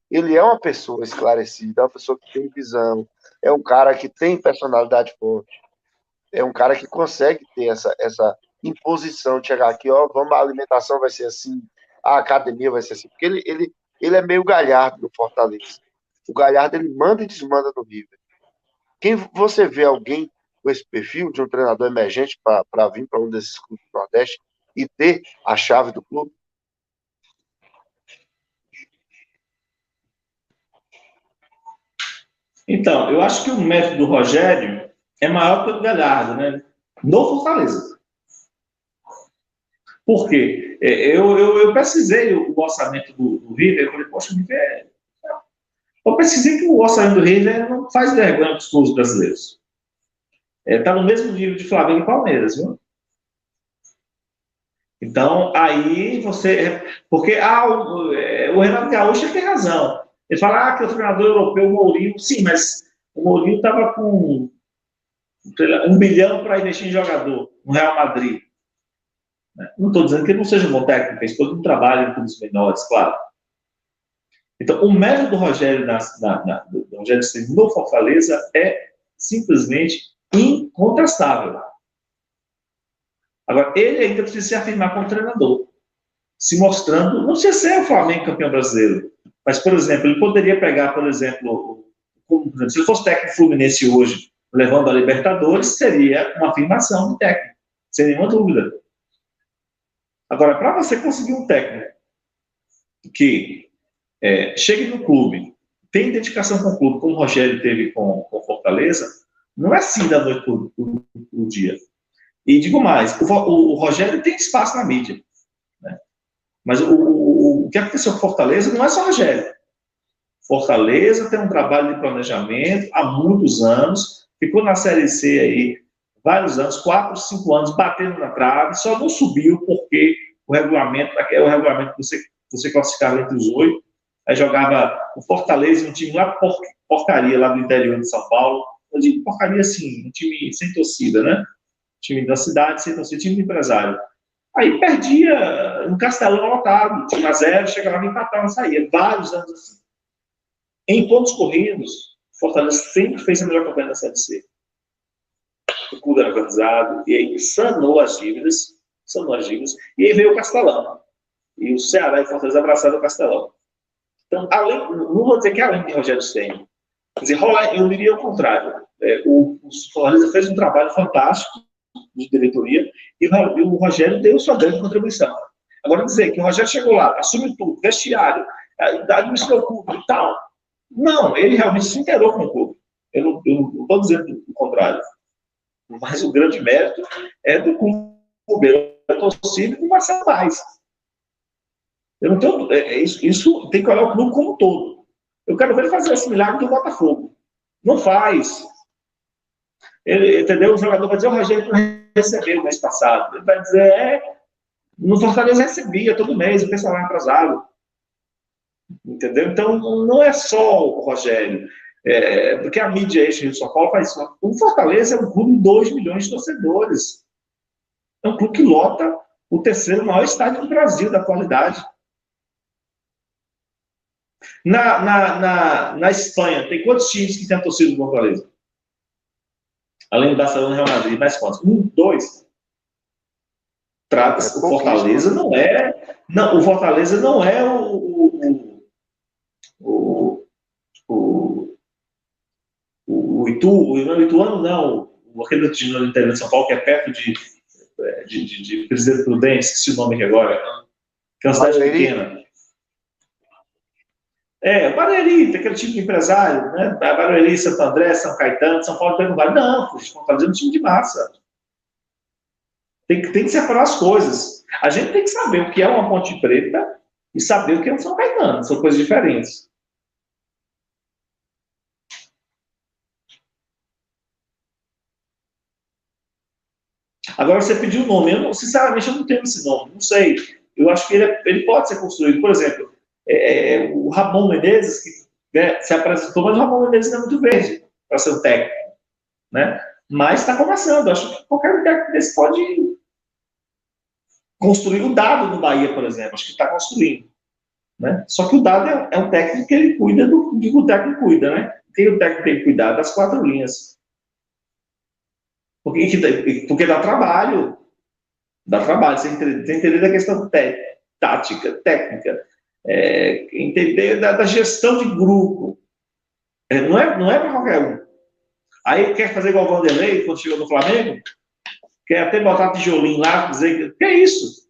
ele é uma pessoa esclarecida, é uma pessoa que tem visão, é um cara que tem personalidade forte, é um cara que consegue ter essa imposição de chegar aqui, ó, vamos, a alimentação vai ser assim, a academia vai ser assim, porque ele é meio Galhardo no Fortaleza. O Galhardo, ele manda e desmanda no River. Quem você vê alguém com esse perfil de um treinador emergente para vir para um desses clubes do Nordeste e ter a chave do clube? Então, eu acho que o método do Rogério é maior que o do Galhardo, né? No Fortaleza. Por quê? Eu pesquisei o orçamento do River, eu falei, poxa, o River eu pesquisei que o orçamento do River não faz vergonha para os clubes brasileiros. Está no mesmo nível de Flamengo e Palmeiras, viu? Então, aí você... Porque o Renato Gaúcho tem razão. Ele fala que o treinador europeu, o Mourinho... Sim, mas o Mourinho estava com 1 bilhão para investir em jogador no Real Madrid. Não estou dizendo que ele não seja um bom técnico, fez todo um trabalho em clubes menores, claro. Então, o método do Rogério do Rogério Ceni no Fortaleza é simplesmente incontestável. Agora, ele ainda precisa se afirmar como treinador, se mostrando, não sei se é o Flamengo campeão brasileiro, mas, por exemplo, ele poderia pegar, por exemplo, se ele fosse técnico Fluminense hoje, levando a Libertadores, seria uma afirmação de técnico, sem nenhuma dúvida. Agora, para você conseguir um técnico que chegue no clube, tem dedicação com o clube, como o Rogério teve com Fortaleza, não é assim da noite para o dia. E digo mais, o Rogério tem espaço na mídia, né? Mas o que aconteceu com Fortaleza não é só Rogério. Fortaleza tem um trabalho de planejamento há muitos anos, ficou na Série C aí vários anos, 4, 5 anos, batendo na trave, só não subiu porque o regulamento é o regulamento que você classificava entre os 8, aí jogava o Fortaleza, um time lá porcaria, lá do interior de São Paulo, eu digo porcaria assim, um time sem torcida, né? Time da cidade, sem torcida, time de empresário. Aí perdia no Castelão lotado, time a 0, chegava, empatava, saía, vários anos assim. Em pontos corridos, Fortaleza sempre fez a melhor campanha da Série C. O clube era organizado, e aí sanou as dívidas, e aí veio o Castelão. E o Ceará e Fortaleza abraçaram o Castelão. Então, não vou dizer que além de Rogério Ceni, quer dizer, eu diria o contrário. O Fortaleza fez um trabalho fantástico de diretoria, e o Rogério deu sua grande contribuição. Agora, dizer que o Rogério chegou lá, assume tudo, vestiário, administrou o clube e tal. Não, ele realmente se inteirou com o clube. Eu não estou dizendo o contrário. Mas o grande mérito é do clube, da torcida e do Marcelo Paes. Eu não tenho, isso tem que olhar o clube como um todo. Eu quero ver ele fazer esse milagre do Botafogo. Não faz. Ele, entendeu? O jogador vai dizer, o Rogério não recebeu o mês passado. Ele vai dizer, no Fortaleza recebia todo mês, o pessoal atrasado. Entendeu? Então, não é só o Rogério. Porque a mídia eixo de São Paulo faz isso. O Fortaleza é um clube de 2 milhões de torcedores. É um clube que lota o terceiro maior estádio do Brasil, da atualidade. Na Espanha, tem quantos times que têm torcida do Fortaleza? Além do Barcelona e Real Madrid, mais quantos? 1, 2. Trata-se, o Fortaleza não é. Não, o Fortaleza não é o Ituano, não. Aquele outro time do interior de São Paulo, que é perto de Presidente Prudente, esqueci o nome aqui agora. Que é uma cidade pequena. Barueri, tem aquele time de empresário, né? Barueri, Santo André, São Caetano, São Paulo, não vai. Não, Fortaleza é um time de massa. Tem que separar as coisas. A gente tem que saber o que é uma Ponte Preta e saber o que é um São Caetano. São coisas diferentes. Agora, você pediu o nome. Sinceramente, eu não tenho esse nome. Não sei. Eu acho que ele pode ser construído. Por exemplo, o Ramon Menezes, que se apresentou, mas o Ramon Menezes não é muito verde para ser um técnico. Né? Mas está começando. Eu acho que qualquer técnico desse pode construir o Dado no Bahia, por exemplo. Acho que está construindo. Né? Só que o Dado é um técnico que ele cuida do que o técnico cuida. Né? O técnico tem que cuidar das 4 linhas. Porque dá trabalho. Dá trabalho. Você entender da questão tática, técnica. Entender da gestão de grupo. Não é para qualquer um. Aí quer fazer igual o Vanderlei, quando chegou no Flamengo, quer até botar tijolinho lá, dizer que é isso.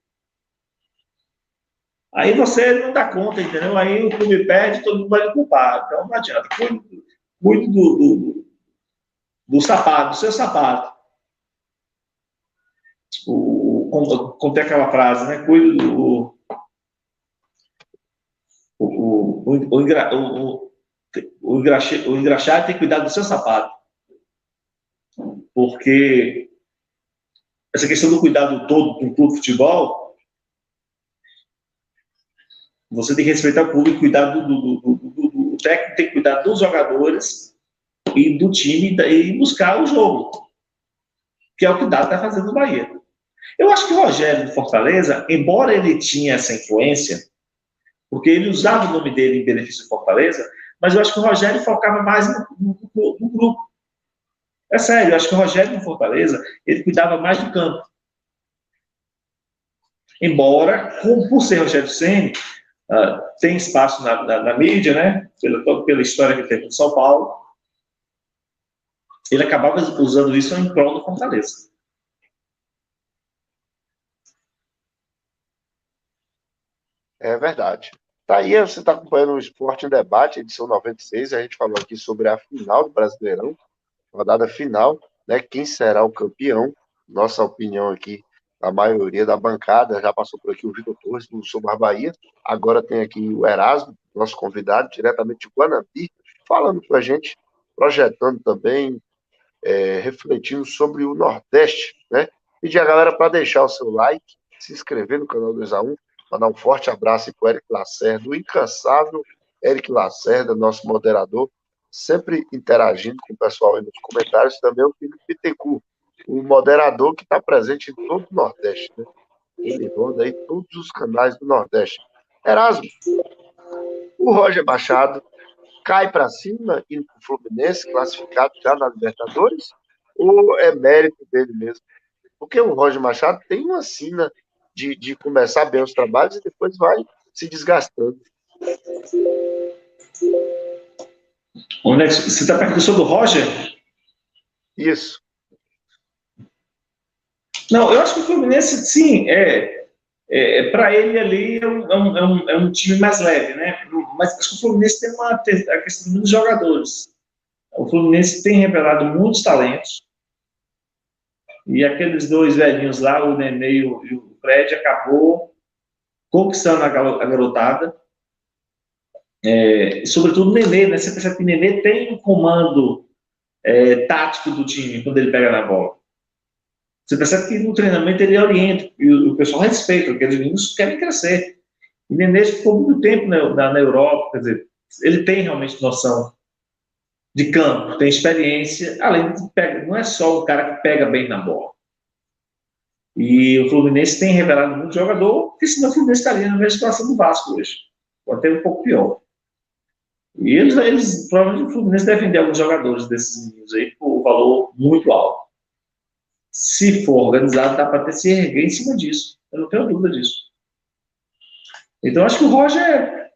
Aí você não dá conta, entendeu? Aí o clube perde, todo mundo vai lhe culpar. Então não adianta. Cuide do sapato, do seu sapato. Contei aquela frase, né? Cuide do. O engraxado tem que cuidar do seu sapato. Porque essa questão do cuidado todo do clube de futebol, você tem que respeitar o clube, cuidar do técnico, tem que cuidar dos jogadores e do time e buscar o jogo, que é o que o Dado está fazendo no Bahia. Eu acho que o Rogério do Fortaleza, embora ele tinha essa influência, porque ele usava o nome dele em benefício do Fortaleza, mas eu acho que o Rogério focava mais no grupo. É sério, eu acho que o Rogério do Fortaleza, ele cuidava mais do campo. Embora, por ser Rogério Ceni, tem espaço na mídia, né? Pela história que ele teve no São Paulo, ele acabava usando isso em prol do Fortaleza. É verdade. Tá aí, você está acompanhando o Esporte em Debate, edição 96. A gente falou aqui sobre a final do Brasileirão, rodada final, né? Quem será o campeão? Nossa opinião aqui, a maioria da bancada, já passou por aqui o Vitor Torres, do Sobre a Bahia. Agora tem aqui o Erasmo, nosso convidado, diretamente de Guanabi, falando com a gente, projetando também, refletindo sobre o Nordeste, né? Pedir a galera para deixar o seu like, se inscrever no canal 2A1, mandar um forte abraço para o Eric Lacerda, o incansável Eric Lacerda, nosso moderador, sempre interagindo com o pessoal aí nos comentários, também o Felipe Bittencourt, o moderador que está presente em todo o Nordeste, né? Ele roda aí todos os canais do Nordeste. Erasmo, o Roger Machado cai para cima indo para o Fluminense, classificado já na Libertadores, ou é mérito dele mesmo? Porque o Roger Machado tem uma sina de começar bem os trabalhos e depois vai se desgastando. Onde é que você está perguntando do Roger? Isso. Não, eu acho que o Fluminense, sim, para ele ali é um time mais leve, né? Mas acho que o Fluminense tem a questão dos jogadores. O Fluminense tem revelado muitos talentos. E aqueles dois velhinhos lá, o Nenê e o Fred, acabou conquistando a garotada. Sobretudo o Nenê, né? Você percebe que o Nenê tem um comando tático do time quando ele pega na bola. Você percebe que no treinamento ele orienta, e o pessoal respeita, porque os meninos querem crescer. E o Nenê ficou muito tempo na Europa, quer dizer, ele tem realmente noção de campo, tem experiência, além de não é só o cara que pega bem na bola. E o Fluminense tem revelado muito jogador, porque senão o Fluminense estaria na mesma situação do Vasco hoje, ou até um pouco pior. E eles provavelmente o Fluminense deve vender alguns jogadores desses meninos aí por um valor muito alto. Se for organizado, dá para até se erguer em cima disso. Eu não tenho dúvida disso. Então, acho que o Roger,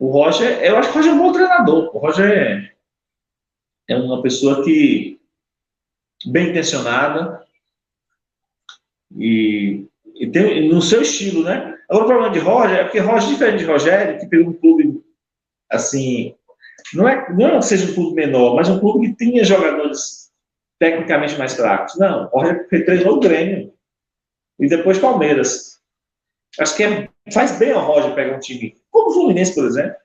eu acho que o Roger é um bom treinador. O Roger é uma pessoa que bem intencionada e tem no seu estilo, né? Agora, o problema de Roger é porque Roger, diferente de Rogério, que pegou um clube assim, não é que seja um clube menor, mas um clube que tinha jogadores tecnicamente mais fracos. Não, o Roger treinou o Grêmio e depois Palmeiras. Acho que faz bem ao Roger pegar um time como o Fluminense, por exemplo.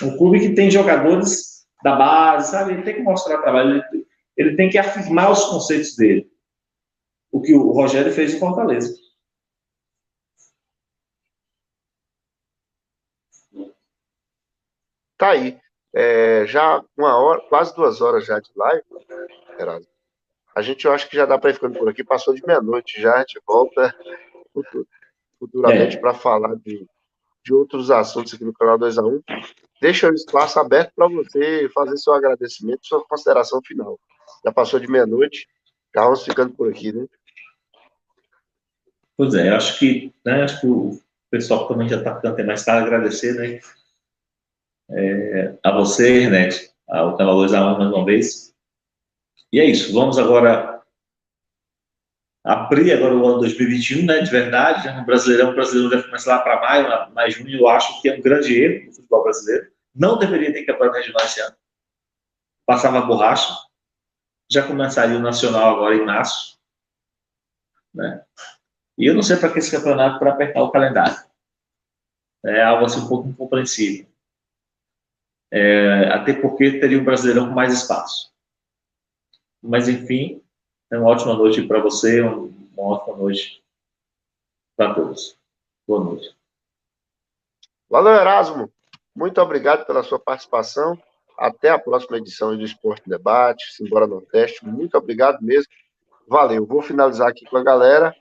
Um clube que tem jogadores da base, sabe? Ele tem que mostrar trabalho, ele tem que afirmar os conceitos dele. O que o Rogério fez em Fortaleza. Tá aí. Já 1 hora, quase 2 horas já de live, Erasmo. A gente, eu acho que já dá para ir ficando por aqui. Passou de meia-noite já, a gente volta futuramente para falar de outros assuntos aqui no canal 2A1. Deixa o espaço aberto para você fazer seu agradecimento, sua consideração final. Já passou de meia-noite, já vamos ficando por aqui, né? Pois é, acho que o pessoal também já está ficando mais tarde, agradecer, né? A você, René, ao canal 2A1 mais uma vez. E é isso, vamos agora abrir agora o ano 2021, né, de verdade, né, o Brasileirão deve começar lá para maio, mais junho, eu acho que é um grande erro do futebol brasileiro. Não deveria ter campeonato regional esse ano. Passava a borracha. Já começaria o Nacional agora em março. Né? E eu não sei para que esse campeonato para apertar o calendário. É algo assim um pouco incompreensível. Até porque teria um Brasileirão com mais espaço. Mas, enfim, uma ótima noite para você, uma ótima noite para todos. Boa noite. Valeu, Erasmo. Muito obrigado pela sua participação. Até a próxima edição do Esporte em Debate, Simbora Nordeste. Muito obrigado mesmo. Valeu. Vou finalizar aqui com a galera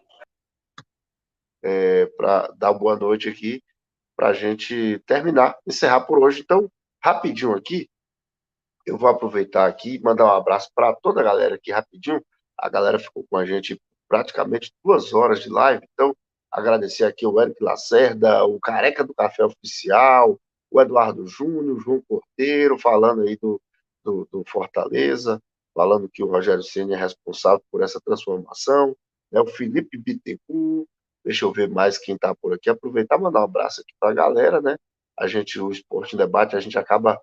para dar boa noite aqui, para a gente terminar, encerrar por hoje. Então, rapidinho aqui, eu vou aproveitar aqui e mandar um abraço para toda a galera aqui rapidinho. A galera ficou com a gente praticamente 2 horas de live. Então, agradecer aqui o Eric Lacerda, o Careca do Café Oficial, o Eduardo Júnior, o João Cordeiro, falando aí do Fortaleza, falando que o Rogério Ceni é responsável por essa transformação, né? O Felipe Bittencourt, Deixa eu ver mais quem está por aqui. Aproveitar e mandar um abraço aqui para a galera, né? O Esporte em Debate, a gente acaba.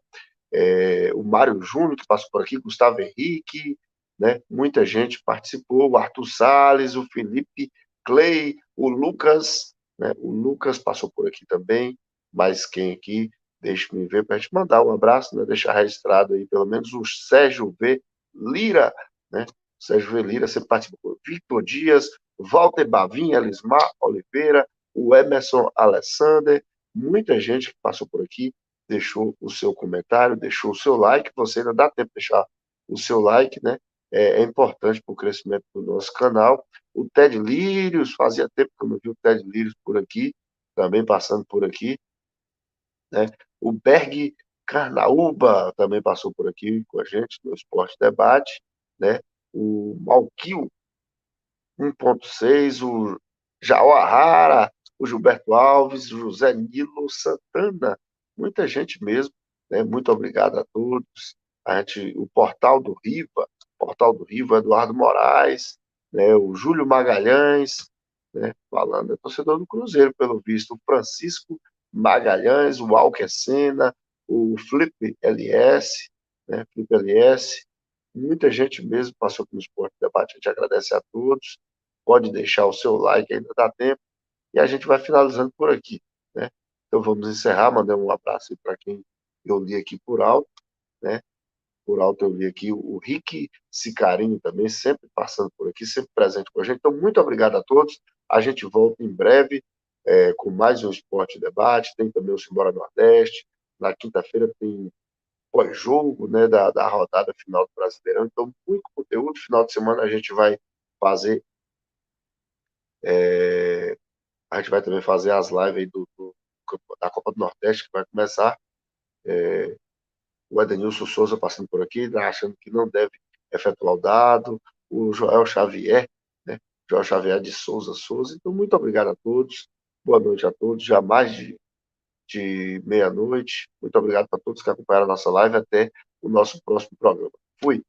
O Mário Júnior, que passou por aqui, Gustavo Henrique, né? Muita gente participou. O Arthur Salles, o Felipe Clay, o Lucas, né? O Lucas passou por aqui também. Mais quem aqui? Deixa-me ver para a gente mandar um abraço, né? Deixar registrado aí, pelo menos o Sérgio V. Lira, né? Sérgio V. Lira sempre participou. Victor Dias, Walter Bavin, Elismar Oliveira, o Emerson Alessander, muita gente que passou por aqui, deixou o seu comentário, deixou o seu like. Você ainda dá tempo de deixar o seu like, né? É importante para o crescimento do nosso canal. O Ted Lírios, fazia tempo que eu não vi o Ted Lírios por aqui, também passando por aqui, né? O Berg Carnaúba também passou por aqui com a gente no Esporte Debate, né? O Malquil 1.6, o Jauahara, o Gilberto Alves, o José Nilo Santana, muita gente mesmo, né? Muito obrigado a todos. O Portal do Riva, Eduardo Moraes, né? O Júlio Magalhães, né? Falando, é torcedor do Cruzeiro, pelo visto, o Francisco Magalhães, o Walker Senna, o Felipe LS, né? Felipe LS, muita gente mesmo passou pelo Esporte Debate, a gente agradece a todos. Pode deixar o seu like, ainda dá tempo. E a gente vai finalizando por aqui, né? Então vamos encerrar, mandando um abraço para quem eu li aqui por alto, né? Por alto eu li aqui o Rick Sicarinho também, sempre passando por aqui, sempre presente com a gente. Então, muito obrigado a todos. A gente volta em breve com mais um Esporte Debate. Tem também o Simbora Nordeste. Na quinta-feira tem pós-jogo, né, da rodada final do Brasileirão. Então, muito conteúdo. Final de semana a gente vai fazer. A gente vai também fazer as lives aí da Copa do Nordeste, que vai começar. O Edenilson Souza passando por aqui, achando que não deve efetuar o dado. O Joel Xavier, né? Joel Xavier de Souza. Então, muito obrigado a todos. Boa noite a todos. Já mais de meia-noite. Muito obrigado para todos que acompanharam a nossa live. Até o nosso próximo programa. Fui.